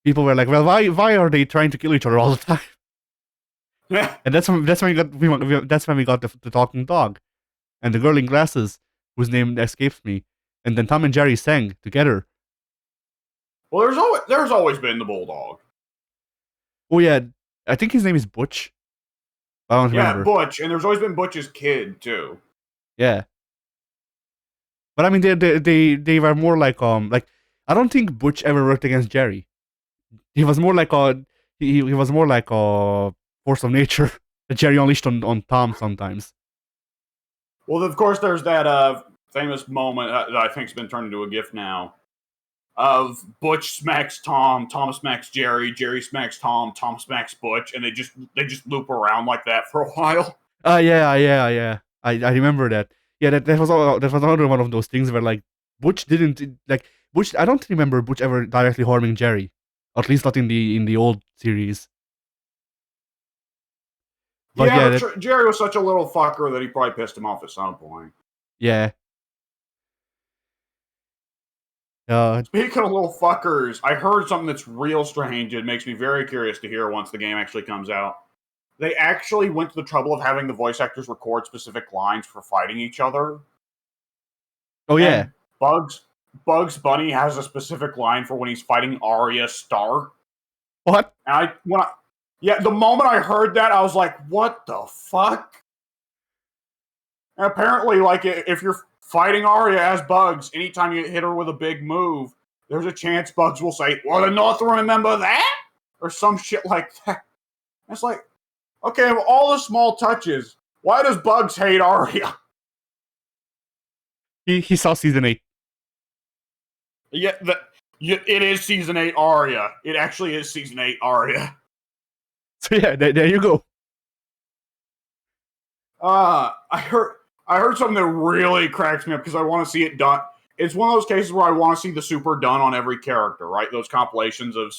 people were like, well, why are they trying to kill each other all the time? And that's when we got the talking dog and the girl in glasses whose name escapes me. And then Tom and Jerry sang together. well, there's always been the bulldog. Oh yeah, I think his name is Butch. I don't Yeah, remember. Butch, and there's always been Butch's kid too. Yeah, but I mean they were more like I don't think Butch ever worked against Jerry. He was more like a he was more like a force of nature that Jerry unleashed on Tom sometimes. Well, of course, there's that famous moment that I think's been turned into a gif now of Butch smacks Tom, Tom smacks Jerry, Jerry smacks Tom, Tom smacks Butch, and they just loop around like that for a while. Yeah. I remember that. Yeah, that was another one of those things where like Butch didn't like Butch. I don't remember Butch ever directly harming Jerry, at least not in the old series. But Yeah, yeah, but Jerry was such a little fucker that he probably pissed him off at some point. yeah. Uh, Speaking of little fuckers, I heard something that's real strange. It makes me very curious to hear once the game actually comes out. They actually went to the trouble of having the voice actors record specific lines for fighting each other. oh yeah. And Bugs Bunny has a specific line for when he's fighting Arya Stark. What? And the moment I heard that, I was like, "What the fuck?" And apparently, like, if you're fighting Arya as Bugs, anytime you hit her with a big move, there's a chance Bugs will say, "Well, the North will remember that," or some shit like that. It's like, okay, of all the small touches, why does Bugs hate Arya? He saw season 8. Yeah, it is season 8 Arya. It actually is season 8 Arya. So yeah, there you go. I heard something that really cracks me up because I want to see it done. It's one of those cases where I want to see the super done on every character, right? Those compilations of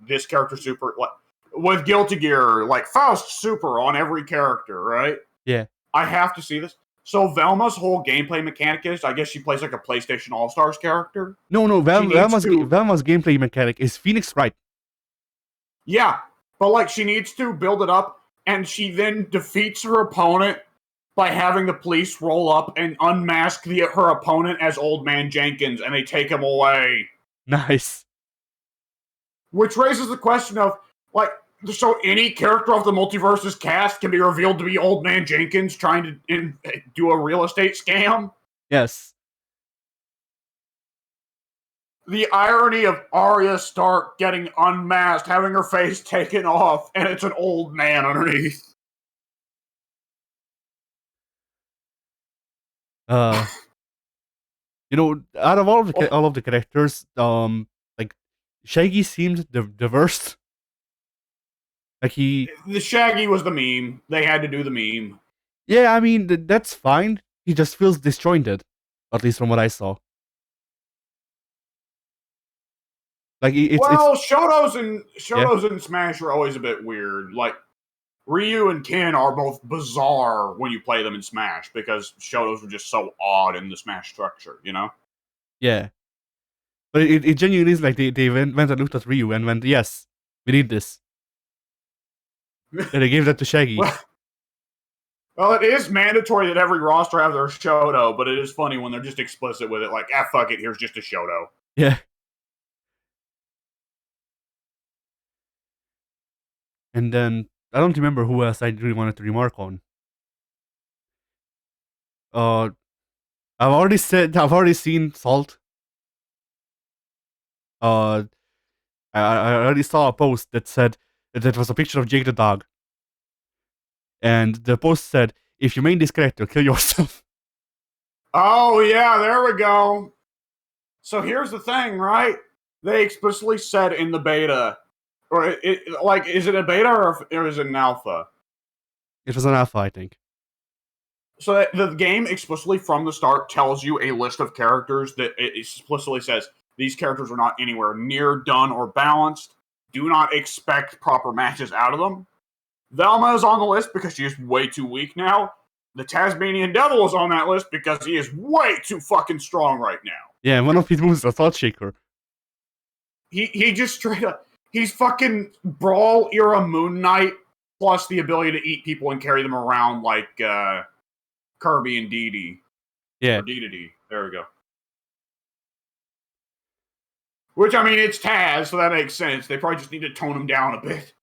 this character super, like with Guilty Gear, like Faust super on every character, right? Yeah. I have to see this. So Velma's whole gameplay mechanic is, I guess she plays like a PlayStation All Stars character. No. Velma's gameplay mechanic is Phoenix Wright. Yeah, but like she needs to build it up, and she then defeats her opponent by having the police roll up and unmask her opponent as Old Man Jenkins, and they take him away. Nice. Which raises the question of, like, so any character of the Multiverse's cast can be revealed to be Old Man Jenkins trying to do a real estate scam? Yes. The irony of Arya Stark getting unmasked, having her face taken off, and it's an old man underneath. Out of all of the characters, like Shaggy seemed the worst. Like the Shaggy was the meme. They had to do the meme. Yeah, I mean that's fine. He just feels disjointed, at least from what I saw. Like Shotos and Smash are always a bit weird. Like Ryu and Ken are both bizarre when you play them in Smash because Shotos are just so odd in the Smash structure, you know? Yeah. But it genuinely is like they went and looked at Ryu and went, yes, we need this. And they gave that to Shaggy. Well, it is mandatory that every roster have their Shoto, but it is funny when they're just explicit with it, like, fuck it, here's just a Shoto. Yeah. And then I don't remember who else I really wanted to remark on. I've already seen Salt. I already saw a post that said that was a picture of Jake the dog. And the post said, if you made this character, kill yourself. Oh, yeah, there we go. So here's the thing, right? They explicitly said in the beta Or like, is it a beta or is it an alpha? It was an alpha, I think. So the game explicitly from the start tells you a list of characters that it explicitly says these characters are not anywhere near done or balanced. Do not expect proper matches out of them. Velma is on the list because she is way too weak now. The Tasmanian Devil is on that list because he is way too fucking strong right now. Yeah, one of his moves is a Thought Shaker. He just straight up, he's fucking Brawl era Moon Knight plus the ability to eat people and carry them around like Kirby and Dee. Yeah. Or Dee. There we go. Which, I mean, it's Taz, so that makes sense. They probably just need to tone him down a bit.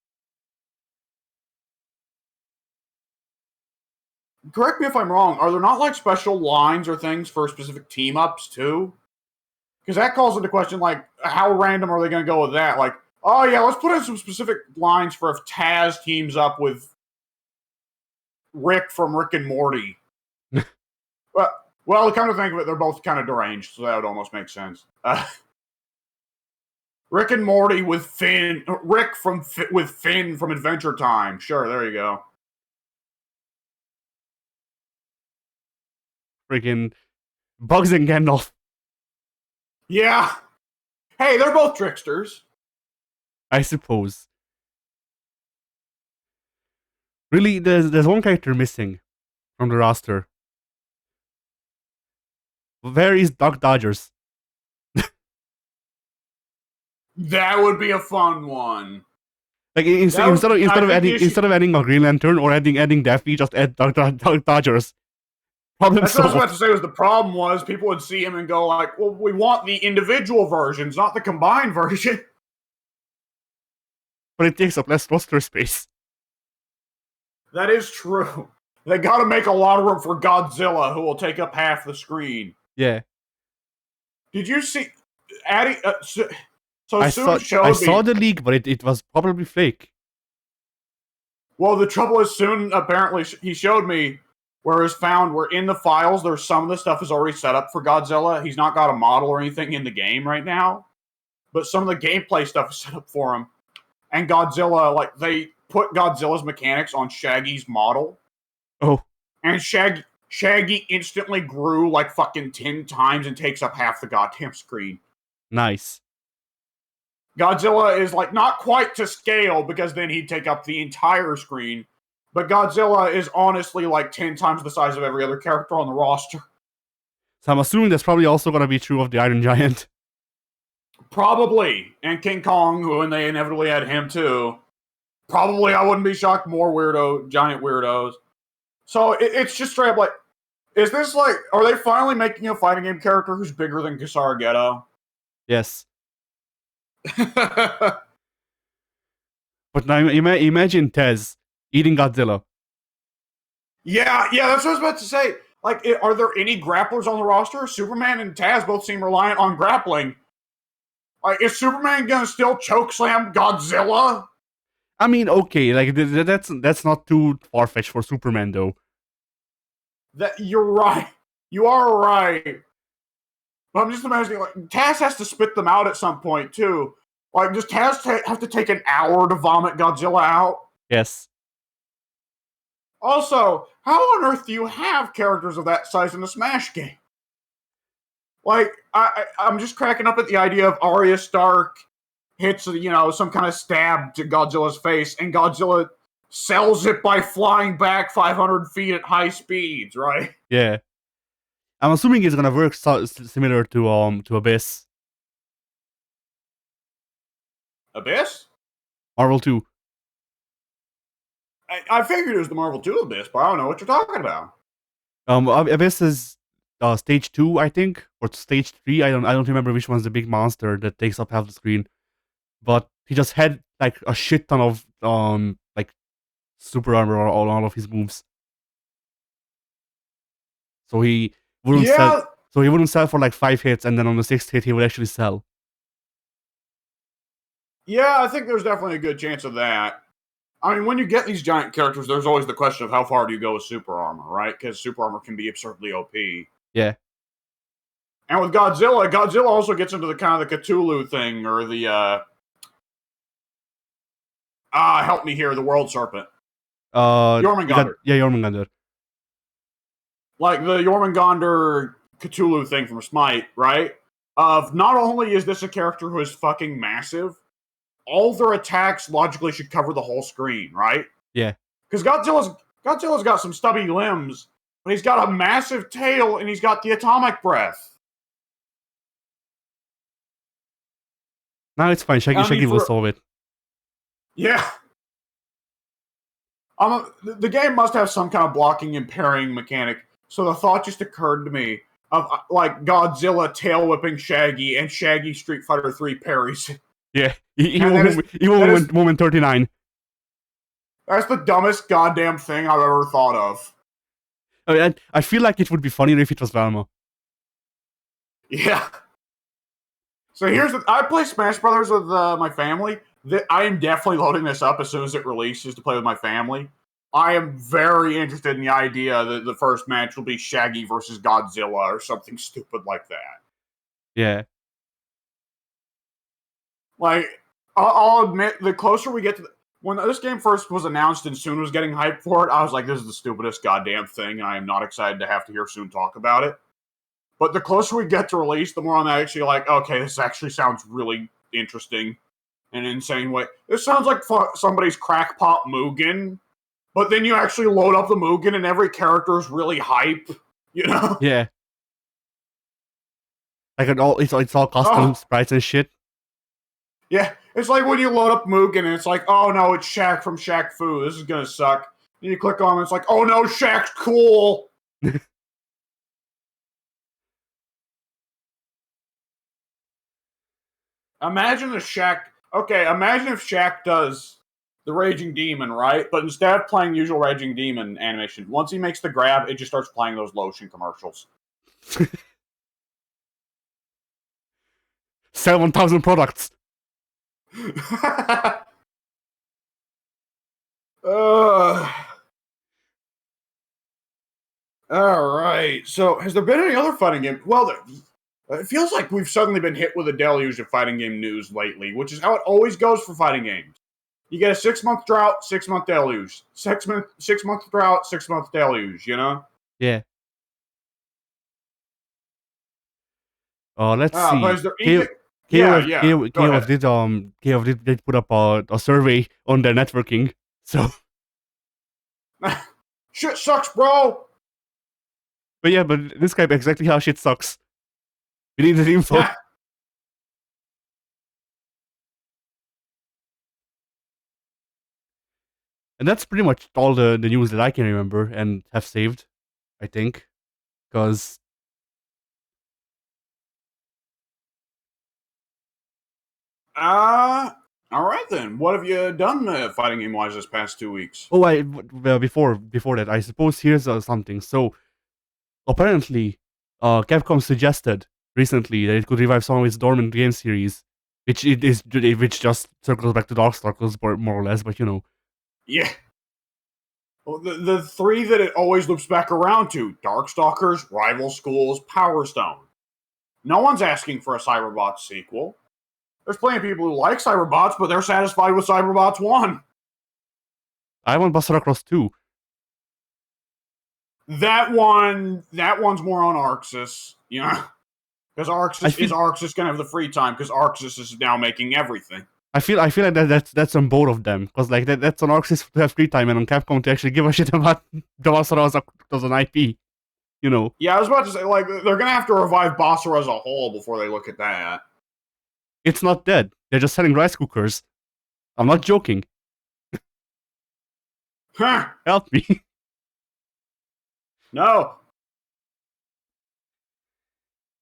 Correct me if I'm wrong. Are there not, like, special lines or things for specific team-ups, too? Because that calls into question, like, how random are they going to go with that? Like, oh, yeah, let's put in some specific lines for if Taz teams up with Rick from Rick and Morty. Well, come to think of it, they're both kind of deranged, so that would almost make sense. Rick and Morty with Finn. Rick with Finn from Adventure Time. Sure, there you go. Freaking Bugs and Gandalf. Yeah. Hey, they're both tricksters. I suppose. Really, there's one character missing from the roster. Where is Duck Dodgers? That would be a fun one. Like instead of adding a Green Lantern or adding Daffy, just add Duck Dodgers. Problem That's what I was solved. about to say. Was the problem was people would see him and go like, "Well, we want the individual versions, not the combined version." But it takes up less roster space. That is true. They got to make a lot of room for Godzilla, who will take up half the screen. Yeah. Did you see adding? I saw the leak, but it was probably fake. Well, the trouble is, soon apparently he showed me where it's found. Where in the files, there's some of the stuff is already set up for Godzilla. He's not got a model or anything in the game right now, but some of the gameplay stuff is set up for him. And Godzilla, like they put Godzilla's mechanics on Shaggy's model. Oh. And Shaggy instantly grew like fucking 10 times and takes up half the goddamn screen. Nice. Godzilla is like not quite to scale because then he'd take up the entire screen. But Godzilla is honestly like 10 times the size of every other character on the roster. So I'm assuming that's probably also going to be true of the Iron Giant. Probably. And King Kong, when they inevitably had him too. Probably, I wouldn't be shocked, more giant weirdos. So it's just straight up like, is this like, are they finally making a fighting game character who's bigger than Kusarigeta? Yes. But now imagine Tez eating Godzilla. Yeah, that's what I was about to say. Like, are there any grapplers on the roster? Superman and Taz both seem reliant on grappling. Like, is Superman gonna still chokeslam Godzilla? I mean, okay, like that's not too far fetched for Superman, though. You're right. You are right. But I'm just imagining, like, Taz has to spit them out at some point too. Like, does Taz have to take an hour to vomit Godzilla out? Yes. Also, how on earth do you have characters of that size in a Smash game? Like, I'm just cracking up at the idea of Arya Stark hits, some kind of stab to Godzilla's face, and Godzilla sells it by flying back 500 feet at high speeds, right? Yeah. I'm assuming it's gonna work similar to Abyss. Abyss? Marvel 2. I figured it was the Marvel 2 Abyss, but I don't know what you're talking about. Abyss is stage 2, I think, or stage 3. I don't remember which one's the big monster that takes up half the screen. But he just had like a shit ton of like super armor on all of his moves. So he wouldn't sell. So he wouldn't sell for like 5 hits, and then on the 6th hit he would actually sell. Yeah, I think there's definitely a good chance of that. I mean, when you get these giant characters, there's always the question of how far do you go with super armor, right? Because super armor can be absurdly OP. Yeah. And with Godzilla also gets into the kind of the Cthulhu thing, or the Help me here, the World Serpent. Jormungandr. Jormungandr. Like the Jormungandr Cthulhu thing from Smite, right? Not only is this a character who is fucking massive, all their attacks logically should cover the whole screen, right? Yeah. Because Godzilla's got some stubby limbs, but he's got a massive tail and he's got the atomic breath. No, it's fine. Shaggy will solve it. Yeah. The game must have some kind of blocking and parrying mechanic, so the thought just occurred to me of like Godzilla tail whipping Shaggy and Shaggy Street Fighter 3 parries. Yeah, moment 39. That's the dumbest goddamn thing I've ever thought of. I feel like it would be funnier if it was Velma. Yeah. So I play Smash Brothers with my family. I am definitely loading this up as soon as it releases to play with my family. I am very interested in the idea that the first match will be Shaggy versus Godzilla or something stupid like that. Yeah. Like, I'll admit, the closer we get to when this game first was announced and Soon was getting hyped for it, I was like, this is the stupidest goddamn thing, and I am not excited to have to hear Soon talk about it. But the closer we get to release, the more I'm actually like, okay, this actually sounds really interesting in an insane way. This sounds like somebody's crackpot Mugen, but then you actually load up the Mugen and every character is really hype, you know? Yeah. Like it's all custom sprites and shit. Yeah, it's like when you load up Mugen and it's like, oh no, it's Shaq from Shaq Fu. This is gonna suck. And you click on it, it's like, oh no, Shaq's cool. Imagine if Shaq does the Raging Demon, right? But instead of playing usual Raging Demon animation, once he makes the grab, it just starts playing those lotion commercials. 7,000 products. All right. So, has there been any other fighting game? Well, it feels like we've suddenly been hit with a deluge of fighting game news lately, which is how it always goes for fighting games. You get a 6-month drought, 6-month deluge. 6-month drought, 6-month deluge. You know? Yeah. Let's see. But is there anything? KOF did put up a survey on their networking. So shit sucks, bro. But yeah, but describe exactly how shit sucks. We need the info. And that's pretty much all the news that I can remember and have saved, I think. Because all right then. What have you done fighting game wise this past 2 weeks? Oh, before that, I suppose here's something. So apparently, Capcom suggested recently that it could revive some of its dormant game series, which just circles back to Darkstalkers more or less. But you know, yeah. Well, the three that it always loops back around to: Darkstalkers, Rival Schools, Power Stone. No one's asking for a Cyberbots sequel. There's plenty of people who like Cyberbots, but they're satisfied with Cyberbots 1. I want Buster Cross 2. That one's more on Arxis, you know? Because Arxis gonna have the free time, because Arxis is now making everything. I feel like that's on both of them, because like that's on Arxis to have free time and on Capcom to actually give a shit about Basara as an IP, you know. Yeah, I was about to say, like, they're gonna have to revive Basara as a whole before they look at that. It's not dead. They're just selling rice cookers. I'm not joking. Huh. Help me. No.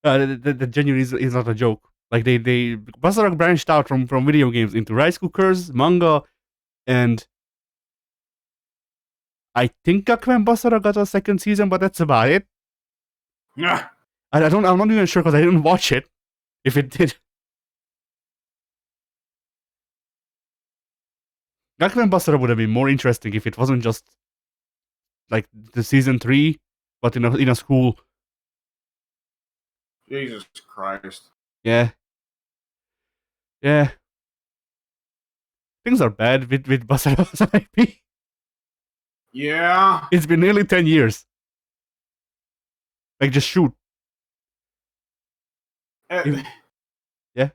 The genuine is not a joke. Like they Basara branched out from video games into rice cookers, manga, and I think Gakuen Basara got a second season, but that's about it. Yeah. I'm not even sure because I didn't watch it. If it did. Gakuen Basara would have been more interesting if it wasn't just like the season 3, but in a school. Jesus Christ. Yeah. things are bad with Basara as an IP. Yeah. It's been nearly 10 years. Like, just shoot. Uh, Yeah.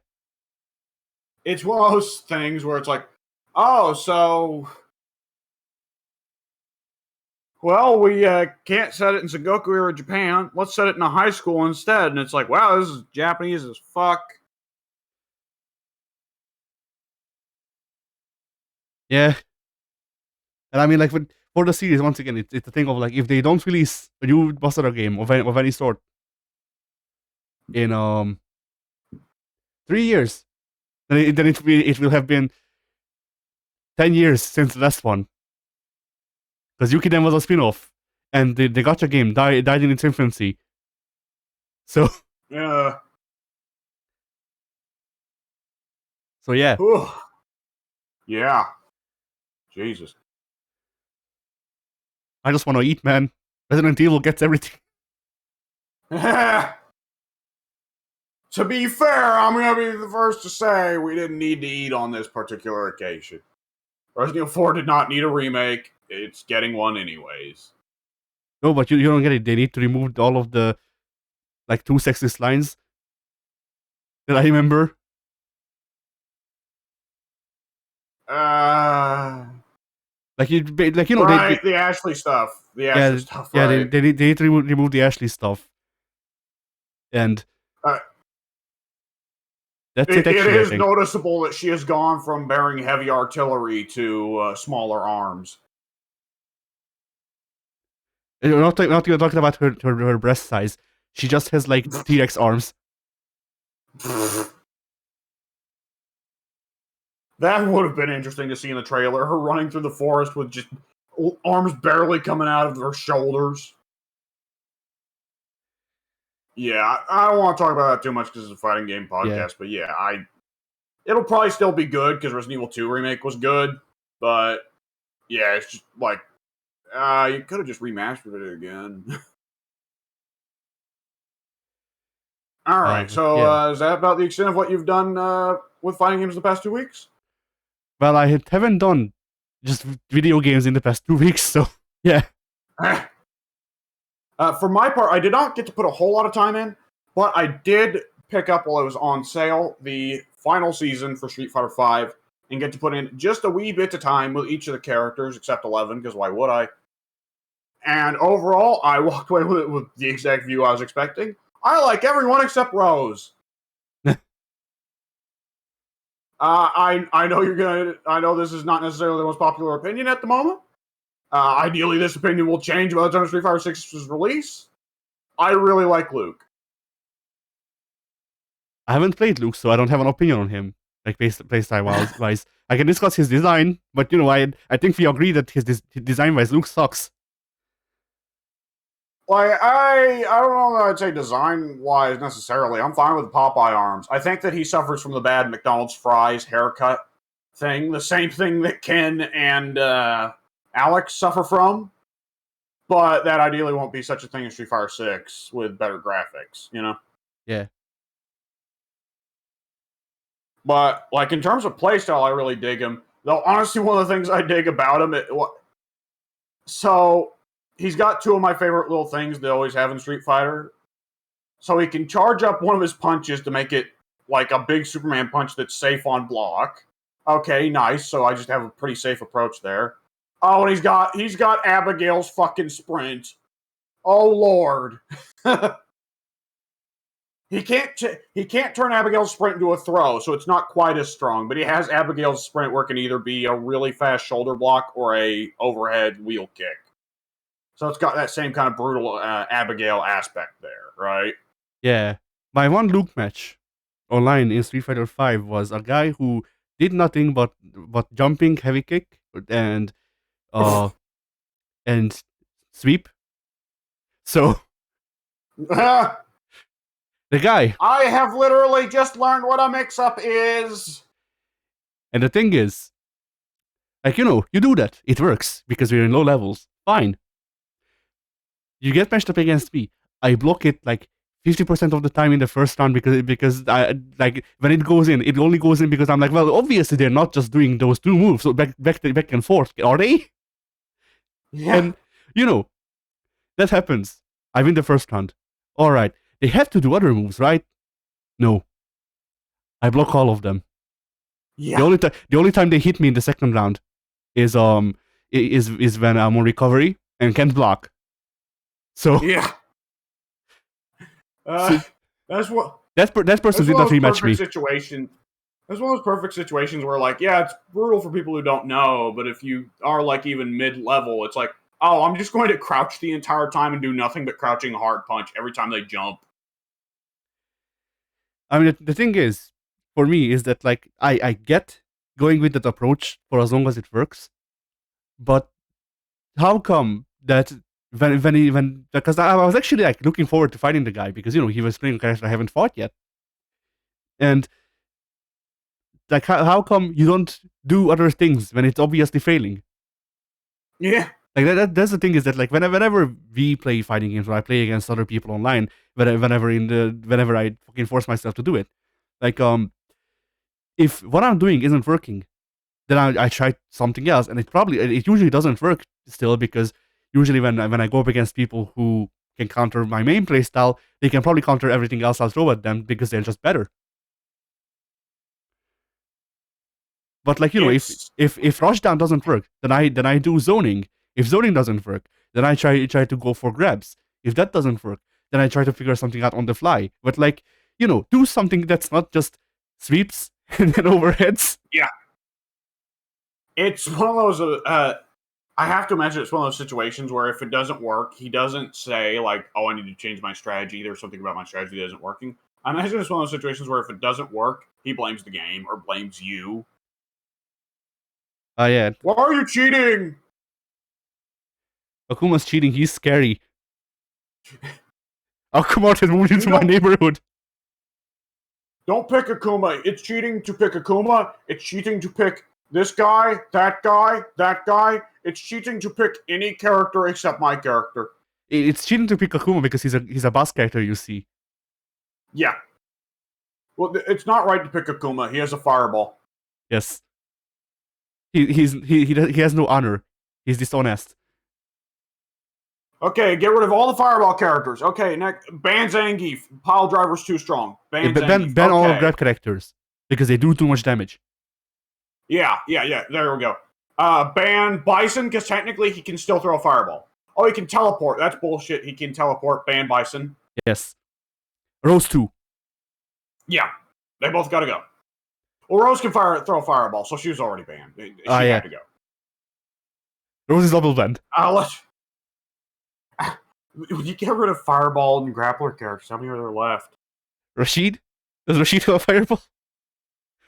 It's one of those things where it's like, oh, so. Well, we can't set it in Sengoku era Japan. Let's set it in a high school instead. And it's like, wow, this is Japanese as fuck. Yeah. And I mean, like, for the series, once again, it's the thing of, like, if they don't release a new Basara game of any sort in 3 years, then it will have been 10 years since the last one. Because Yukiden was a spin-off, and the gacha game died in its infancy. So, Yeah. so yeah. Whew. Yeah. Jesus. I just want to eat, man. Resident Evil gets everything. To be fair, I'm going to be the first to say we didn't need to eat on this particular occasion. Resident Evil 4 did not need a remake. It's getting one anyways. No, but you don't get it. They need to remove all of the, like, too sexist lines that I remember. Like, you know, right, the Ashley stuff. The Ashley stuff, yeah, right. they need to remove the Ashley stuff. And that's it, actually, it is noticeable that she has gone from bearing heavy artillery to smaller arms. We're not talking about her breast size. She just has, like, T-Rex arms. That would have been interesting to see in the trailer. Her running through the forest with just arms barely coming out of her shoulders. Yeah, I don't want to talk about that too much because it's a fighting game podcast. But yeah, it'll probably still be good because Resident Evil 2 remake was good. But yeah, it's just like you could have just remastered it again. All right, so is that about the extent of what you've done with fighting games the past 2 weeks? Well, I haven't done just video games in the past 2 weeks, so yeah. For my part, I did not get to put a whole lot of time in, but I did pick up while it was on sale the final season for Street Fighter V and get to put in just a wee bit of time with each of the characters, except 11, because why would I? And overall, I walked away with it with the exact view I was expecting. I like everyone except Rose. I know I know this is not necessarily the most popular opinion at the moment. Ideally, this opinion will change by the time Street Fighter 6's release. I really like Luke. I haven't played Luke, so I don't have an opinion on him. Like, playstyle wise, I can discuss his design, but you know, I think we agree that his design wise, Luke sucks. Like, I don't know that I'd say design-wise necessarily. I'm fine with the Popeye arms. I think that he suffers from the bad McDonald's fries haircut thing. The same thing that Ken and Alex suffer from. But that ideally won't be such a thing in Street Fighter 6 with better graphics, you know? Yeah. But, like, in terms of playstyle, I really dig him. Though, honestly, one of the things I dig about him... So... He's got two of my favorite little things they always have in Street Fighter. So he can charge up one of his punches to make it like a big Superman punch that's safe on block. Okay, nice. So I just have a pretty safe approach there. Oh, and he's got Abigail's fucking sprint. Oh Lord. He can't turn Abigail's sprint into a throw, so it's not quite as strong. But he has Abigail's sprint where it can either be a really fast shoulder block or a overhead wheel kick. So it's got that same kind of brutal Abigail aspect there, right? Yeah. My one Luke match online in Street Fighter V was a guy who did nothing but jumping, heavy kick, and sweep. So the guy. I have literally just learned what a mix-up is. And the thing is, like, you know, you do that. It works because we're in low levels. Fine. You get matched up against me. I block it like 50% of the time in the first round because I like when it goes in, it only goes in because I'm like, well, obviously they're not just doing those two moves, so back and forth, are they? Yeah. And that happens. I win the first round. All right, they have to do other moves, right? No, I block all of them. Yeah. The only time they hit me in the second round is when I'm on recovery and can't block. So Yeah. so That's what. that person That's did one not of those rematch perfect me. situations. That's one of those perfect situations where, like, yeah, it's brutal for people who don't know, but if you are like even mid-level, it's like, oh, I'm just going to crouch the entire time and do nothing but crouching a hard punch every time they jump. I mean, the thing is, for me, is that like I get going with that approach for as long as it works, but how come that when because I was actually like looking forward to fighting the guy because he was playing a character I haven't fought yet, and like how come you don't do other things when it's obviously failing? Yeah. Like that's the thing is that like whenever we play fighting games or I play against other people online, whenever I fucking force myself to do it, like if what I'm doing isn't working, then I try something else, and it usually doesn't work still because usually when I go up against people who can counter my main playstyle, they can probably counter everything else I'll throw at them because they're just better. But like It's if rushdown doesn't work, then I do zoning. If zoning doesn't work, then I try to go for grabs. If that doesn't work, then I try to figure something out on the fly. But like do something that's not just sweeps and then overheads. yeah. It's one of those. I have to imagine it's one of those situations where if it doesn't work, he doesn't say like, "Oh, I need to change my strategy." There's something about my strategy that isn't working. I imagine it's one of those situations where if it doesn't work, he blames the game or blames you. Yeah, Why are you cheating? Akuma's cheating. He's scary. Akuma has moved You into my neighborhood. don't pick Akuma. It's cheating to pick Akuma. It's cheating to pick this guy, that guy, that guy. It's cheating to pick any character except my character. It's cheating to pick Akuma because he's a boss character, you see. Yeah. Well, it's not right to pick Akuma. He has a fireball. Yes. He has no honor. He's dishonest. Okay, get rid of all the fireball characters. Okay, next, ban Zangief. Pile driver's too strong. Ban Zangief. Ban all Okay. grab characters because they do too much damage. Yeah. There we go. Ban Bison because technically he can still throw a fireball. Oh, he can teleport. That's bullshit. He can teleport. Ban Bison. Yes. Rose 2. Yeah, they both got to go. Well, Rose can throw a fireball, so she was already banned. She had to go. Rose is double banned. When you get rid of fireball and grappler characters, how many are there left? Rashid? Does Rashid have a fireball?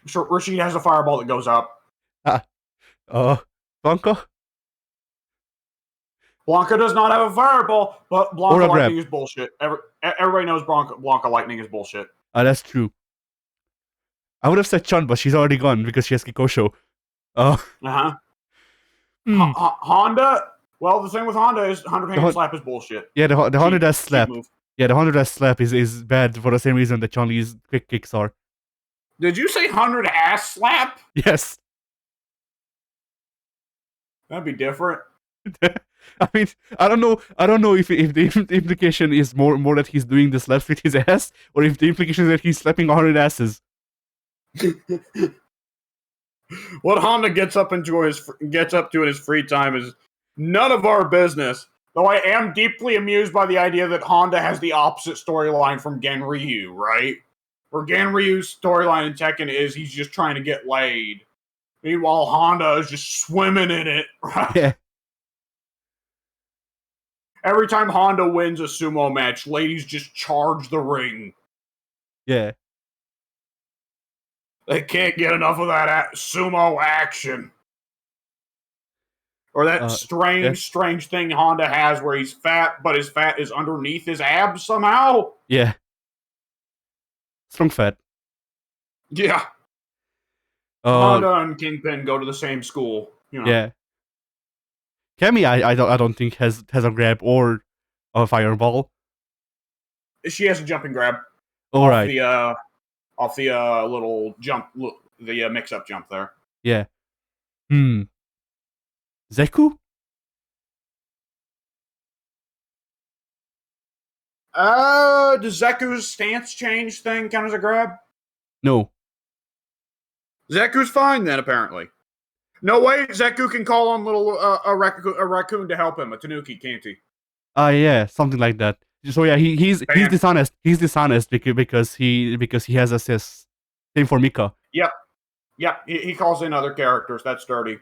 Sure, Rashid has a fireball that goes up. Blanca? Blanca does not have a fireball, but Blanca Lightning grab. is bullshit. Everybody knows Blanca Lightning is bullshit. That's true. I would have said Chun, but she's already gone because she has Kikosho. Honda. Well, the thing with Honda is 100-hand slap is bullshit. Yeah, the Honda Dash slap. Yeah, the Honda Dash slap is bad for the same reason that Chun-Li's quick kicks are. Did you say 100-ass slap? Yes. That'd be different. I mean, I don't know if the implication is more that he's doing the slaps with his ass, or if the implication is that he's slapping 100 asses. What Honda gets up to in his free time is none of our business. Though I am deeply amused by the idea that Honda has the opposite storyline from Genryu, right? Where Genryu's storyline in Tekken is he's just trying to get laid. Meanwhile, Honda is just swimming in it, right? Yeah. Every time Honda wins a sumo match, ladies just charge the ring. Yeah. They can't get enough of that sumo action. Or that strange thing Honda has where he's fat, but his fat is underneath his abs somehow. Yeah. Strong fat. Yeah. Honda and Kingpin go to the same school. Yeah. Cammy, I don't think has a grab or a fireball. She has a jumping grab All off right. the little jump, the mix-up jump there. Yeah. Zeku? Does Zeku's stance change thing count as a grab? No. Zeku's fine then, apparently. No way, Zeku can call on little a raccoon to help him, a Tanuki, can't he? Yeah, something like that. So yeah, he's dishonest. He's dishonest because he has assists. Same for Mika. Yep. He calls in other characters. That's dirty.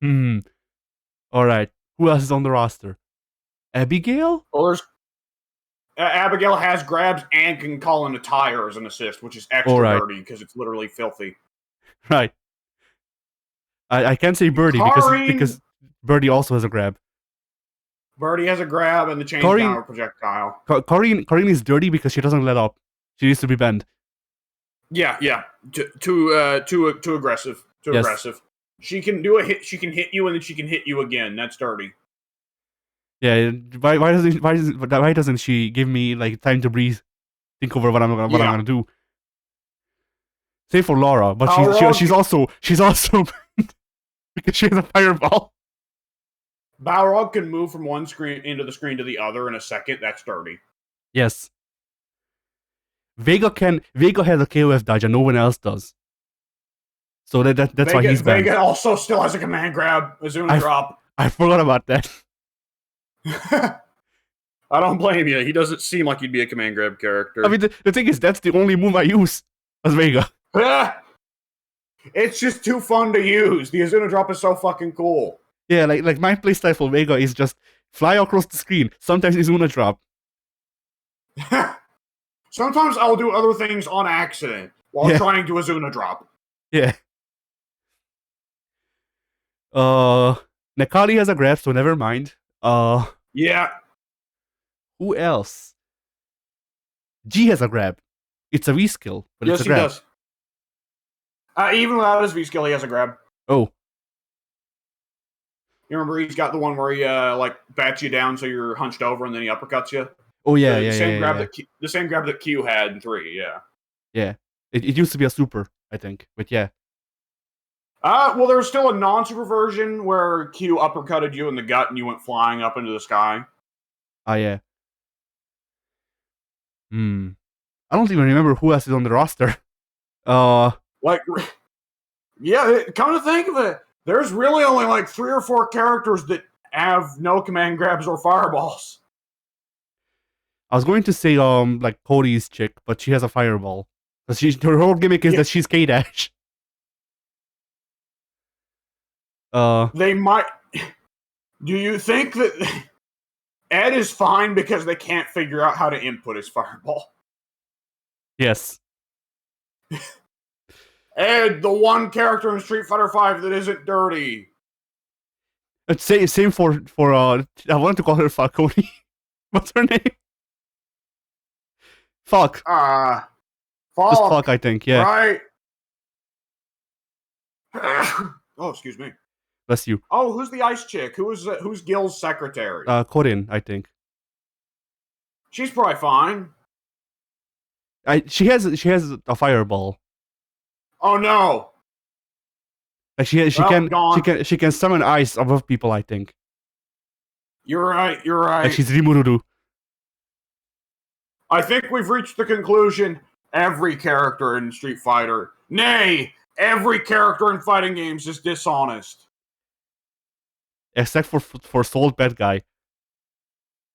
All right. Who else is on the roster? Abigail? Well, there's Abigail has grabs and can call in a tire as an assist, which is extra dirty because it's literally filthy. Right. I can't say Birdie because Birdie also has a grab. Birdie has a grab and the chain counter projectile. Corrine is dirty because she doesn't let up. She needs to be bent. Yeah. Too aggressive. Aggressive. She can do a hit. She can hit you and then she can hit you again. That's dirty. Yeah. Why doesn't she give me like time to breathe, think over what I'm gonna do? Same for Laura, but she's also because she has a fireball. Balrog can move from one screen into the screen to the other in a second. That's dirty. Yes. Vega has a KOF dodge and no one else does. So that's why he's banned. Vega also still has a command grab, Azuna drop. I forgot about that. I don't blame you. He doesn't seem like he'd be a command grab character. I mean, the thing is, that's the only move I use as Vega. It's just too fun to use. The Azuna drop is so fucking cool. Yeah, like my playstyle for Vega is just fly across the screen. Sometimes Azuna drop. Sometimes I'll do other things on accident while trying to Azuna drop. Yeah. Nekali has a grab, so never mind. Yeah. Who else? G has a grab. It's a V skill, but it's a grab. Yes, he does. Even without his V skill, he has a grab. Oh. You remember he's got the one where he like bats you down so you're hunched over and then he uppercuts you? Oh yeah, the same grab that Q had in 3, yeah. Yeah. It used to be a super, I think, but yeah. Well, there was still a non-super version where Q uppercutted you in the gut and you went flying up into the sky. Yeah. I don't even remember who else is on the roster. Come to think of it, there's really only like 3 or 4 characters that have no command grabs or fireballs. I was going to say like Cody's chick, but she has a fireball. But her whole gimmick is that she's K-Dash. They might. Do you think that Ed is fine because they can't figure out how to input his fireball? Yes. Ed, the one character in Street Fighter V that isn't dirty. Same for I wanted to call her Falcone. What's her name? Fuck. Falk. Just Fuck, I think, yeah. Right. Oh, excuse me. Bless you. Oh, who's the ice chick? Who's Gil's secretary? Corinne, I think. She's probably fine. She has a fireball. Oh no. Like she can summon ice above people, I think. You're right. Like she's Rimururu. I think we've reached the conclusion every character in Street Fighter, nay, every character in fighting games is dishonest. Except for Soul Bad Guy.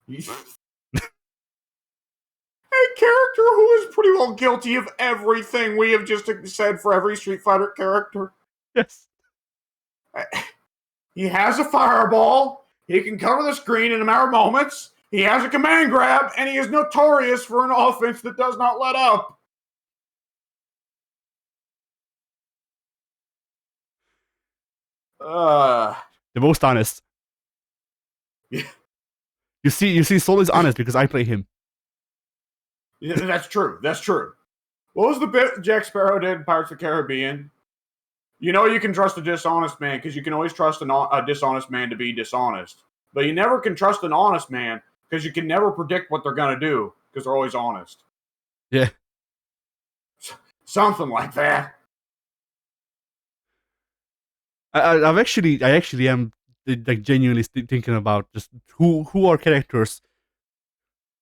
A character who is pretty well guilty of everything we have just said for every Street Fighter character. Yes. He has a fireball. He can cover the screen in a matter of moments. He has a command grab, and he is notorious for an offense that does not let up. The most honest. Yeah. You see, Soul is honest because I play him. Yeah, that's true. What was the bit Jack Sparrow did in Pirates of the Caribbean? You know you can trust a dishonest man because you can always trust a dishonest man to be dishonest. But you never can trust an honest man because you can never predict what they're gonna do because they're always honest. Yeah. Something like that. I actually am like genuinely thinking about just who are characters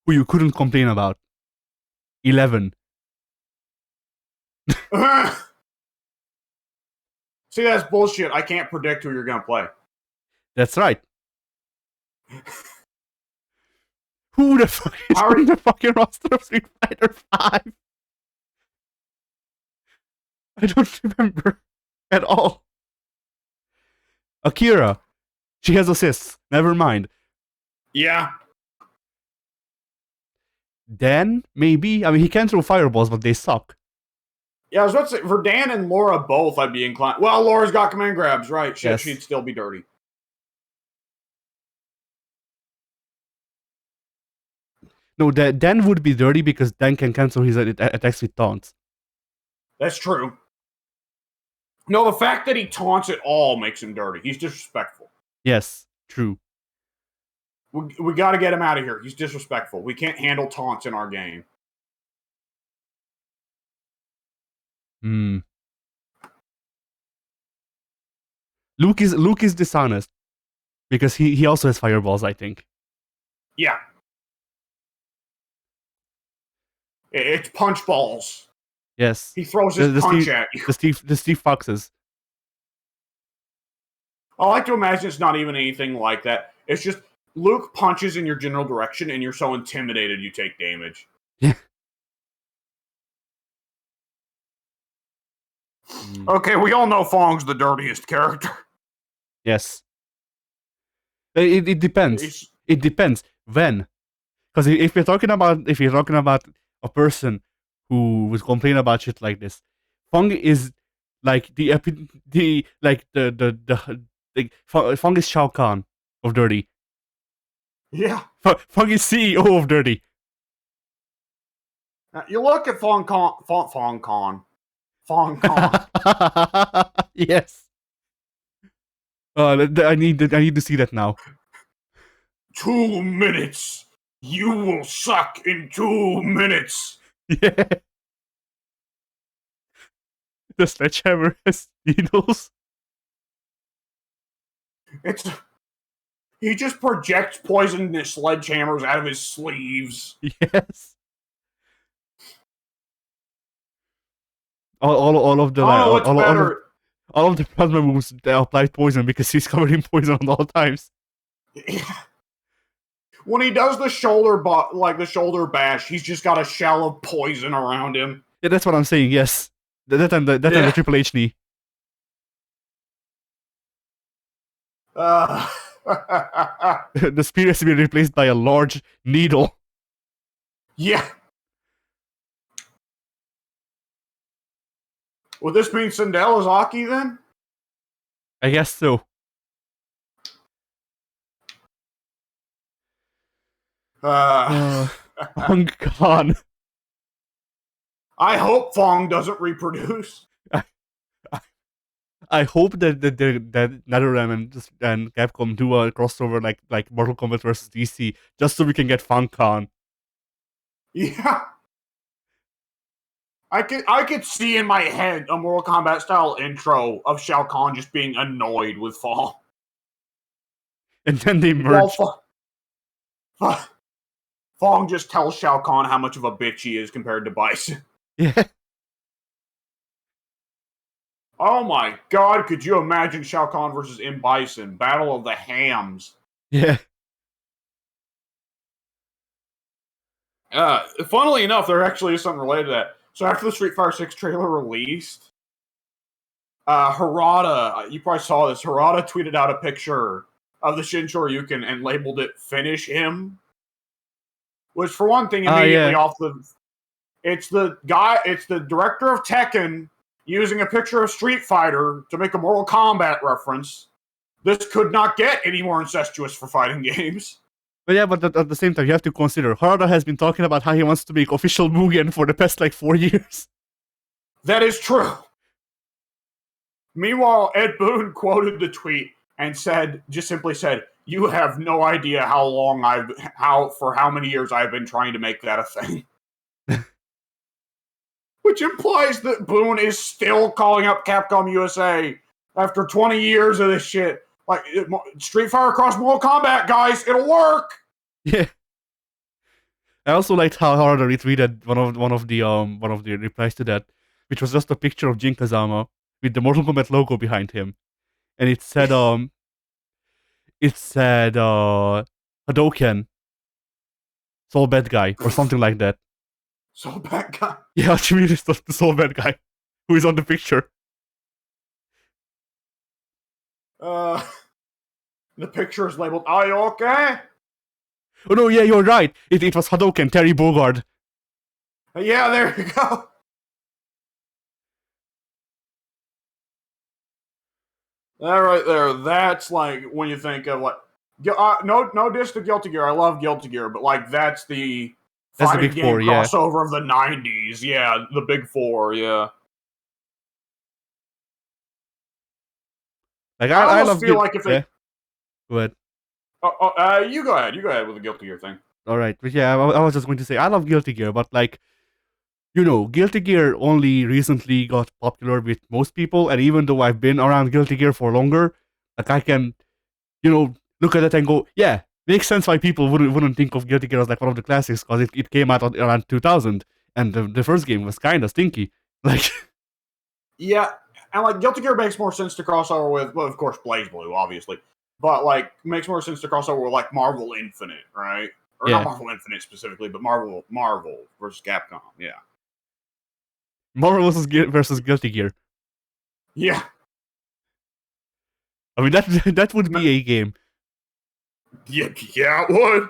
who you couldn't complain about. 11. See, that's bullshit. I can't predict who you're gonna play. That's right. Who the fuck is on the fucking roster of Street Fighter 5? I don't remember at all. Akira. She has assists. Never mind. Yeah. Dan, maybe? I mean, he can throw fireballs, but they suck. Yeah, I was about to say, for Dan and Laura both, I'd be inclined. Well, Laura's got command grabs, right? Yes. She'd still be dirty. No, Dan would be dirty because Dan can cancel his attacks with taunts. That's true. No, the fact that he taunts at all makes him dirty. He's disrespectful. Yes, true. We got to get him out of here. He's disrespectful. We can't handle taunts in our game. Luke is dishonest because he also has fireballs, I think. Yeah. It's punch balls. Yes. He throws his punch at you. The Steve Foxes. I like to imagine it's not even anything like that. It's just Luke punches in your general direction and you're so intimidated you take damage. Yeah. Okay, we all know Fong's the dirtiest character. Yes. It depends. It depends when. Because if you're talking about a person who would complain about shit like this, Fong is like Fong is Shao Kahn of dirty. Yeah. Fong is CEO of dirty. You look at Fong Kong. Yes. I need to see that now. 2 minutes. You will suck in 2 minutes. Yeah. The sledgehammer has needles. He just projects poisonous sledgehammers out of his sleeves. Yes. All of the all of the plasma moves apply poison because he's covered in poison at all times. When he does the shoulder bash, he's just got a shell of poison around him. Yeah, that's what I'm saying. Yes, that time the Triple H knee. The spear has to be replaced by a large needle. Yeah. Would this mean Sindel is Aki then? I guess so. Fong Khan. I hope Fong doesn't reproduce. I hope that NetherRealm and Capcom do a crossover like Mortal Kombat vs DC, just so we can get Fong Khan. Yeah. I could see in my head a Mortal Kombat style intro of Shao Kahn just being annoyed with Fong. And then they merge. Fong just tells Shao Kahn how much of a bitch he is compared to Bison. Yeah. Oh my god, could you imagine Shao Kahn versus M. Bison? Battle of the Hams. Yeah. Funnily enough, there actually is something related to that. So after the Street Fighter 6 trailer released, Harada, you probably saw this, Harada tweeted out a picture of the Shin Shoryuken and labeled it "Finish Him." Which, for one thing, immediately off the... It's the director of Tekken using a picture of Street Fighter to make a Mortal Kombat reference. This could not get any more incestuous for fighting games. But yeah, but at the same time, you have to consider, Harada has been talking about how he wants to make official Mugen for the past, 4 years. That is true. Meanwhile, Ed Boon quoted the tweet and simply said, You have no idea for how many years I've been trying to make that a thing. Which implies that Boone is still calling up Capcom USA after 20 years of this shit. Like, Street Fighter Cross Mortal Kombat, guys, it'll work! Yeah. I also liked how hard I retweeted one of the replies to that, which was just a picture of Jin Kazama with the Mortal Kombat logo behind him. And it said Hadoken, Soul Bad Guy, or something like that. Soul Bad Guy? Yeah, Jimmy is the Soul Bad Guy who is on the picture. The picture is labeled, "Are you okay?" Oh no, yeah, you're right. It was Hadoken, Terry Bogard. Yeah, there you go. That right there, that's like when you think of like, no diss to Guilty Gear. I love Guilty Gear, but like that's the fighting big game four, yeah. crossover of the '90s. Yeah, the big four. Yeah. Like I love feel like if they, Go ahead. You go ahead. You go ahead with the Guilty Gear thing. All right, but yeah, I was just going to say I love Guilty Gear, but like, you know, Guilty Gear only recently got popular with most people, and even though I've been around Guilty Gear for longer, like I can, you know, look at it and go, yeah, makes sense why people wouldn't think of Guilty Gear as like one of the classics because it came out around 2000, and the first game was kind of stinky, like. Yeah, and like Guilty Gear makes more sense to cross over with, well, of course, BlazBlue, obviously, but like makes more sense to cross over with like Marvel Infinite, right? Or Yeah. not Marvel Infinite specifically, but Marvel versus Capcom. Yeah. Marvel versus Guilty Gear. Yeah. I mean that would be a game. Yeah, it would.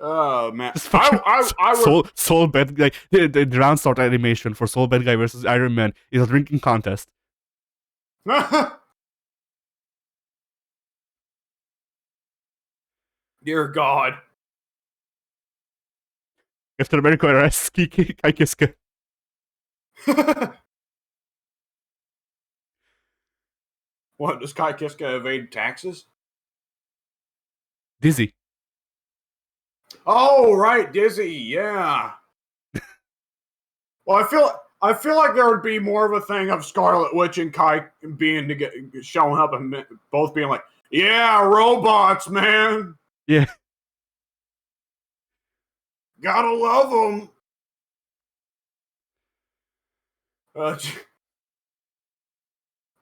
Oh man, I would. Soul Bad, like the round start animation for Soul Bad Guy versus Iron Man is a drinking contest. Dear God. After America arrests Kai Kiske. What, does Kai Kiska evade taxes? Dizzy. Oh, right, Dizzy, yeah. Well, I feel like there would be more of a thing of Scarlet Witch and Kai showing up and both being like, yeah, robots, man. Yeah. Gotta love them.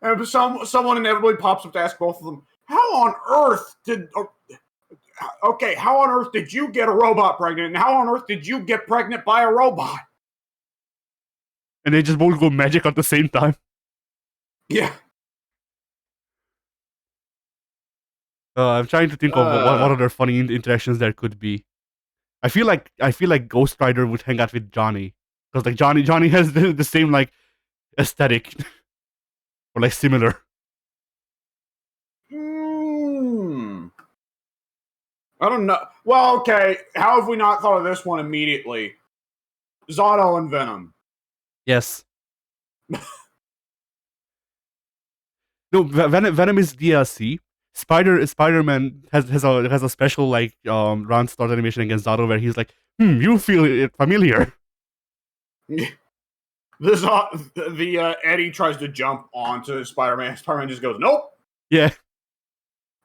And someone inevitably pops up to ask both of them, how on earth did you get a robot pregnant, and how on earth did you get pregnant by a robot? And they just both go magic at the same time. Yeah. I'm trying to think of what other funny interactions there could be. I feel like Ghost Rider would hang out with Johnny because like Johnny has the same like aesthetic or like similar. I don't know. Well, okay. How have we not thought of this one immediately? Zotto and Venom. Yes. No, Venom is DLC. Spider-Man has a special like round start animation against Zotto where he's like, you feel it familiar. Eddie tries to jump onto Spider-Man. Spider-Man just goes, nope. Yeah.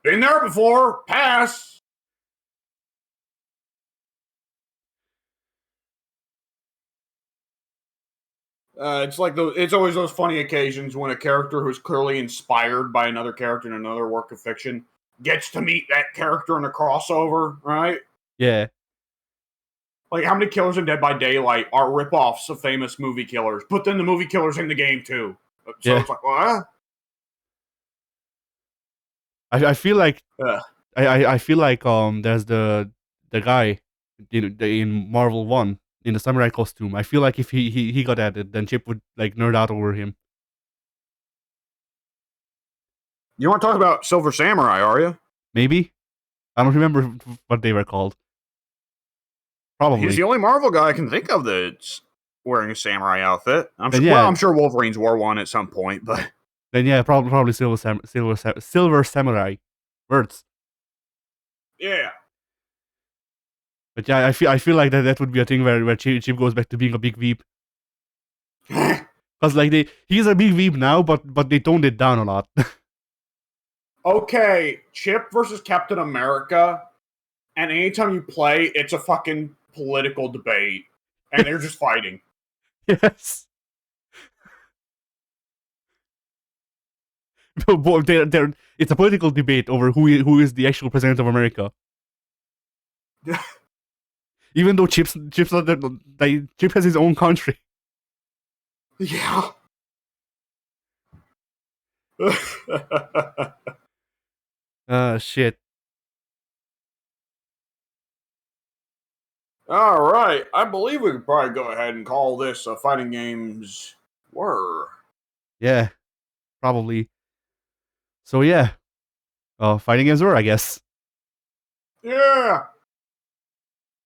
Been there before. Pass. It's always those funny occasions when a character who's clearly inspired by another character in another work of fiction gets to meet that character in a crossover, right? Yeah. Like, how many Killers in Dead by Daylight are ripoffs of famous movie killers? But then the movie killer's in the game, too. So It's like, what? I feel like... I feel like there's the guy in Marvel 1 in the samurai costume. I feel like if he got added, then Chip would like nerd out over him. You want to talk about Silver Samurai, are you? Maybe. I don't remember what they were called. Probably. He's the only Marvel guy I can think of that's wearing a samurai outfit. I'm sure Wolverine's wore one at some point, but then yeah, probably Silver Samurai. Words. Yeah. But yeah, I feel like that would be a thing where Chip goes back to being a big weep. Cause like he's a big weep now, but they toned it down a lot. Okay, Chip versus Captain America, and anytime you play, it's a fucking political debate, and they're just fighting. Yes. It's a political debate over who is the actual president of America. Even though Chip's not Chip has his own country. Yeah. Shit. All right, I believe we could probably go ahead and call this a fighting games were. Yeah, probably. So yeah, fighting games were, I guess. Yeah.